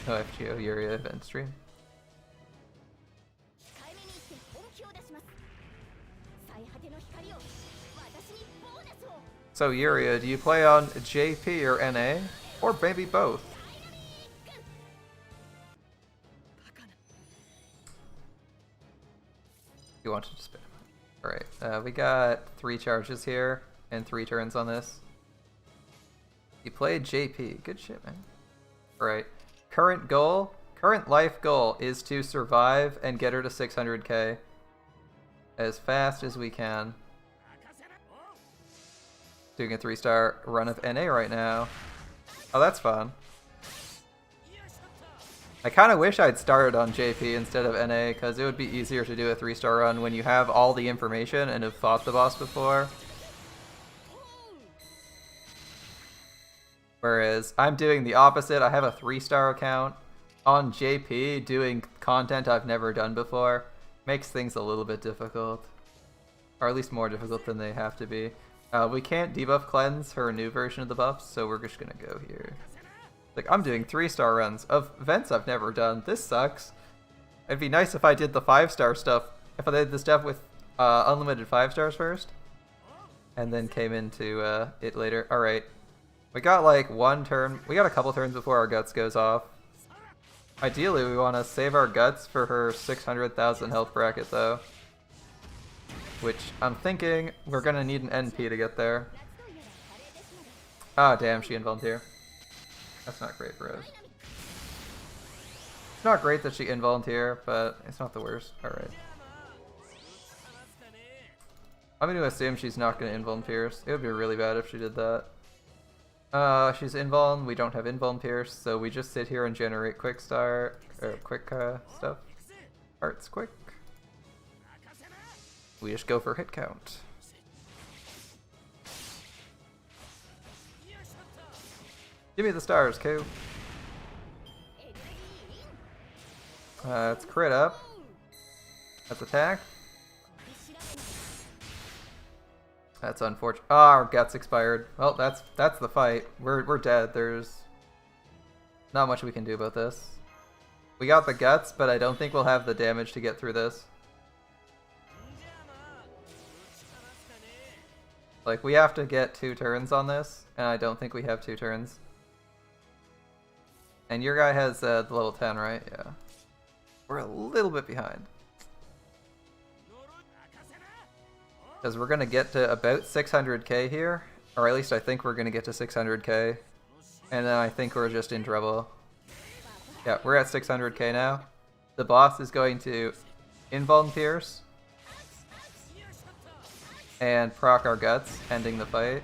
No FGO Yuria event stream. So Yuria, do you play on JP or NA? Or maybe both? You wanted to spam. Alright, we got 3 charges here and 3 turns on this. You played JP. Good shit, man. Alright. Current life goal is to survive and get her to 600k as fast as we can. Doing a 3-star run of NA right now. Oh, that's fun. I kind of wish I'd started on JP instead of NA, because it would be easier to do a 3-star run when you have all the information and have fought the boss before. Whereas I'm doing the opposite. I have a 3-star account on JP doing content I've never done before. Makes things a little bit difficult. Or at least more difficult than they have to be. We can't debuff cleanse her new version of the buffs, so we're just gonna go here. Like, I'm doing 3-star runs of events I've never done. This sucks. It'd be nice if I did the 5-star stuff. If I did the stuff with unlimited 5 stars first. And then came into it later. Alright. We got like 1 turn. We got a couple turns before our guts goes off. Ideally, we want to save our guts for her 600,000 health bracket, though. Which I'm thinking we're gonna need an NP to get there. Ah, damn, she involunteer. That's not great for us. It's not great that she involunteer, but it's not the worst. Alright. I'm going to assume she's not going to invuln Pierce. It would be really bad if she did that. She's invuln, we don't have invuln Pierce, so we just sit here and generate quick start, or quick stuff. Arts quick. We just go for hit count. Give me the stars, Q. It's crit up. That's attack. That's unfortunate. Ah, our guts expired. Well, that's the fight. We're dead. There's not much we can do about this. We got the guts, but I don't think we'll have the damage to get through this. Like, we have to get 2 turns on this, and I don't think we have 2 turns. And your guy has the level 10, right? Yeah. We're a little bit behind. Because we're going to get to about 600k here. Or at least I think we're going to get to 600k. And then I think we're just in trouble. Yeah, we're at 600k now. The boss is going to invuln Pierce. And proc our guts, ending the fight.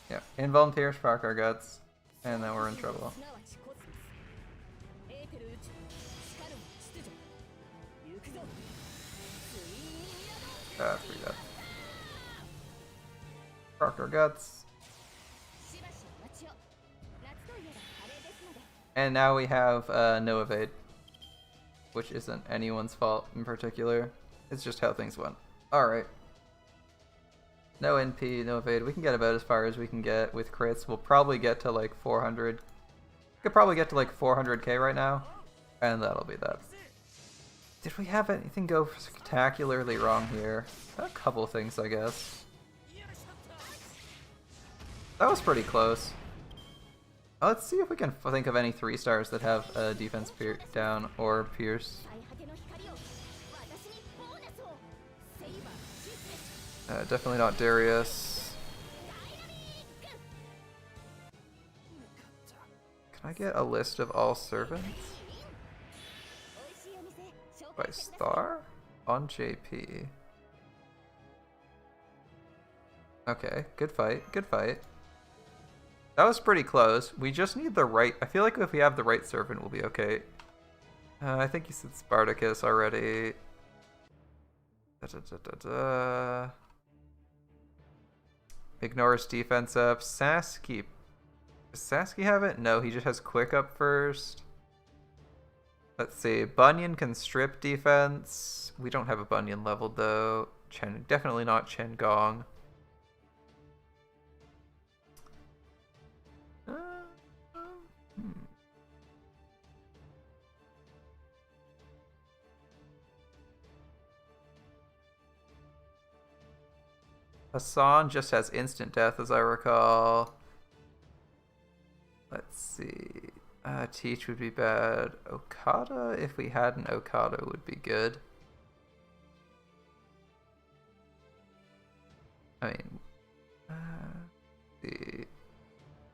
Yeah, invuln Pierce, proc our guts. And then we're in trouble. Free death. Proc our guts. And now we have no evade. Which isn't anyone's fault in particular. It's just how things went. Alright. No NP, no evade. We can get about as far as we can get with crits. We'll probably get to like 400. We could probably get to like 400k right now. And that'll be that. Did we have anything go spectacularly wrong here? A couple things, I guess. That was pretty close. Let's see if we can think of any 3 stars that have defense down or pierce. Definitely not Darius. Can I get a list of all servants? By star? On JP. Okay, good fight, good fight. That was pretty close. We just need the right... I feel like if we have the right servant, we'll be okay. I think you said Spartacus already. Ignores defense up. Sasuke. Does Sasuke have it? No, he just has quick up first. Let's see. Bunyan can strip defense. We don't have a Bunyan leveled though. Definitely not Chen Gong. Hassan just has instant death, as I recall. Let's see. Teach would be bad. Okada, if we had an Okada, would be good. I mean, the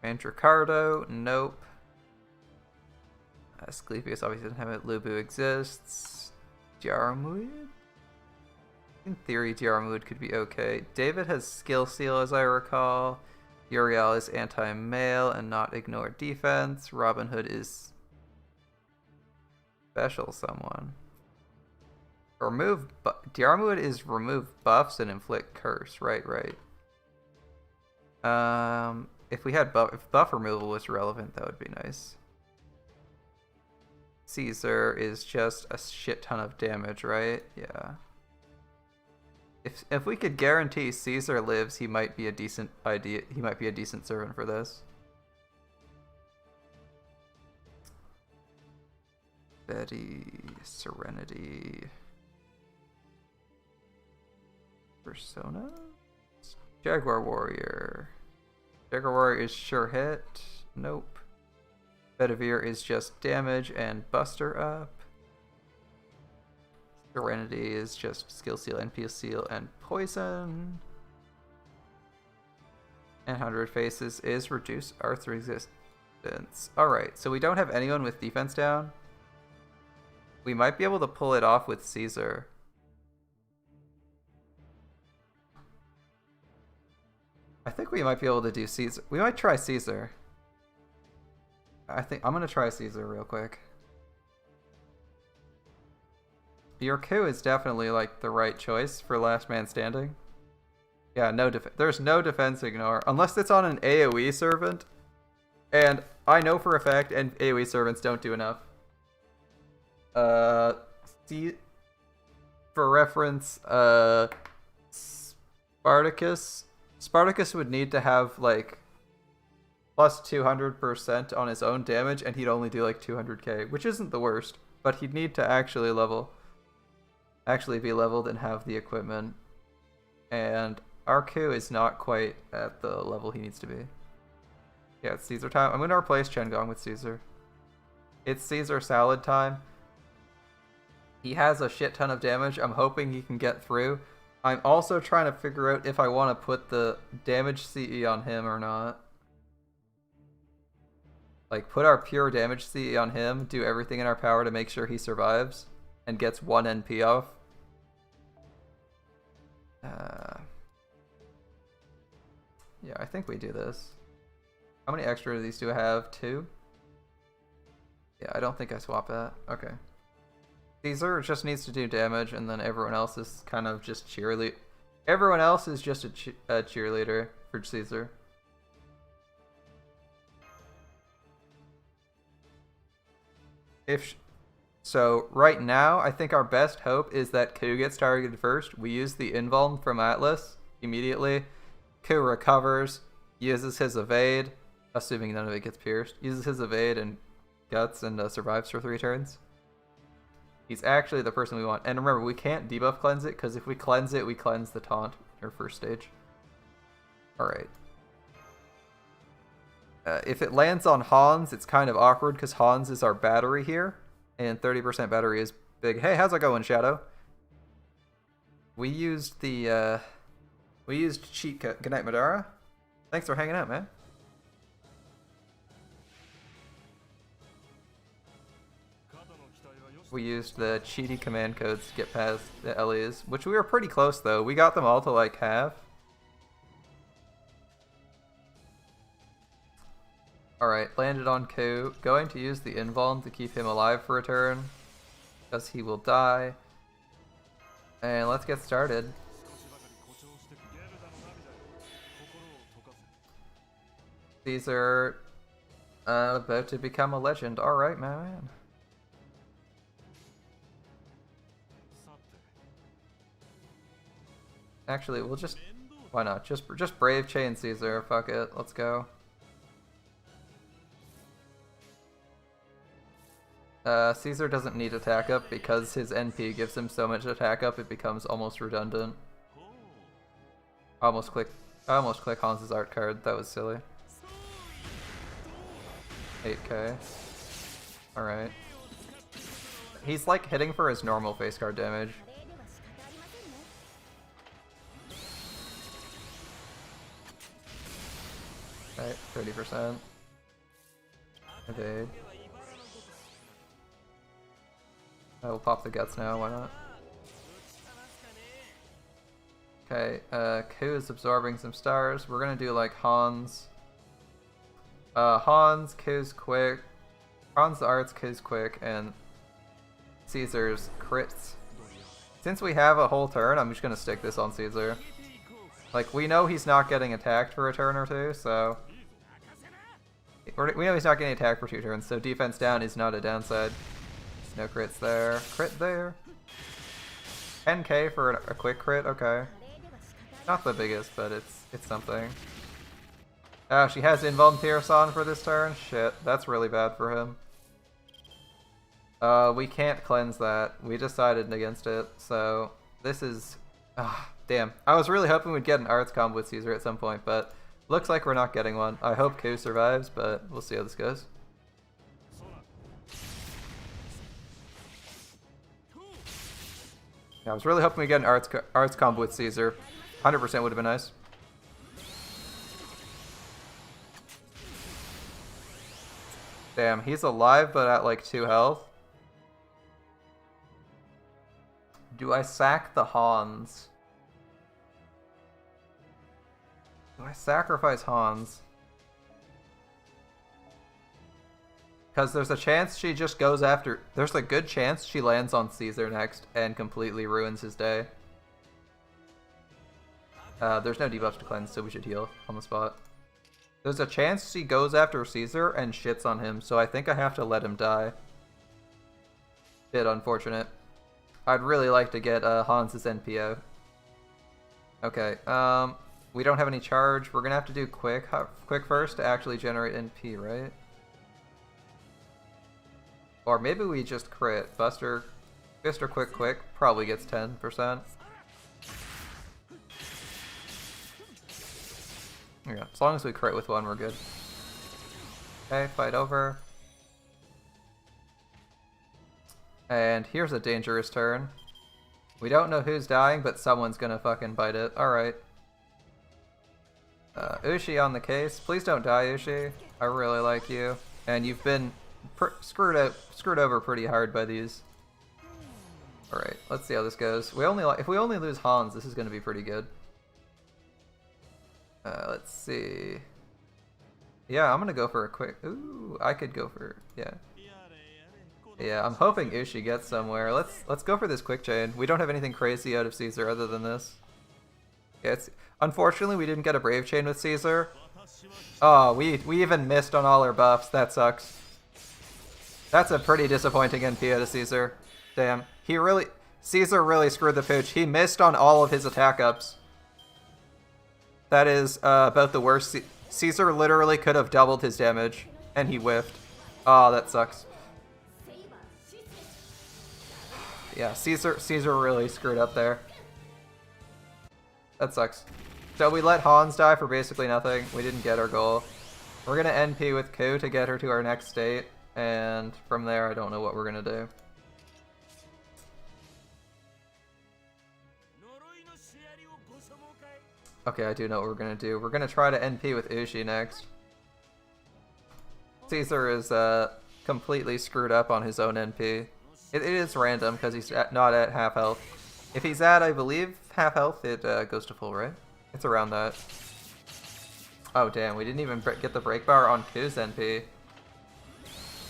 Mandracardo, nope. Asclepius obviously doesn't have it. Lubu exists. Diarmuid? In theory, Diarmuid could be okay. David has Skill Seal, as I recall. Uriel is anti-male and not ignore defense. Robin Hood is special someone. Diarmuid is remove buffs and inflict curse. Right. If we had if buff removal was relevant, that would be nice. Caesar is just a shit ton of damage, right? Yeah. If we could guarantee Caesar lives, he might be a decent idea. He might be a decent servant for this. Betty, Serenity, Persona, Jaguar Warrior. Jaguar Warrior is sure hit. Nope. Bedivere is just damage and Buster up. Serenity is just Skill Seal, NP Seal, and Poison. And 100 faces is reduce Earth resistance. Alright, so we don't have anyone with defense down. We might be able to pull it off with Caesar. I think we might be able to do Caesar. We might try Caesar. I think I'm gonna try Caesar real quick. Your coup is definitely like the right choice for last man standing. Yeah, there's no defense ignore unless it's on an AoE servant, and I know for a fact and AoE servants don't do enough. See, for reference, Spartacus would need to have like plus 200% on his own damage, and he'd only do like 200k, which isn't the worst, but he'd need to actually be leveled and have the equipment. And our coup is not quite at the level he needs to be. Yeah, it's Caesar time. I'm going to replace Chengong with Caesar. It's Caesar salad time. He has a shit ton of damage. I'm hoping he can get through. I'm also trying to figure out if I want to put the damage CE on him or not. Like, put our pure damage CE on him, do everything in our power to make sure he survives, and gets 1 NP off. Yeah, I think we do this. How many extra of these do I have? 2? Yeah, I don't think I swap that. Okay. Caesar just needs to do damage, and then everyone else is kind of just cheerlead. Everyone else is just a cheerleader for Caesar. So right now, I think our best hope is that Ku gets targeted first. We use the invuln from Atlas immediately. Ku recovers, uses his evade, assuming none of it gets pierced, uses his evade and guts and survives for 3 turns. He's actually the person we want. And remember, we can't debuff cleanse it, because if we cleanse it, we cleanse the taunt in our first stage. Alright. If it lands on Hans, it's kind of awkward, because Hans is our battery here. And 30% battery is big. Hey, how's it going, Shadow? We used the, we used cheat code. Good night, Madara. Thanks for hanging out, man. We used the cheaty command codes to get past the Elis, which we were pretty close, though. We got them all to, like, half. Alright, landed on Ku. Going to use the invuln to keep him alive for a turn, because he will die. And let's get started. These are about to become a legend. Alright, my man. Actually, we'll just... Why not? Just Brave Chain Caesar. Fuck it. Let's go. Caesar doesn't need attack up because his NP gives him so much attack up it becomes almost redundant. I almost click Hans's art card. That was silly. 8k. Alright. He's like hitting for his normal face card damage. Right, 30%. Evade. I will pop the guts now, why not? Okay, Ku is absorbing some stars. We're gonna do like Hans. Hans, Ku's quick. Hans the arts, Ku's quick, and Caesar's crits. Since we have a whole turn, I'm just gonna stick this on Caesar. Like, we know he's not getting attacked for a turn or 2, so... We know he's not getting attacked for 2 turns, so defense down is not a downside. No crits there. Crit there. 10k for a quick crit, okay. Not the biggest, but it's something. Oh, she has invuln Pierce on for this turn? Shit, that's really bad for him. We can't cleanse that. We decided against it, so this is... damn. I was really hoping we'd get an arts combo with Caesar at some point, but looks like we're not getting one. I hope Ku survives, but we'll see how this goes. Yeah, I was really hoping we get an arts combo with Caesar. 100% would have been nice. Damn, he's alive but at like 2 health. Do I sack the Hans? Do I sacrifice Hans? Because there's a chance she just goes after... There's a good chance she lands on Caesar next and completely ruins his day. There's no debuffs to cleanse, so we should heal on the spot. There's a chance she goes after Caesar and shits on him, so I think I have to let him die. Bit unfortunate. I'd really like to get Hans's NPO. Okay, we don't have any charge. We're gonna have to do quick first to actually generate NP, right? Or maybe we just crit. Buster quick probably gets 10%. Yeah, as long as we crit with one, we're good. Okay, fight over. And here's a dangerous turn. We don't know who's dying, but someone's gonna fucking bite it. Alright. Ushi on the case. Please don't die, Ushi. I really like you. And you've been screwed over pretty hard by these. Alright, let's see how this goes. If we only lose Hans, this is gonna be pretty good. Let's see. Yeah, I'm gonna go for a quick... Ooh, I could go for... Yeah. Yeah, I'm hoping Ushi gets somewhere. Let's go for this quick chain. We don't have anything crazy out of Caesar other than this. Yeah, unfortunately, we didn't get a Brave Chain with Caesar. Oh, we even missed on all our buffs. That sucks. That's a pretty disappointing NP out of Caesar. Damn. Caesar really screwed the pooch. He missed on all of his attack ups. That is about the worst. Caesar literally could have doubled his damage, and he whiffed. Oh, that sucks. Yeah, Caesar really screwed up there. That sucks. So we let Hans die for basically nothing. We didn't get our goal. We're gonna NP with Ku to get her to our next state, and from there I don't know what we're gonna do. Okay, I do know what we're gonna do. We're gonna try to NP with Ushi next. Caesar is completely screwed up on his own NP. It is random because he's not at half health. If he's at, I believe, half health, it goes to full, right? It's around that. Oh damn, we didn't even get the break bar on Ku's NP.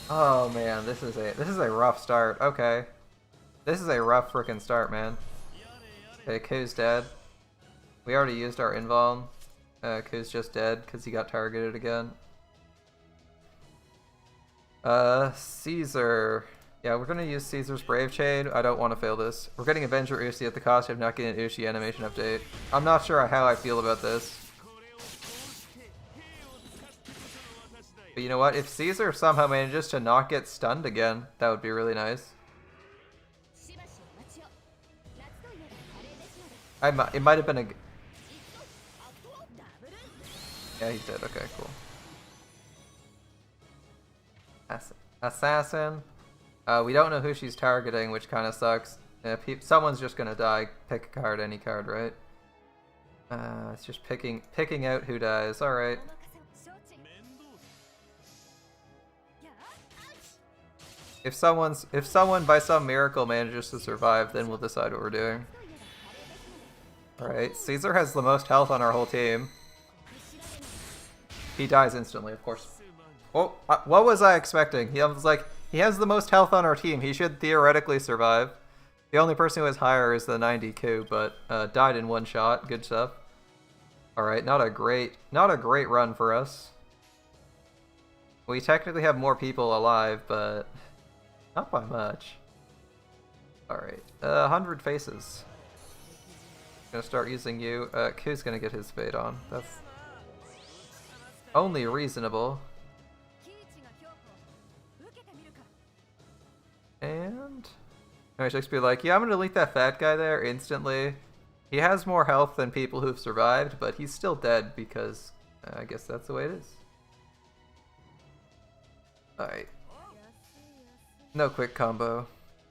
Oh man, this is a rough start. Okay, this is a rough freaking start, man. Okay, Ku's dead. We already used our invuln. Ku's just dead because he got targeted again. Caesar. Yeah, we're gonna use Caesar's Brave Chain. I don't want to fail this. We're getting Avenger Ushi at the cost of not getting an Ushi animation update. I'm not sure how I feel about this. But you know what? If Caesar somehow manages to not get stunned again, that would be really nice. It might have been a... Yeah, he's dead. Okay, cool. Assassin. We don't know who she's targeting, which kind of sucks. Someone's just gonna die. Pick a card, any card, right? It's just picking out who dies. All right. If someone by some miracle manages to survive, then we'll decide what we're doing. All right. Caesar has the most health on our whole team. He dies instantly, of course. Oh, what was I expecting? He was like, he has the most health on our team. He should theoretically survive. The only person who is higher is the 90 Ku, but died in one shot. Good stuff. All right, not a great run for us. We technically have more people alive, but not by much. All right, 100 faces. Gonna start using you. Ku's gonna get his fade on. That's only reasonable. And I just be like, yeah, I'm gonna delete that fat guy there instantly. He has more health than people who've survived, but he's still dead because I guess that's the way it is. Alright. No quick combo.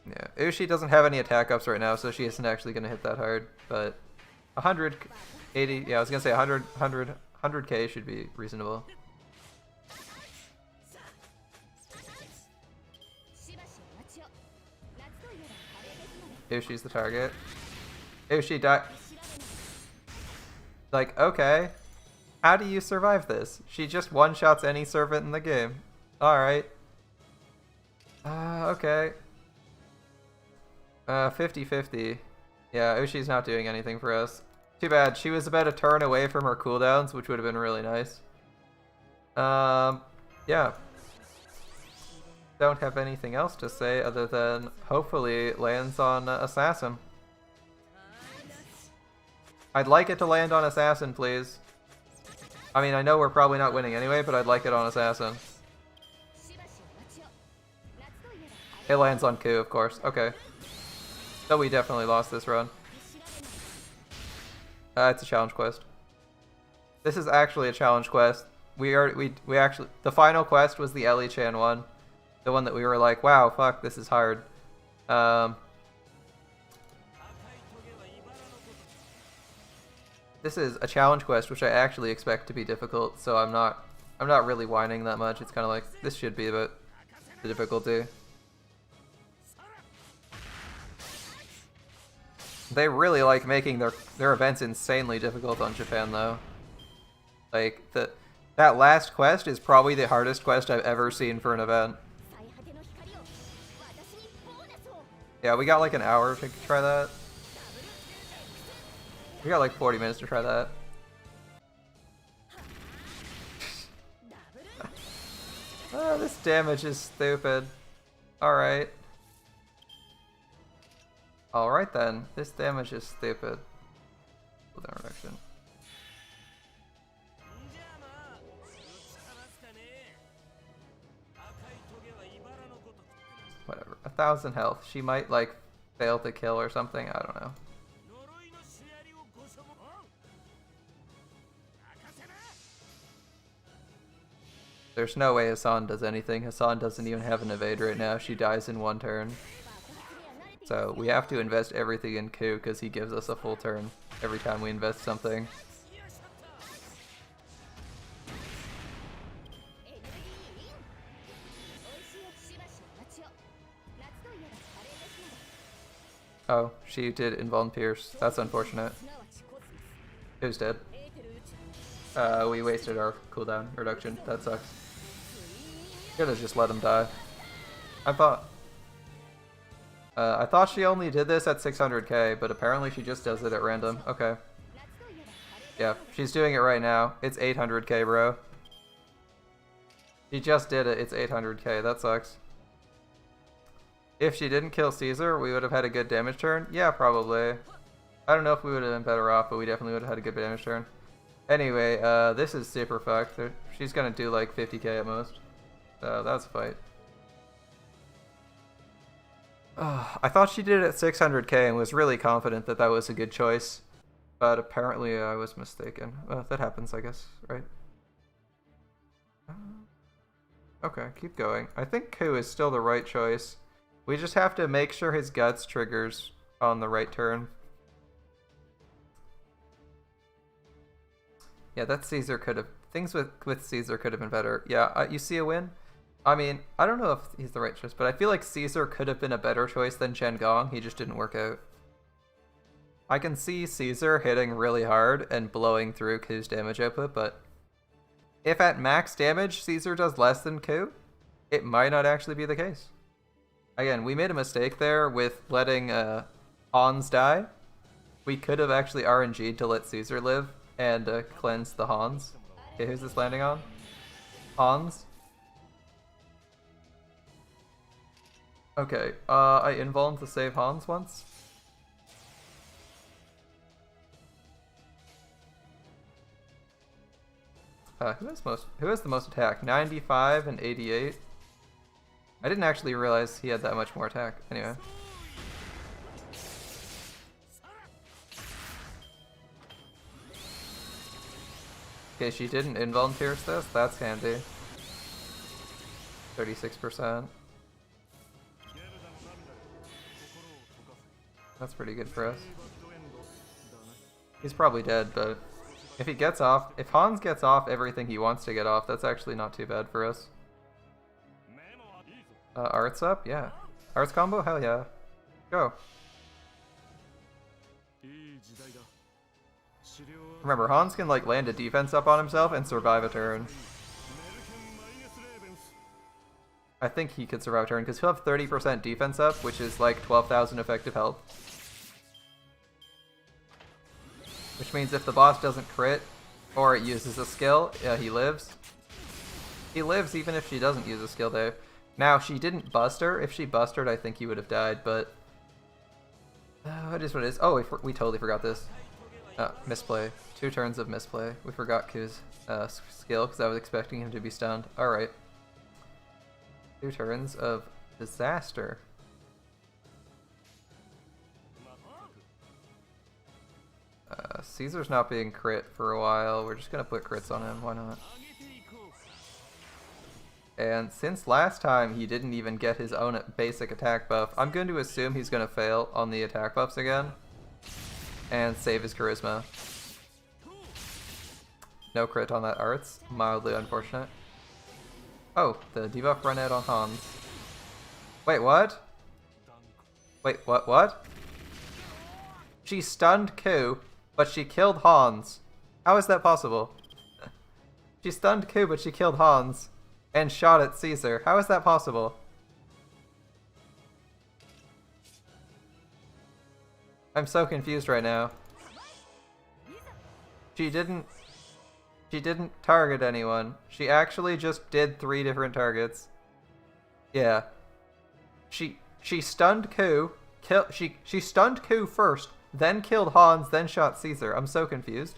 Yeah, Ushi doesn't have any attack ups right now, so she isn't actually gonna hit that hard, but 180, yeah, I was gonna say 100k should be reasonable. Yoshi's the target. Yoshi die. Like, okay. How do you survive this? She just one-shots any servant in the game. Alright. Okay. 50-50. Yeah, Yoshi's not doing anything for us. Too bad. She was about a turn away from her cooldowns, which would have been really nice. Yeah. Don't have anything else to say other than hopefully it lands on Assassin. I'd like it to land on Assassin, please. I mean, I know we're probably not winning anyway, but I'd like it on Assassin. It lands on Ku, of course. Okay. So we definitely lost this run. It's a challenge quest. This is actually a challenge quest. We actually, the final quest was the Ellie-chan one. The one that we were like, wow, fuck, this is hard. This is a challenge quest, which I actually expect to be difficult, so I'm not really whining that much. It's kind of like, this should be about the difficulty. They really like making their events insanely difficult on Japan, though. Like, that last quest is probably the hardest quest I've ever seen for an event. Yeah, we got like an hour to try that. We got like 40 minutes to try that. Oh, this damage is stupid. Alright. Alright then, this damage is stupid. Cooldown reduction. Whatever. 1,000 health. She might like fail to kill or something. I don't know. There's no way Hassan does anything. Hassan doesn't even have an evade right now. She dies in one turn. So we have to invest everything in Ku because he gives us a full turn every time we invest something. Oh, she did Involved Pierce. That's unfortunate. Who's dead? We wasted our cooldown reduction. That sucks. Could have just let him die. I thought she only did this at 600k, but apparently she just does it at random. Okay. Yeah, she's doing it right now. It's 800k, bro. She just did it. It's 800k. That sucks. If she didn't kill Caesar, we would have had a good damage turn. Yeah, probably. I don't know if we would have been better off, but we definitely would have had a good damage turn. Anyway, this is super fucked. She's gonna do like 50k at most. So that's a fight. I thought she did it at 600k and was really confident that that was a good choice. But apparently I was mistaken. Well, that happens, I guess, right? Okay, keep going. I think Ku is still the right choice. We just have to make sure his guts triggers on the right turn. Yeah, that Caesar could have... Things with Caesar could have been better. Yeah, you see a win? I mean, I don't know if he's the right choice, but I feel like Caesar could have been a better choice than Chen Gong. He just didn't work out. I can see Caesar hitting really hard and blowing through Ku's damage output, but if at max damage Caesar does less than Ku, it might not actually be the case. Again, we made a mistake there with letting Hans die. We could have actually RNG'd to let Caesar live and cleanse the Hans. Okay, who's this landing on? Hans? Okay, I involved to save Hans once. Who has the most attack? 95 and 88. I didn't actually realize he had that much more attack. Anyway. Okay, she didn't involunteer this. That's handy. 36%. That's pretty good for us. He's probably dead, but if he gets off, if Hans gets off everything he wants to get off, that's actually not too bad for us. Arts up? Yeah. Arts combo? Hell yeah. Go. Remember, Hans can like land a defense up on himself and survive a turn. I think he could survive a turn because he'll have 30% defense up, which is like 12,000 effective health. Which means if the boss doesn't crit or it uses a skill, he lives. He lives even if she doesn't use a skill though. Now, she didn't bust her. If she busted, I think he would have died, but... it is what it is. Oh, we totally forgot this. Misplay. 2 turns of misplay. We forgot Ku's skill because I was expecting him to be stunned. Alright. 2 turns of disaster. Caesar's not being crit for a while. We're just gonna put crits on him. Why not? And since last time he didn't even get his own basic attack buff, I'm going to assume he's going to fail on the attack buffs again. And save his charisma. No crit on that arts. Mildly unfortunate. Oh, the debuff ran out on Hans. Wait, what? Wait, what? She stunned Ku, but she killed Hans. How is that possible? She stunned Ku, but she killed Hans. And shot at Caesar. How is that possible? I'm so confused right now. She didn't target anyone. She actually just did 3 different targets. Yeah. She stunned Ku. She stunned Ku first, then killed Hans, then shot Caesar. I'm so confused.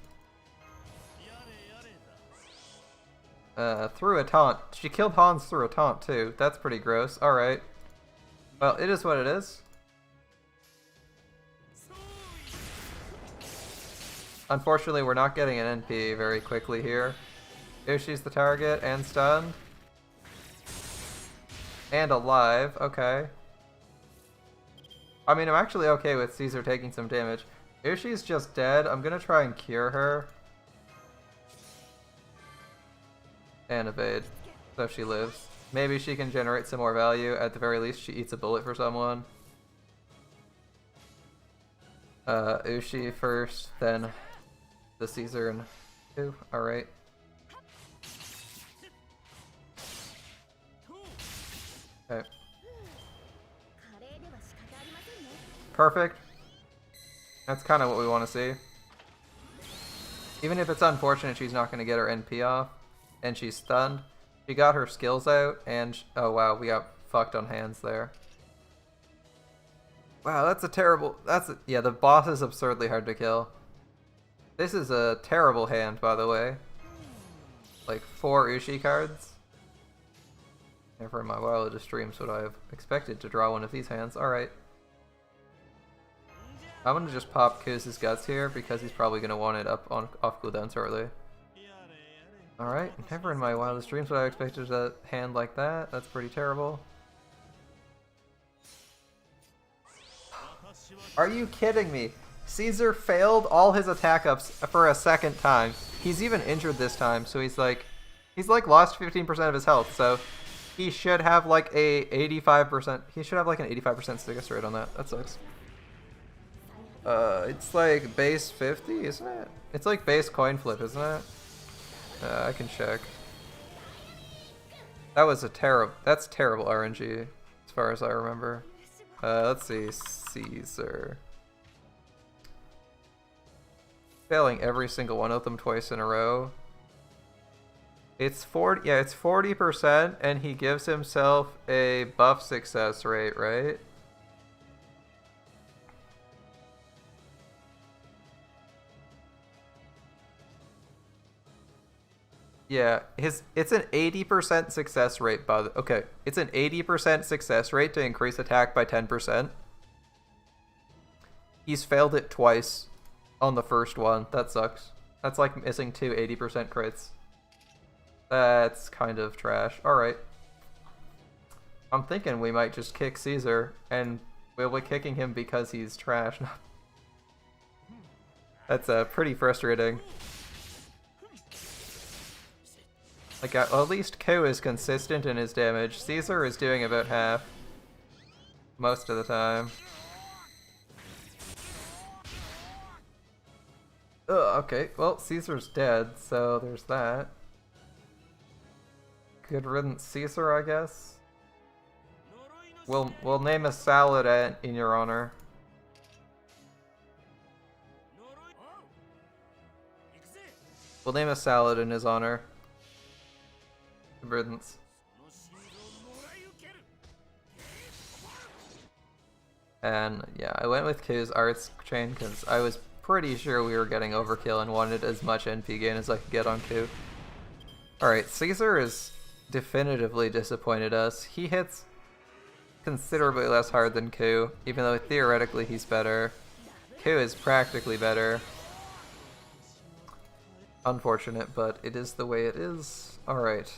Through a taunt. She killed Hans through a taunt too. That's pretty gross. Alright. Well, it is what it is. Unfortunately, we're not getting an NP very quickly here. Ushi's the target and stunned. And alive. Okay. I mean, I'm actually okay with Caesar taking some damage. Ushi's just dead. I'm gonna try and cure her. And evade, so she lives. Maybe she can generate some more value. At the very least, she eats a bullet for someone. Ushi first, then the Caesar and Ku. Alright. Okay. Perfect. That's kind of what we want to see. Even if it's unfortunate she's not going to get her NP off. And she's stunned. She got her skills out, and oh wow, we got fucked on hands there. Wow, that's a terrible. Yeah, the boss is absurdly hard to kill. This is a terrible hand, by the way. Like 4 Ushi cards. Never in my wildest dreams would I have expected to draw one of these hands. All right. I'm gonna just pop Ku's guts here because he's probably gonna want it up on off cooldown shortly. Alright, never in my wildest dreams would I have expected a hand like that. That's pretty terrible. Are you kidding me? Caesar failed all his attack ups for a second time. He's even injured this time, so he's like lost 15% of his health, so he should have like a 85%, he should have like an 85% success rate on that. That sucks. It's like base 50, isn't it? It's like base coin flip, isn't it? I can check. That was that's terrible RNG, as far as I remember. Let's see, Caesar. Failing every single one of them twice in a row. It's 40, yeah, it's 40%, and he gives himself a buff success rate, right? Yeah, it's an 80% success rate, by the okay. It's an 80% success rate to increase attack by 10%. He's failed it twice on the first one. That sucks. That's like missing 2 80% crits. That's kind of trash. Alright. I'm thinking we might just kick Caesar, and we'll be kicking him because he's trash. That's pretty frustrating. Like, at least Ku is consistent in his damage. Caesar is doing about half. Most of the time. Ugh, okay, well, Caesar's dead, so there's that. Good riddance, Caesar, I guess. We'll name a salad in your honor. We'll name a salad in his honor. Good riddance. And yeah, I went with Q's arts chain because I was pretty sure we were getting overkill and wanted as much NP gain as I could get on Q. Alright, Caesar is definitively disappointed us. He hits considerably less hard than Q, even though theoretically he's better. Q is practically better. Unfortunate, but it is the way it is. Alright.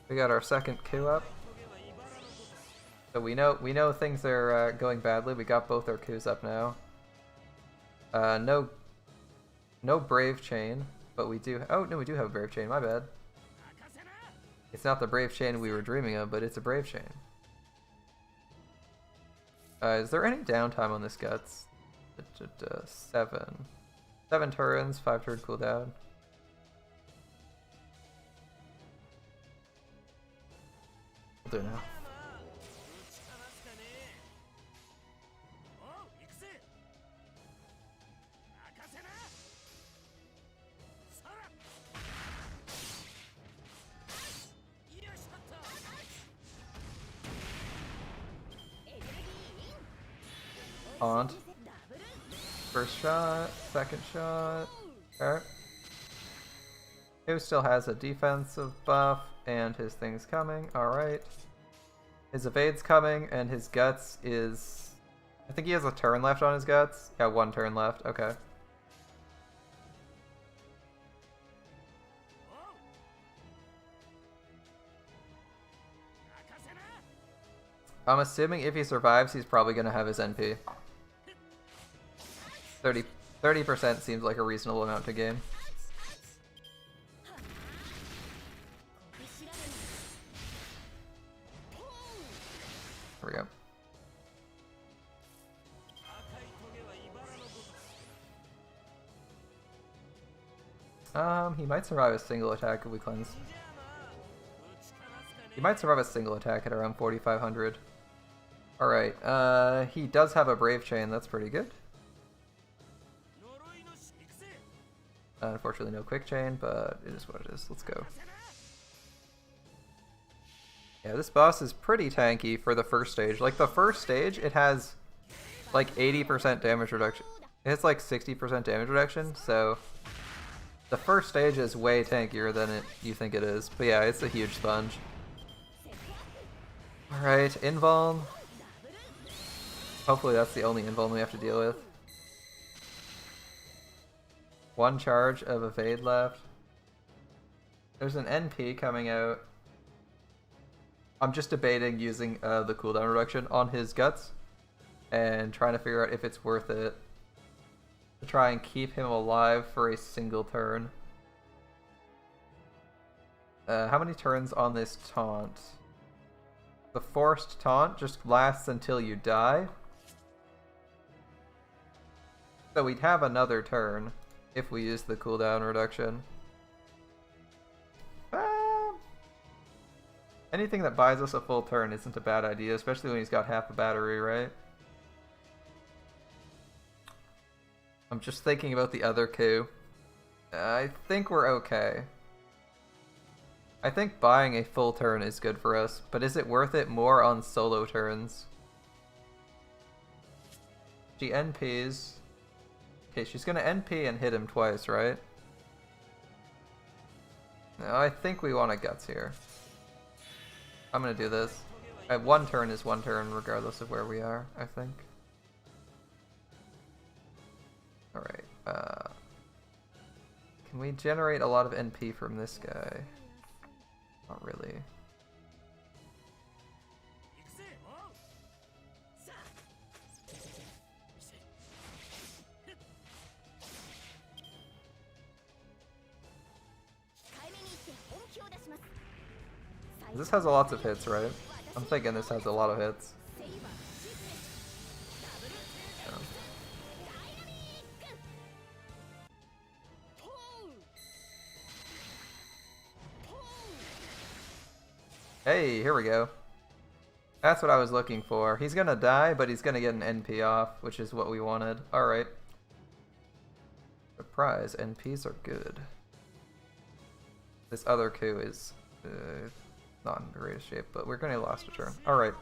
We got our second Q up. So we know things are going badly. We got both our Qs up now. No Brave Chain, but we do. Oh no, we do have a Brave Chain. My bad. It's not the Brave Chain we were dreaming of, but it's a Brave Chain. Is there any downtime on this Guts? 7 turns, 5 turn cooldown. We'll do now. Taunt. First shot, second shot. Okay. Who still has a defensive buff and his thing's coming. Alright. His evade's coming and his guts is... I think he has a turn left on his guts. Yeah, 1 turn left. Okay. I'm assuming if he survives, he's probably going to have his NP. 30% seems like a reasonable amount to gain. There we go. He might survive a single attack if we cleanse. He might survive a single attack at around 4,500. Alright, he does have a Brave Chain, that's pretty good. Unfortunately no Quick Chain, but it is what it is. Let's go. Yeah, this boss is pretty tanky for the first stage. Like, the first stage, it has, like, 80% damage reduction. It has, like, 60% damage reduction, so... The first stage is way tankier than you think it is. But yeah, it's a huge sponge. Alright, invuln. Hopefully that's the only invuln we have to deal with. 1 charge of evade left. There's an NP coming out. I'm just debating using the cooldown reduction on his guts and trying to figure out if it's worth it to try and keep him alive for a single turn. How many turns on this taunt? The forced taunt just lasts until you die. So we'd have another turn if we use the cooldown reduction. Anything that buys us a full turn isn't a bad idea, especially when he's got half a battery, right? I'm just thinking about the other coup. I think we're okay. I think buying a full turn is good for us, but is it worth it more on solo turns? She NPs. Okay, she's gonna NP and hit him twice, right? No, I think we want a guts here. I'm gonna do this. 1 turn is 1 turn regardless of where we are, I think. Alright, can we generate a lot of NP from this guy? Not really. This has lots of hits, right? I'm thinking this has a lot of hits. Yeah. Hey, here we go. That's what I was looking for. He's gonna die, but he's gonna get an NP off, which is what we wanted. Alright. Surprise, NPs are good. This other coup is not in the greatest shape, but we're gonna last a turn. Alright.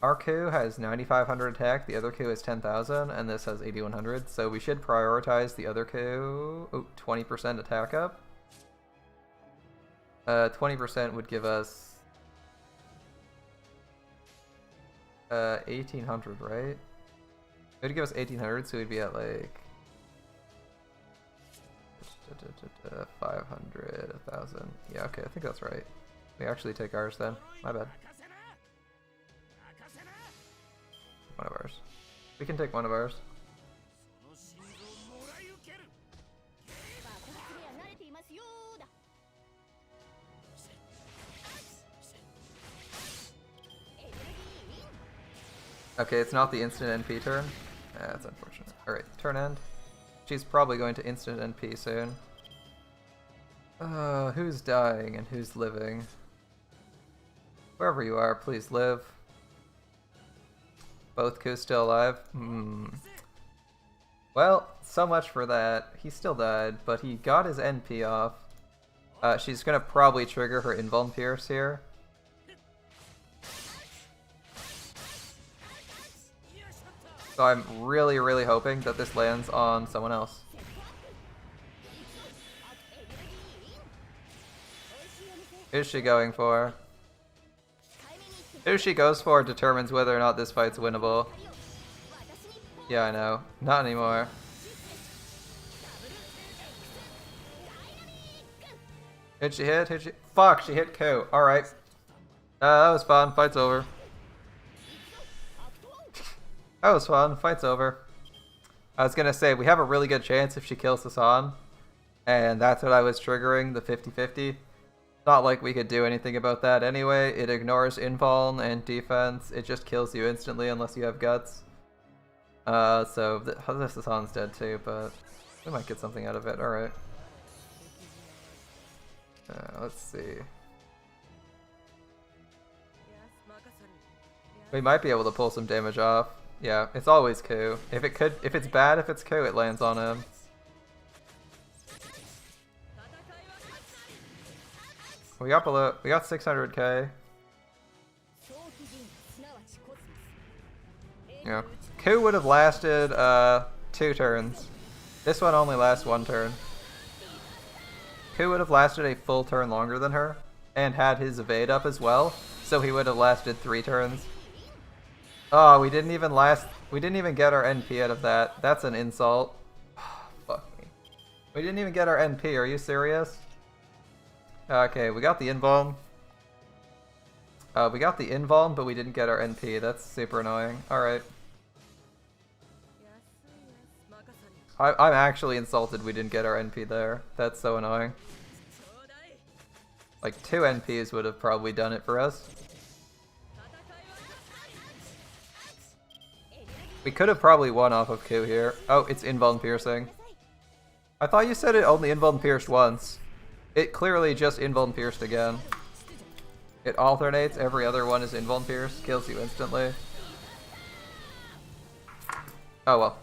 Our coup has 9,500 attack, the other coup is 10,000, and this has 8,100, so we should prioritize the other coup. Oh, 20% attack up. 20% would give us 1,800, right? It would give us 1,800, so we'd be at like 500, 1,000. Yeah, okay, I think that's right. We actually take ours then. My bad. One of ours. We can take one of ours. Okay, it's not the instant NP turn. That's unfortunate. Alright, turn end. She's probably going to instant NP soon. Who's dying and who's living? Wherever you are, please live. Both coups still alive? Well, so much for that. He still died, but he got his NP off. She's gonna probably trigger her invuln pierce here. So I'm really, really hoping that this lands on someone else. Who's she going for? Who she goes for determines whether or not this fight's winnable. Yeah, I know. Not anymore. Did she hit? Did she? Fuck, she hit Ko. Alright. That was fun. Fight's over. That was fun. Fight's over. I was gonna say, we have a really good chance if she kills Hassan. And that's what I was triggering, the 50-50. Not like we could do anything about that anyway. It ignores invuln and defense. It just kills you instantly unless you have guts. So this Hassan's dead too, but we might get something out of it. Alright. Let's see. We might be able to pull some damage off. Yeah, it's always Ko. If it's bad, if it's Ko, it lands on him. We got 600k. Yeah. Ko would have lasted 2 turns. This one only lasts 1 turn. Ko would have lasted a full turn longer than her, and had his evade up as well, so he would have lasted 3 turns. Oh, we didn't even get our NP out of that. That's an insult. Fuck me. We didn't even get our NP, are you serious? Okay, we got the invuln. We got the invuln, but we didn't get our NP. That's super annoying. Alright. I'm actually insulted we didn't get our NP there. That's so annoying. Like, 2 NPs would have probably done it for us. We could have probably won off of Ko here. Oh, it's invuln piercing. I thought you said it only invuln pierced once. It clearly just invuln pierced again. It alternates, every other one is invuln pierced, kills you instantly. Oh well.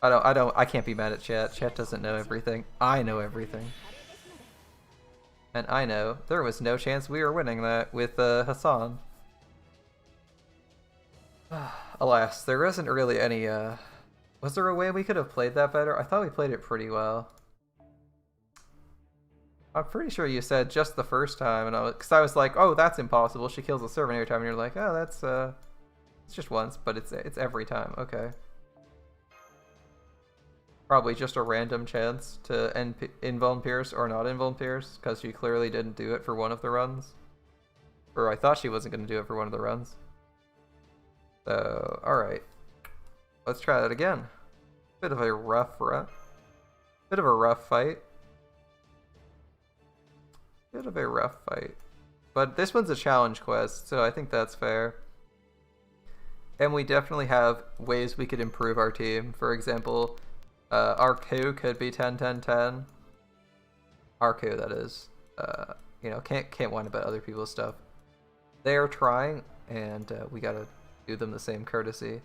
I can't be mad at chat. Chat doesn't know everything. I know everything. And I know there was no chance we were winning that with Hassan. Alas, there isn't really any, was there a way we could have played that better? I thought we played it pretty well. I'm pretty sure you said just the first time, and because I was like, oh, that's impossible. She kills a servant every time, and you're like, oh, that's it's just once, but it's every time. Okay. Probably just a random chance to invuln pierce or not invuln pierce, because she clearly didn't do it for one of the runs, or I thought she wasn't going to do it for one of the runs. So, all right, let's try that again. Bit of a rough fight. Bit of a rough fight. But this one's a challenge quest, so I think that's fair. And we definitely have ways we could improve our team. For example, our Ko could be 10-10-10. Our Ko, that is. you know, can't whine about other people's stuff. They are trying, and we gotta do them the same courtesy.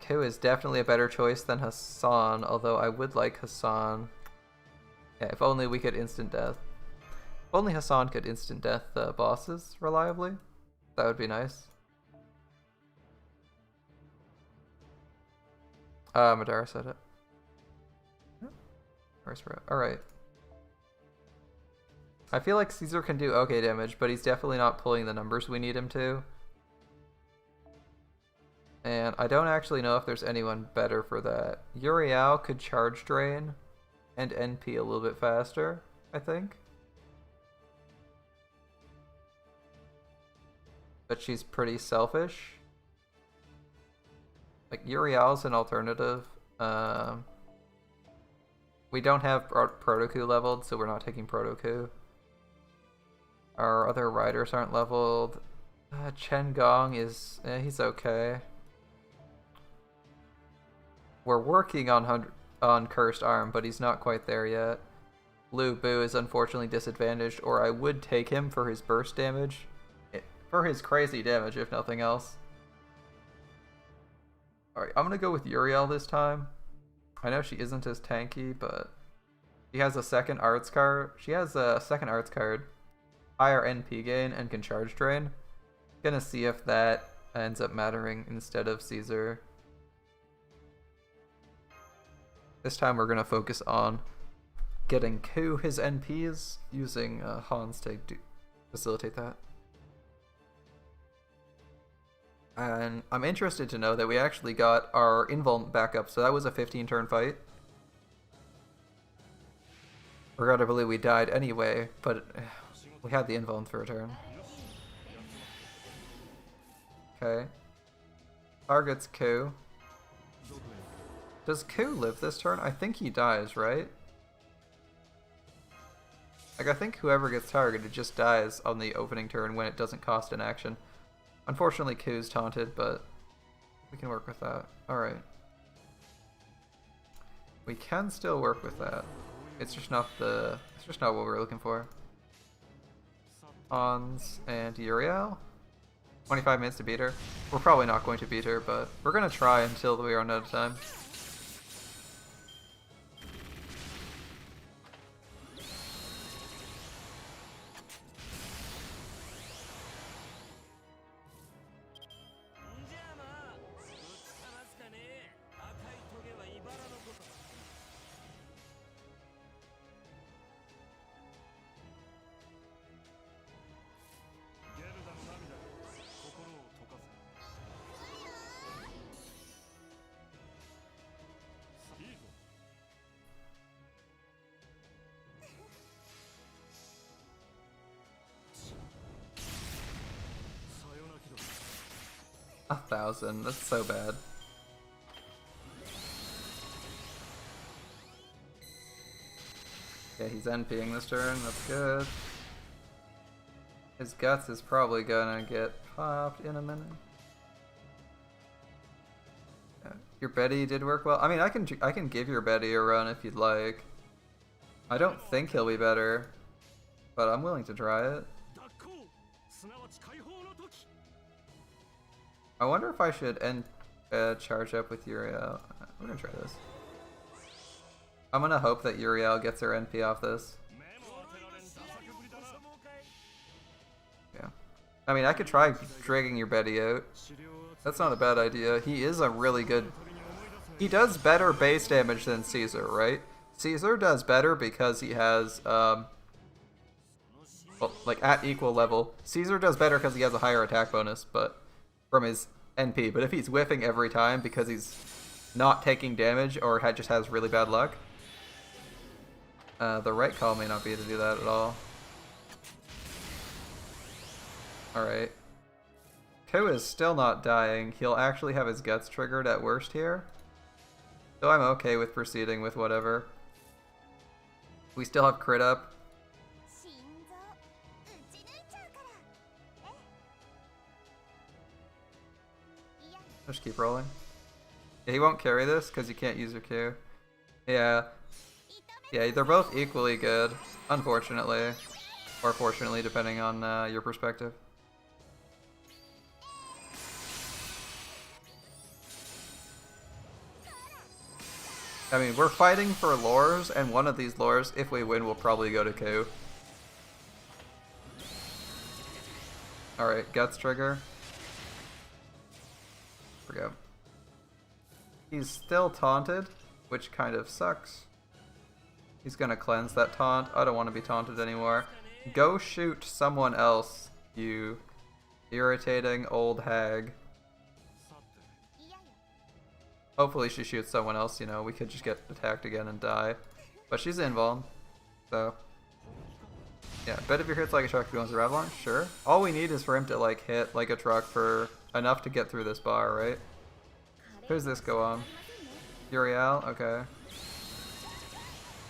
Ku is definitely a better choice than Hassan, although I would like Hassan. Yeah, if only we could instant death. If only Hassan could instant death the bosses reliably. That would be nice. Madara said it. Alright. I feel like Caesar can do okay damage, but he's definitely not pulling the numbers we need him to. And I don't actually know if there's anyone better for that. Uriel could charge drain and NP a little bit faster, I think. But she's pretty selfish. Like, Uriel's an alternative. We don't have Protoku leveled, so we're not taking Protoku. Our other riders aren't leveled. Chen Gong is... he's okay. We're working on Cursed Arm, but he's not quite there yet. Lu Bu is unfortunately disadvantaged, or I would take him for his burst damage. For his crazy damage, if nothing else. Alright, I'm gonna go with Uriel this time. I know she isn't as tanky, but she has a second arts card. She has a second arts card, higher NP gain, and can charge drain. Gonna see if that ends up mattering instead of Caesar. This time we're gonna focus on getting Ku his NPs using Hans to facilitate that. And I'm interested to know that we actually got our invuln back up, so that was a 15-turn fight. Regrettably, we died anyway, but we had the invuln for a turn. Okay. Targets Ku. Does Ku live this turn? I think he dies, right? Like, I think whoever gets targeted just dies on the opening turn when it doesn't cost an action. Unfortunately, Ku's taunted, but we can work with that. Alright. We can still work with that. It's just not what we're looking for. Hans and Uriel. 25 minutes to beat her. We're probably not going to beat her, but we're gonna try until we run out of time. A 1,000, that's so bad. Okay, he's NPing this turn, that's good. His guts is probably gonna get popped in a minute. Yeah. Your Betty did work well. I mean, I can give your Betty a run if you'd like. I don't think he'll be better, but I'm willing to try it. I wonder if I should charge up with Uriel. We're gonna try this. I'm gonna hope that Uriel gets her NP off this. Yeah. I mean, I could try dragging your Betty out. That's not a bad idea. He is a really good... He does better base damage than Caesar, right? Caesar does better because he has, well, like, at equal level. Caesar does better because he has a higher attack bonus, but... from his NP, but if he's whiffing every time because he's not taking damage or just has really bad luck, the right call may not be to do that at all. Alright. Ku is still not dying. He'll actually have his guts triggered at worst here. So I'm okay with proceeding with whatever. We still have crit up. Just keep rolling. Yeah, he won't carry this because you can't use your Q. Yeah. Yeah, they're both equally good. Unfortunately. Or fortunately, depending on your perspective. I mean, we're fighting for lores, and one of these lores, if we win, will probably go to Ku. Alright, Guts trigger. There we go. He's still taunted, which kind of sucks. He's gonna cleanse that taunt. I don't want to be taunted anymore. Go shoot someone else, you irritating old hag. Hopefully she shoots someone else, you know, we could just get attacked again and die. But she's invuln, so... yeah, bet if your hits like a truck goes to Avalanche, sure. All we need is for him to like hit like a truck for enough to get through this bar, right? Who's this go on? Uriel, okay.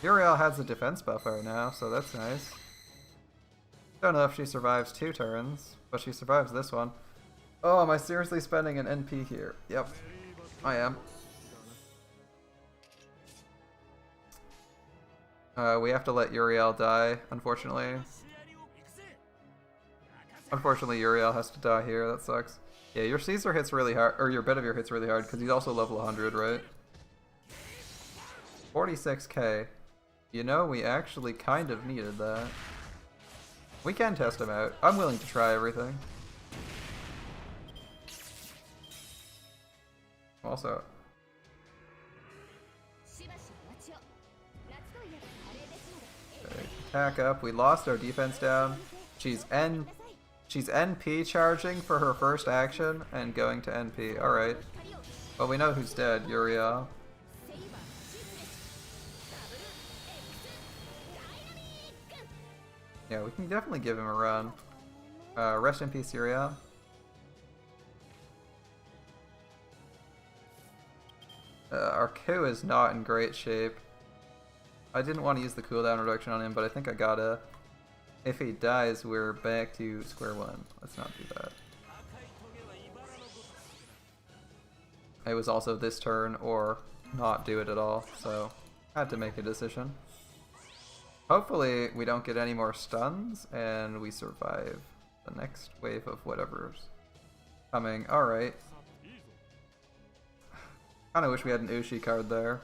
Uriel has a defense buff right now, so that's nice. Don't know if she survives 2 turns, but she survives this one. Oh, am I seriously spending an NP here? Yep, I am. We have to let Uriel die, unfortunately. Unfortunately, Uriel has to die here, that sucks. Yeah, your Caesar hits really hard, or your Bedivere hits really hard, because he's also level 100, right? 46k. You know, we actually kind of needed that. We can test him out. I'm willing to try everything. Also... attack up. We lost our defense down. She's NP charging for her first action and going to NP. Alright. Well, we know who's dead. Uriel. Yeah, we can definitely give him a run. Rest in peace, Uriel. Our Ku is not in great shape. I didn't want to use the cooldown reduction on him, but I think I gotta. If he dies, we're back to square one. Let's not do that. It was also this turn or not do it at all, so I had to make a decision. Hopefully we don't get any more stuns and we survive the next wave of whatever's coming. Alright. Kinda wish we had an Ushi card there.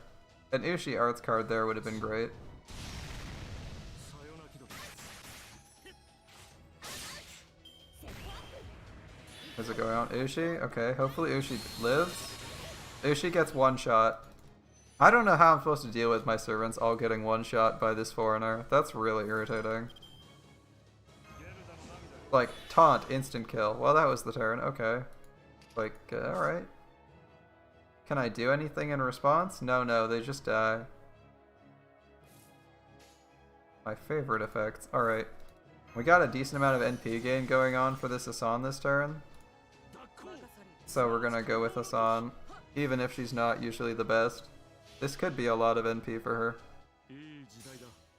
An Ushi Arts card there would have been great. Is it going on? Ushi? Okay, hopefully Ushi lives. Ushi gets one shot. I don't know how I'm supposed to deal with my servants all getting one shot by this foreigner. That's really irritating. Like, taunt, instant kill. Well, that was the turn. Okay. Like, alright. Can I do anything in response? No, they just die. My favorite effects. Alright. We got a decent amount of NP gain going on for this Asan this turn. So we're gonna go with Asan, even if she's not usually the best. This could be a lot of NP for her.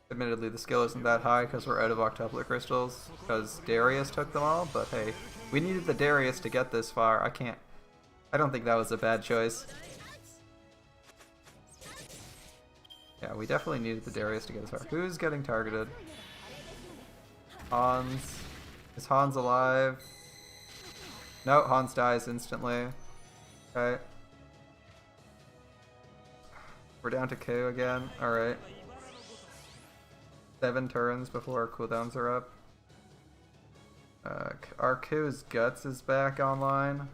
Admittedly, the skill isn't that high because we're out of octuplet crystals, because Darius took them all, but hey, we needed the Darius to get this far. I don't think that was a bad choice. Yeah, we definitely needed the Darius to get this far. Who's getting targeted? Hans. Is Hans alive? No, Hans dies instantly. Okay. We're down to Ku again. Alright. 7 turns before our cooldowns are up. Our Ku's Guts is back online.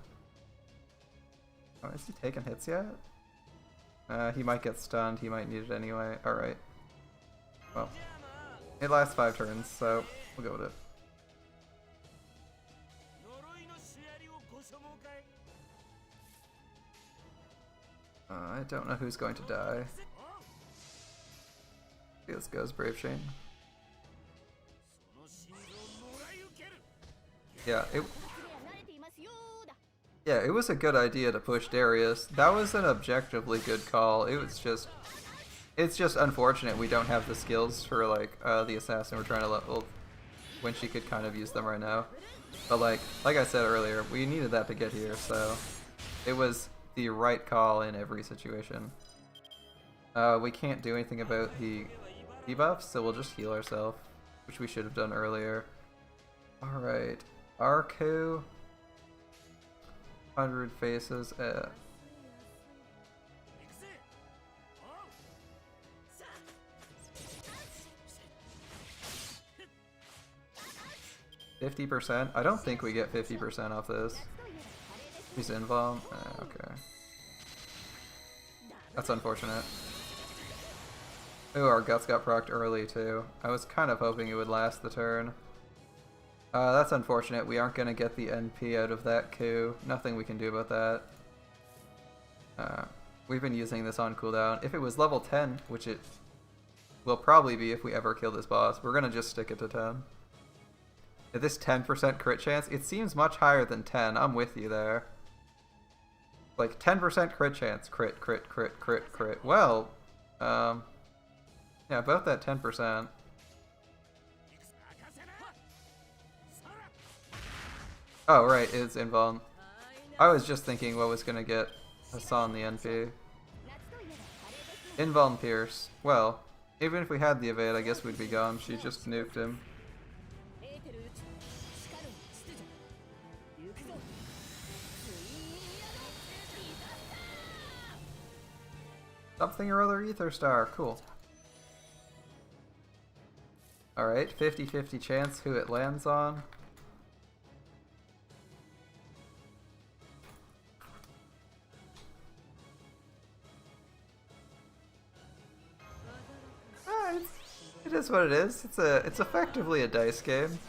Oh, is he taking hits yet? He might get stunned. He might need it anyway. Alright. Well, it lasts 5 turns, so we'll go with it. I don't know who's going to die. This goes Brave Chain. Yeah, it was a good idea to push Darius. That was an objectively good call. It's just unfortunate we don't have the skills for like the assassin we're trying to level when she could kind of use them right now. But like I said earlier, we needed that to get here, so it was the right call in every situation. We can't do anything about the debuffs, so we'll just heal ourselves, which we should have done earlier. Alright, Arku, 100 faces, 50%? I don't think we get 50% off this. He's invuln? Okay. That's unfortunate. Ooh, our guts got procced early too. I was kind of hoping it would last the turn. That's unfortunate. We aren't going to get the NP out of that coup. Nothing we can do about that. We've been using this on cooldown. If it was level 10, which it will probably be if we ever kill this boss, we're going to just stick it to 10. At this 10% crit chance, it seems much higher than 10. I'm with you there. Like 10% crit chance. Crit, crit, crit, crit, crit. Well, yeah, about that 10%. Oh, right, it's invuln. I was just thinking what was gonna get Hassan the NP. Invuln Pierce. Well, even if we had the evade, I guess we'd be gone. She just nuked him. Something or other Ether Star. Cool. Alright, 50-50 chance who it lands on. It is what it is. It's effectively a dice game.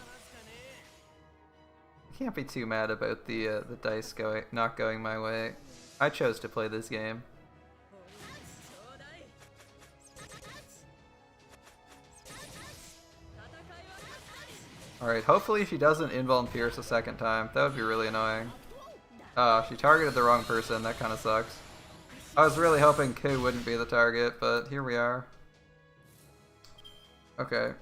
Can't be too mad about the dice not going my way. I chose to play this game. Alright, hopefully she doesn't invuln Pierce a second time. That would be really annoying. She targeted the wrong person. That kind of sucks. I was really hoping Ku wouldn't be the target, but here we are. Okay.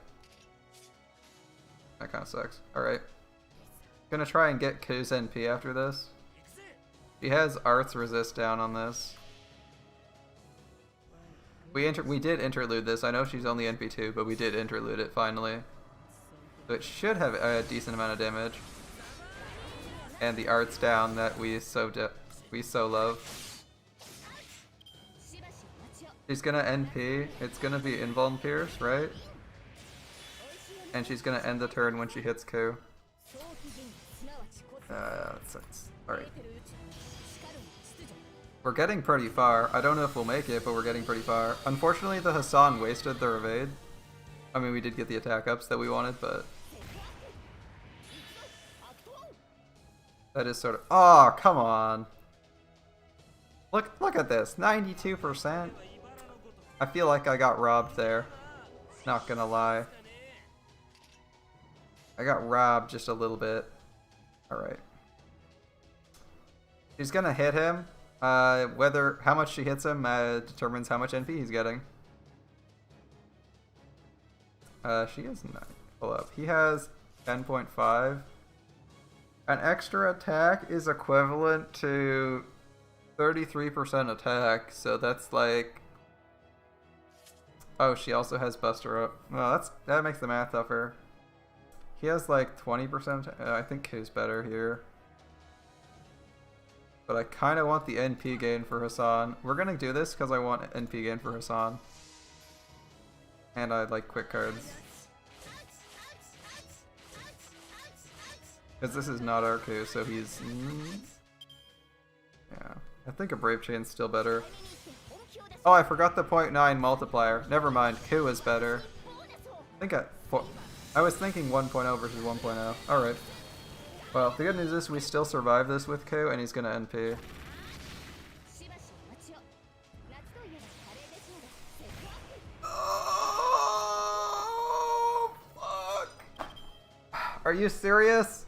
That kind of sucks. Alright. Gonna try and get Ku's NP after this. She has Art's resist down on this. We did interlude this. I know she's only NP2, but we did interlude it finally. So it should have a decent amount of damage. And the Art's down that we so love. She's gonna NP. It's gonna be invuln Pierce, right? And she's gonna end the turn when she hits Ku. That sucks. Alright. We're getting pretty far. I don't know if we'll make it, but we're getting pretty far. Unfortunately, the Hassan wasted their evade. I mean, we did get the attack ups that we wanted, but... that is sort of... oh, come on! Look at this. 92%. I feel like I got robbed there. Not gonna lie. I got robbed just a little bit. Alright. She's gonna hit him. How much she hits him determines how much NP he's getting. She has 9. Pull up. He has 10.5. An extra attack is equivalent to 33% attack, so that's like... oh, she also has Buster Up. Well, that makes the math tougher. He has like 20%. I think Ku's better here. But I kind of want the NP gain for Hassan. We're going to do this because I want NP gain for Hassan. And I like quick cards. Because this is not our Ku, so he's... yeah. I think a Brave Chain's still better. Oh, I forgot the 0.9 multiplier. Never mind, Ku is better. I was thinking 1.0 versus 1.0. Alright. Well, the good news is we still survive this with Ku, and he's gonna NP. Oh, fuck. Are you serious?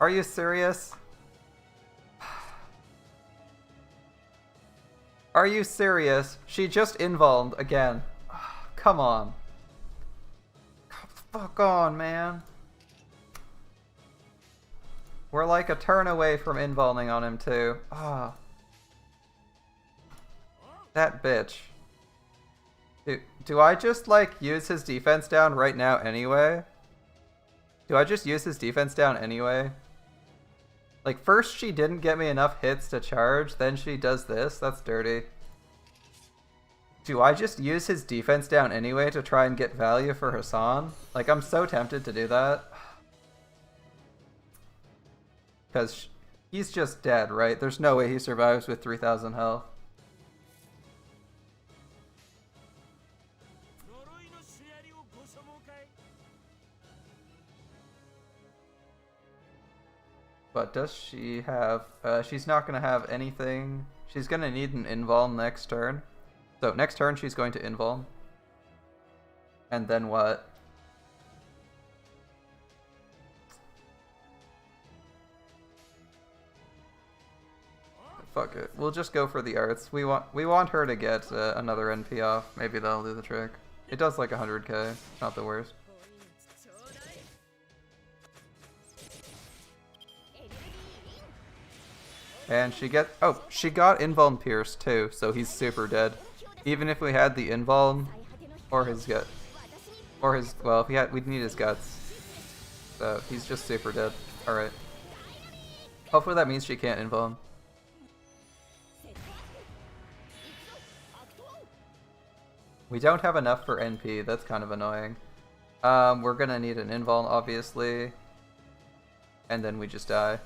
Are you serious? Are you serious? She just invulned again. Come on. Fuck on, man. We're like a turn away from invulning on him too. Ah. That bitch. Do I just, like, use his defense down right now anyway? Do I just use his defense down anyway? Like, first she didn't get me enough hits to charge, then she does this? That's dirty. Do I just use his defense down anyway to try and get value for Hassan? Like, I'm so tempted to do that. Because he's just dead, right? There's no way he survives with 3,000 health. But does she have... she's not going to have anything. She's going to need an invuln next turn. So next turn she's going to invuln. And then what? Fuck it. We'll just go for the arts. We want her to get another NP off. Maybe that'll do the trick. It does like 100k. It's not the worst. And she got invuln pierce too, so he's super dead. Even if we had the invuln or his gut, or his, well, if we had, we'd need his guts. So he's just super dead. All right. Hopefully that means she can't invuln. We don't have enough for NP. That's kind of annoying. We're gonna need an invuln, obviously, and then we just die.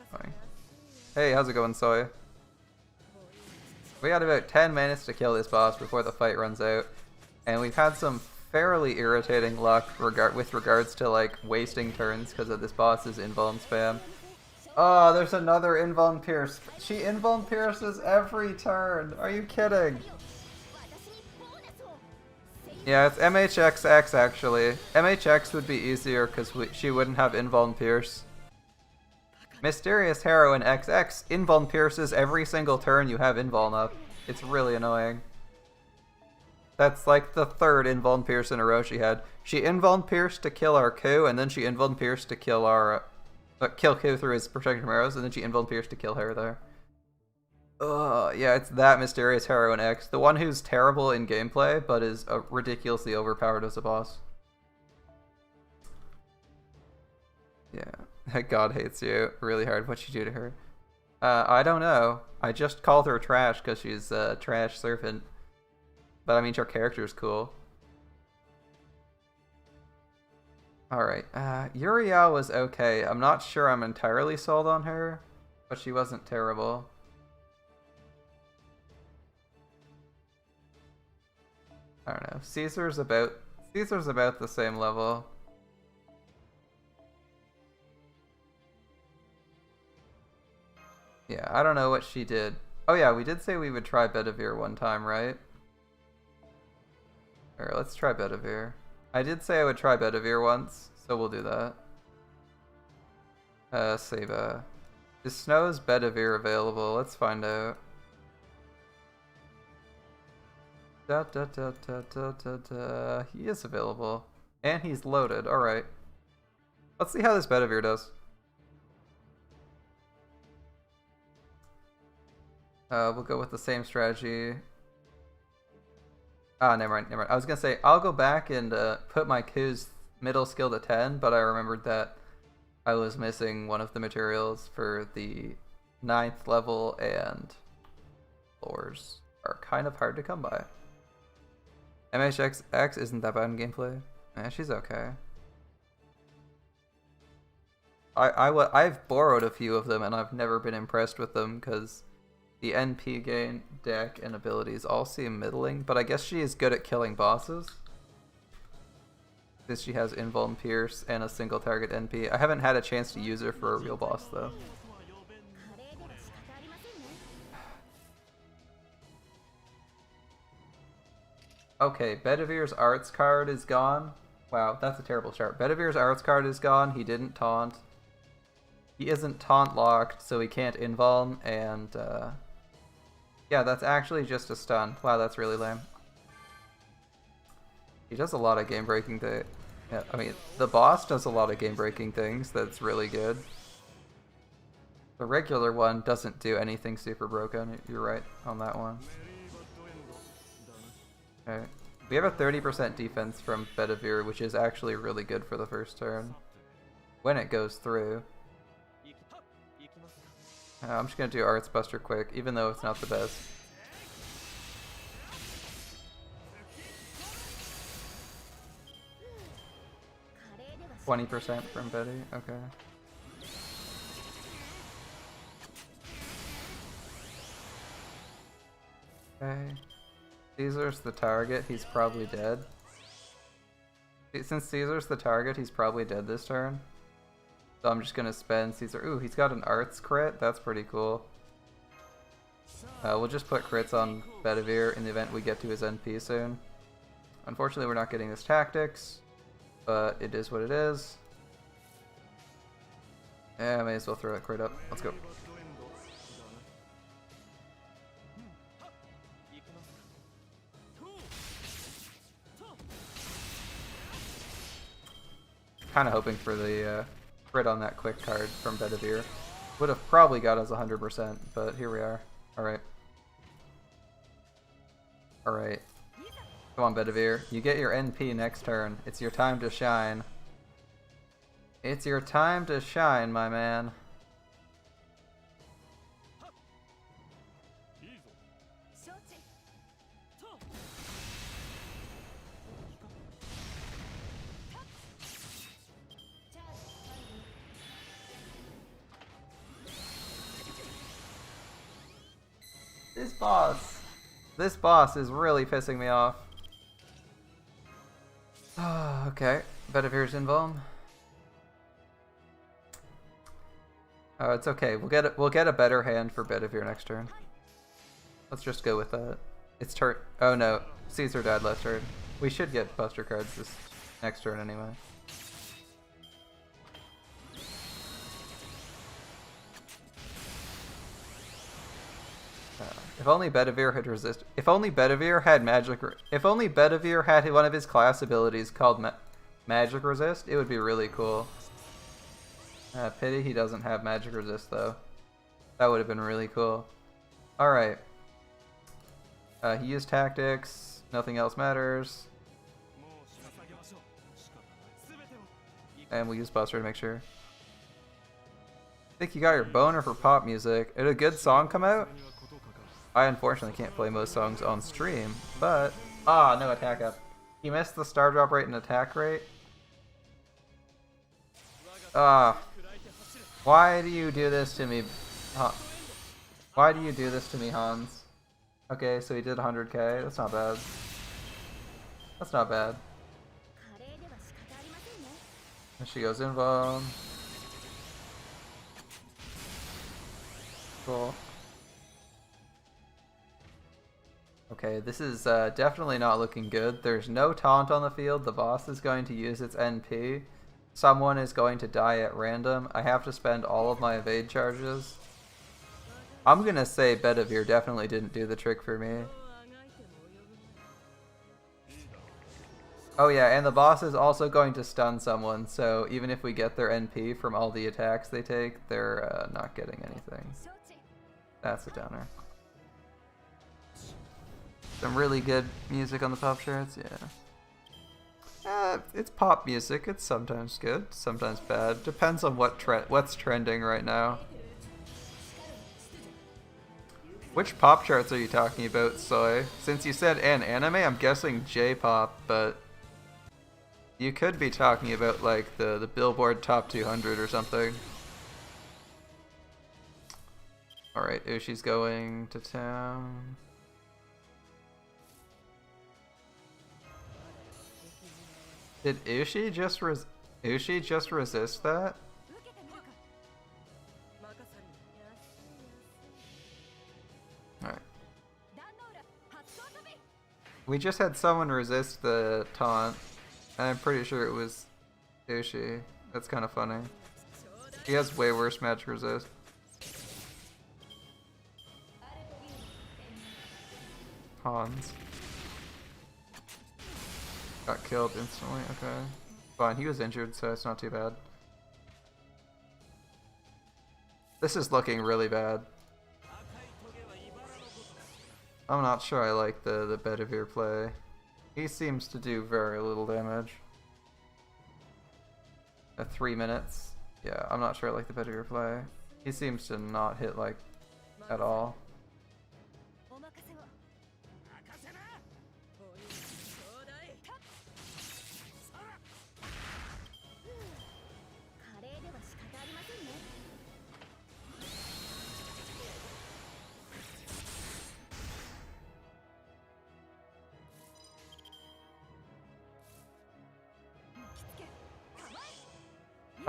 Fine. Hey, how's it going, Soy? We got about 10 minutes to kill this boss before the fight runs out, and we've had some fairly irritating luck with regards to, like, wasting turns because of this boss's invuln spam. Oh, there's another invuln pierce. She invuln pierces every turn. Are you kidding? Yeah, it's MHXX actually. MHX would be easier because she wouldn't have invuln pierce. Mysterious Heroine XX invuln pierces every single turn you have invuln up. It's really annoying. That's like the third invuln pierce in a row she had. She invuln pierced to kill our coup, and then she invuln pierced to kill our kill coup through his protective arrows, and then she invuln pierced to kill her there. Ugh, yeah, it's that Mysterious Heroine X, the one who's terrible in gameplay but is ridiculously overpowered as a boss. Yeah. God hates you really hard. What'd you do to her? I don't know. I just called her trash because she's a trash servant. But I mean, her character's cool. Alright, Uriel was okay. I'm not sure I'm entirely sold on her, but she wasn't terrible. I don't know. Caesar's about the same level. Yeah, I don't know what she did. Oh yeah, we did say we would try Bedivere one time, right? Alright, let's try Bedivere. I did say I would try Bedivere once, so we'll do that. Save is Snow's Bedivere available? Let's find out. He is available. And he's loaded, alright. Let's see how this Bedivere does. We'll go with the same strategy. Ah, never mind, never mind. I was gonna say, I'll go back and put my Q's middle skill to 10, but I remembered that I was missing one of the materials for the 9th level, and floors are kind of hard to come by. MHXX isn't that bad in gameplay. Eh, she's okay. I've borrowed a few of them, and I've never been impressed with them, because the NP gain, deck, and abilities all seem middling, but I guess she is good at killing bosses. Since she has invuln pierce and a single target NP. I haven't had a chance to use her for a real boss though. Okay, Bedivere's arts card is gone. Wow, that's a terrible start. Bedivere's arts card is gone. He didn't taunt. He isn't taunt locked, so he can't invuln, and yeah, that's actually just a stun. Wow, that's really lame. He does a lot of game-breaking things. Yeah, I mean, the boss does a lot of game-breaking things that's really good. The regular one doesn't do anything super broken. You're right on that one. Okay. We have a 30% defense from Bedivere, which is actually really good for the first turn. When it goes through. I'm just gonna do Arts Buster quick, even though it's not the best. 20% from Betty, okay. Okay. Caesar's the target, he's probably dead. Since Caesar's the target, he's probably dead this turn. So I'm just gonna spend Caesar. Ooh, he's got an Arts crit, that's pretty cool. We'll just put crits on Bedivere in the event we get to his NP soon. Unfortunately, we're not getting his tactics, but it is what it is. Yeah, I may as well throw that crit up. Let's go. Kind of hoping for the crit on that quick card from Bedivere. Would have probably got us 100%, but here we are. Alright. Alright. Come on, Bedivere. You get your NP next turn. It's your time to shine. It's your time to shine, my man. This boss is really pissing me off. Okay, Bedivire's invuln. Oh, it's okay. We'll get a better hand for Bedivere next turn. Let's just go with that. It's turn. Oh no, Caesar died last turn. We should get Buster cards this next turn anyway. If only Bedivere had resist. If only Bedivere had magic. If only Bedivere had one of his class abilities called magic resist, it would be really cool. Pity he doesn't have magic resist though. That would have been really cool. All right. He used tactics. Nothing else matters. And we'll use Buster to make sure. I think you got your boner for pop music. Did a good song come out? I unfortunately can't play most songs on stream, but... Ah, no attack up. You missed the star drop rate and attack rate? Why do you do this to me? Why do you do this to me, Hans? Okay, so he did 100k. That's not bad. That's not bad. And she goes invuln. Cool. Okay, this is definitely not looking good. There's no taunt on the field. The boss is going to use its NP. Someone is going to die at random. I have to spend all of my evade charges. I'm gonna say Bedivere definitely didn't do the trick for me. Oh yeah, and the boss is also going to stun someone, so even if we get their NP from all the attacks they take, they're not getting anything. That's a downer. Some really good music on the pop charts, yeah. It's pop music. It's sometimes good, sometimes bad. Depends on what's trending right now. Which pop charts are you talking about, Soy? Since you said an anime, I'm guessing J-pop, but you could be talking about like the Billboard Top 200 or something. All right, Ushi's going to town. Did Ushi just resist that? Alright. We just had someone resist the taunt, and I'm pretty sure it was Ushi. That's kind of funny. He has way worse magic resist. Hans. Got killed instantly, okay. Fine, he was injured, so it's not too bad. This is looking really bad. I'm not sure I like the Bedivere play. He seems to do very little damage. At 3 minutes. Yeah, I'm not sure I like the Bedivere play. He seems to not hit like at all.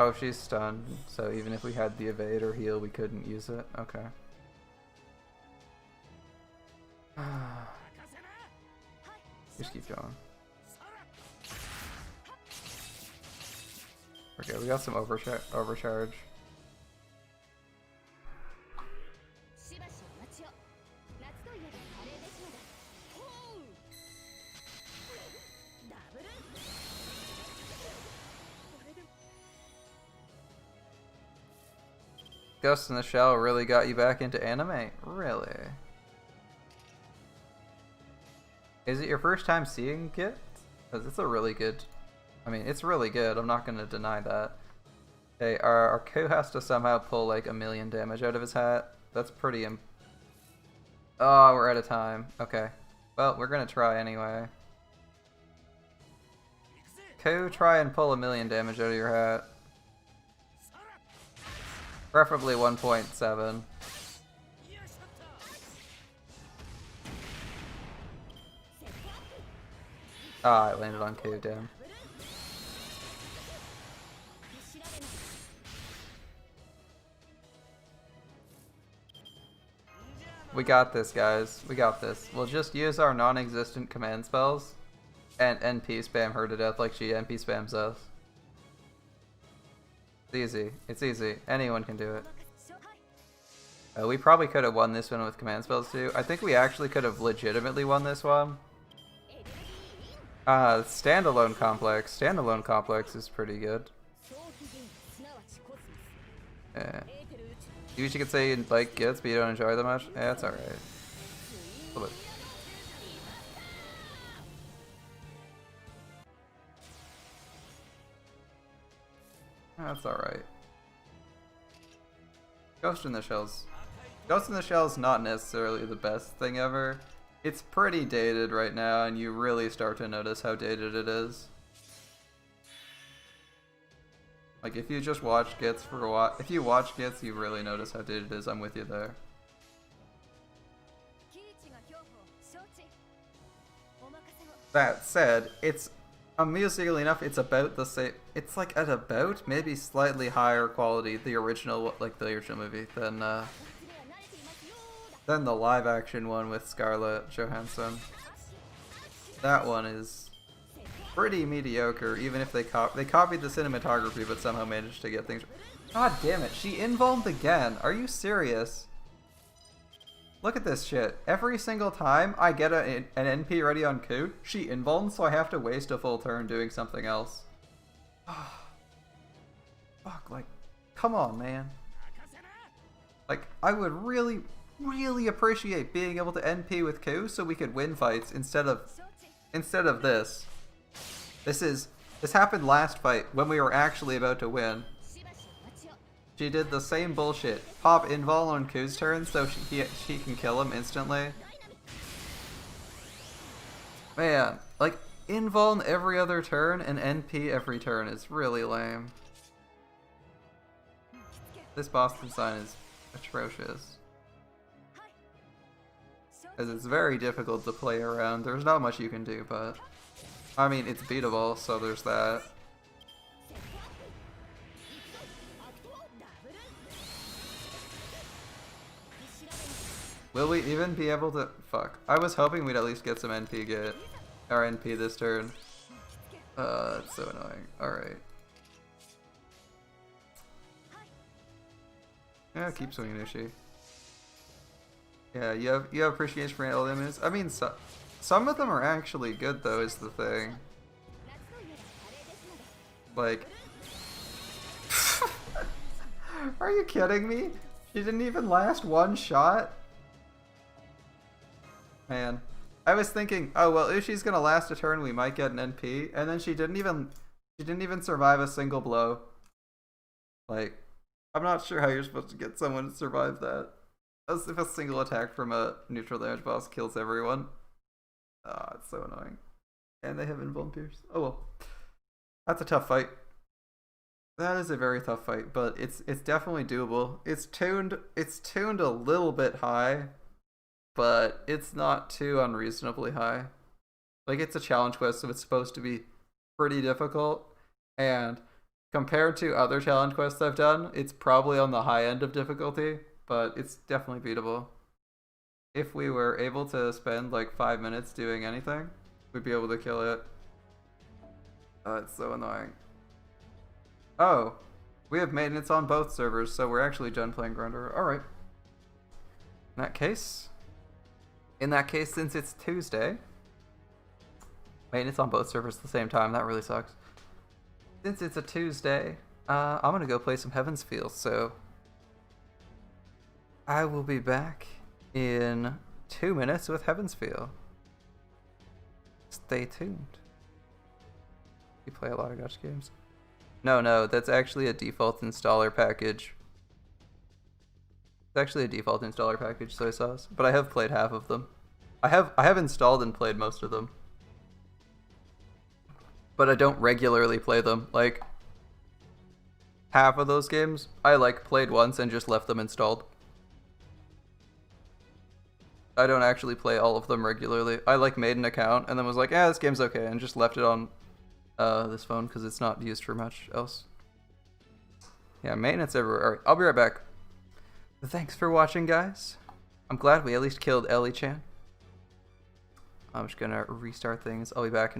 Oh, she's stunned, so even if we had the evade or heal, we couldn't use it. Okay. Just keep going. Okay, we got some overcharge. Ghost in the Shell really got you back into anime? Really? Is it your first time seeing it? Because it's a really good... I mean, it's really good. I'm not going to deny that. Okay, our Ku has to somehow pull like 1,000,000 damage out of his hat. That's pretty... Oh, we're out of time. Okay. Well, we're going to try anyway. Ku, try and pull 1,000,000 damage out of your hat. Preferably 1.7. Ah, it landed on Ku, damn. We got this, guys. We got this. We'll just use our non-existent command spells and NP spam her to death like she NP spams us. It's easy. It's easy. Anyone can do it. We probably could have won this one with command spells too. I think we actually could have legitimately won this one. Standalone complex. Standalone complex is pretty good. Yeah. You usually could say you like gets, but you don't enjoy them much. Yeah, it's alright. A little bit. That's alright. Ghost in the Shell's. Ghost in the Shell's not necessarily the best thing ever. It's pretty dated right now, and you really start to notice how dated it is. Like, if you just watch Gits for a while, if you watch Gits, you really notice how dated it is. I'm with you there. That said, it's amusingly enough, it's about the same. It's like at about maybe slightly higher quality the original, like the original movie than the live action one with Scarlett Johansson. That one is pretty mediocre, even if they copied the cinematography, but somehow managed to get things. God damn it! She invulned again. Are you serious? Look at this shit. Every single time I get an NP ready on Ku, she invulns, so I have to waste a full turn doing something else. Fuck, like, come on, man. Like, I would really appreciate being able to NP with Ku so we could win fights instead of this. This happened last fight when we were actually about to win. She did the same bullshit. Pop invul on Ku's turn so she can kill him instantly. Man, like, invuln every other turn and NP every turn is really lame. This Boston sign is atrocious. As it's very difficult to play around. There's not much you can do, but... I mean, it's beatable, so there's that. Will we even be able to... Fuck. I was hoping we'd at least get some NP get. Or NP this turn. It's so annoying. Alright. Yeah, keep swinging, Ishi. Yeah, you have appreciation for LMs. I mean, some of them are actually good, though, is the thing. Like... Are you kidding me? She didn't even last one shot? Man. I was thinking, oh well, if she's gonna last a turn we might get an NP, and then she didn't even survive a single blow. Like, I'm not sure how you're supposed to get someone to survive that. As if a single attack from a neutral damage boss kills everyone. Ah, it's so annoying. And they have Invuln Pierce. Oh well. That's a tough fight. That is a very tough fight, but it's definitely doable. It's tuned a little bit high, but it's not too unreasonably high. Like, it's a challenge quest, so it's supposed to be pretty difficult, and compared to other challenge quests I've done, it's probably on the high end of difficulty, but it's definitely beatable. If we were able to spend like 5 minutes doing anything, we'd be able to kill it. Oh, it's so annoying. Oh, we have maintenance on both servers, so we're actually done playing Grundle. Alright. In that case, since it's Tuesday, maintenance on both servers at the same time, that really sucks. Since it's a Tuesday, I'm gonna go play some Heaven's Feel, so I will be back in 2 minutes with Heaven's Feel. Stay tuned. You play a lot of gacha games? No, that's actually a default installer package. It's actually a default installer package, soy sauce. But I have played half of them. I have installed and played most of them. But I don't regularly play them. Like, half of those games, I like played once and just left them installed. I don't actually play all of them regularly. I like made an account and then was like, yeah, this game's okay, and just left it on this phone because it's not used for much else. Yeah, maintenance everywhere. Alright, I'll be right back. Thanks for watching, guys. I'm glad we at least killed Ellie-chan. I'm just gonna restart things. I'll be back in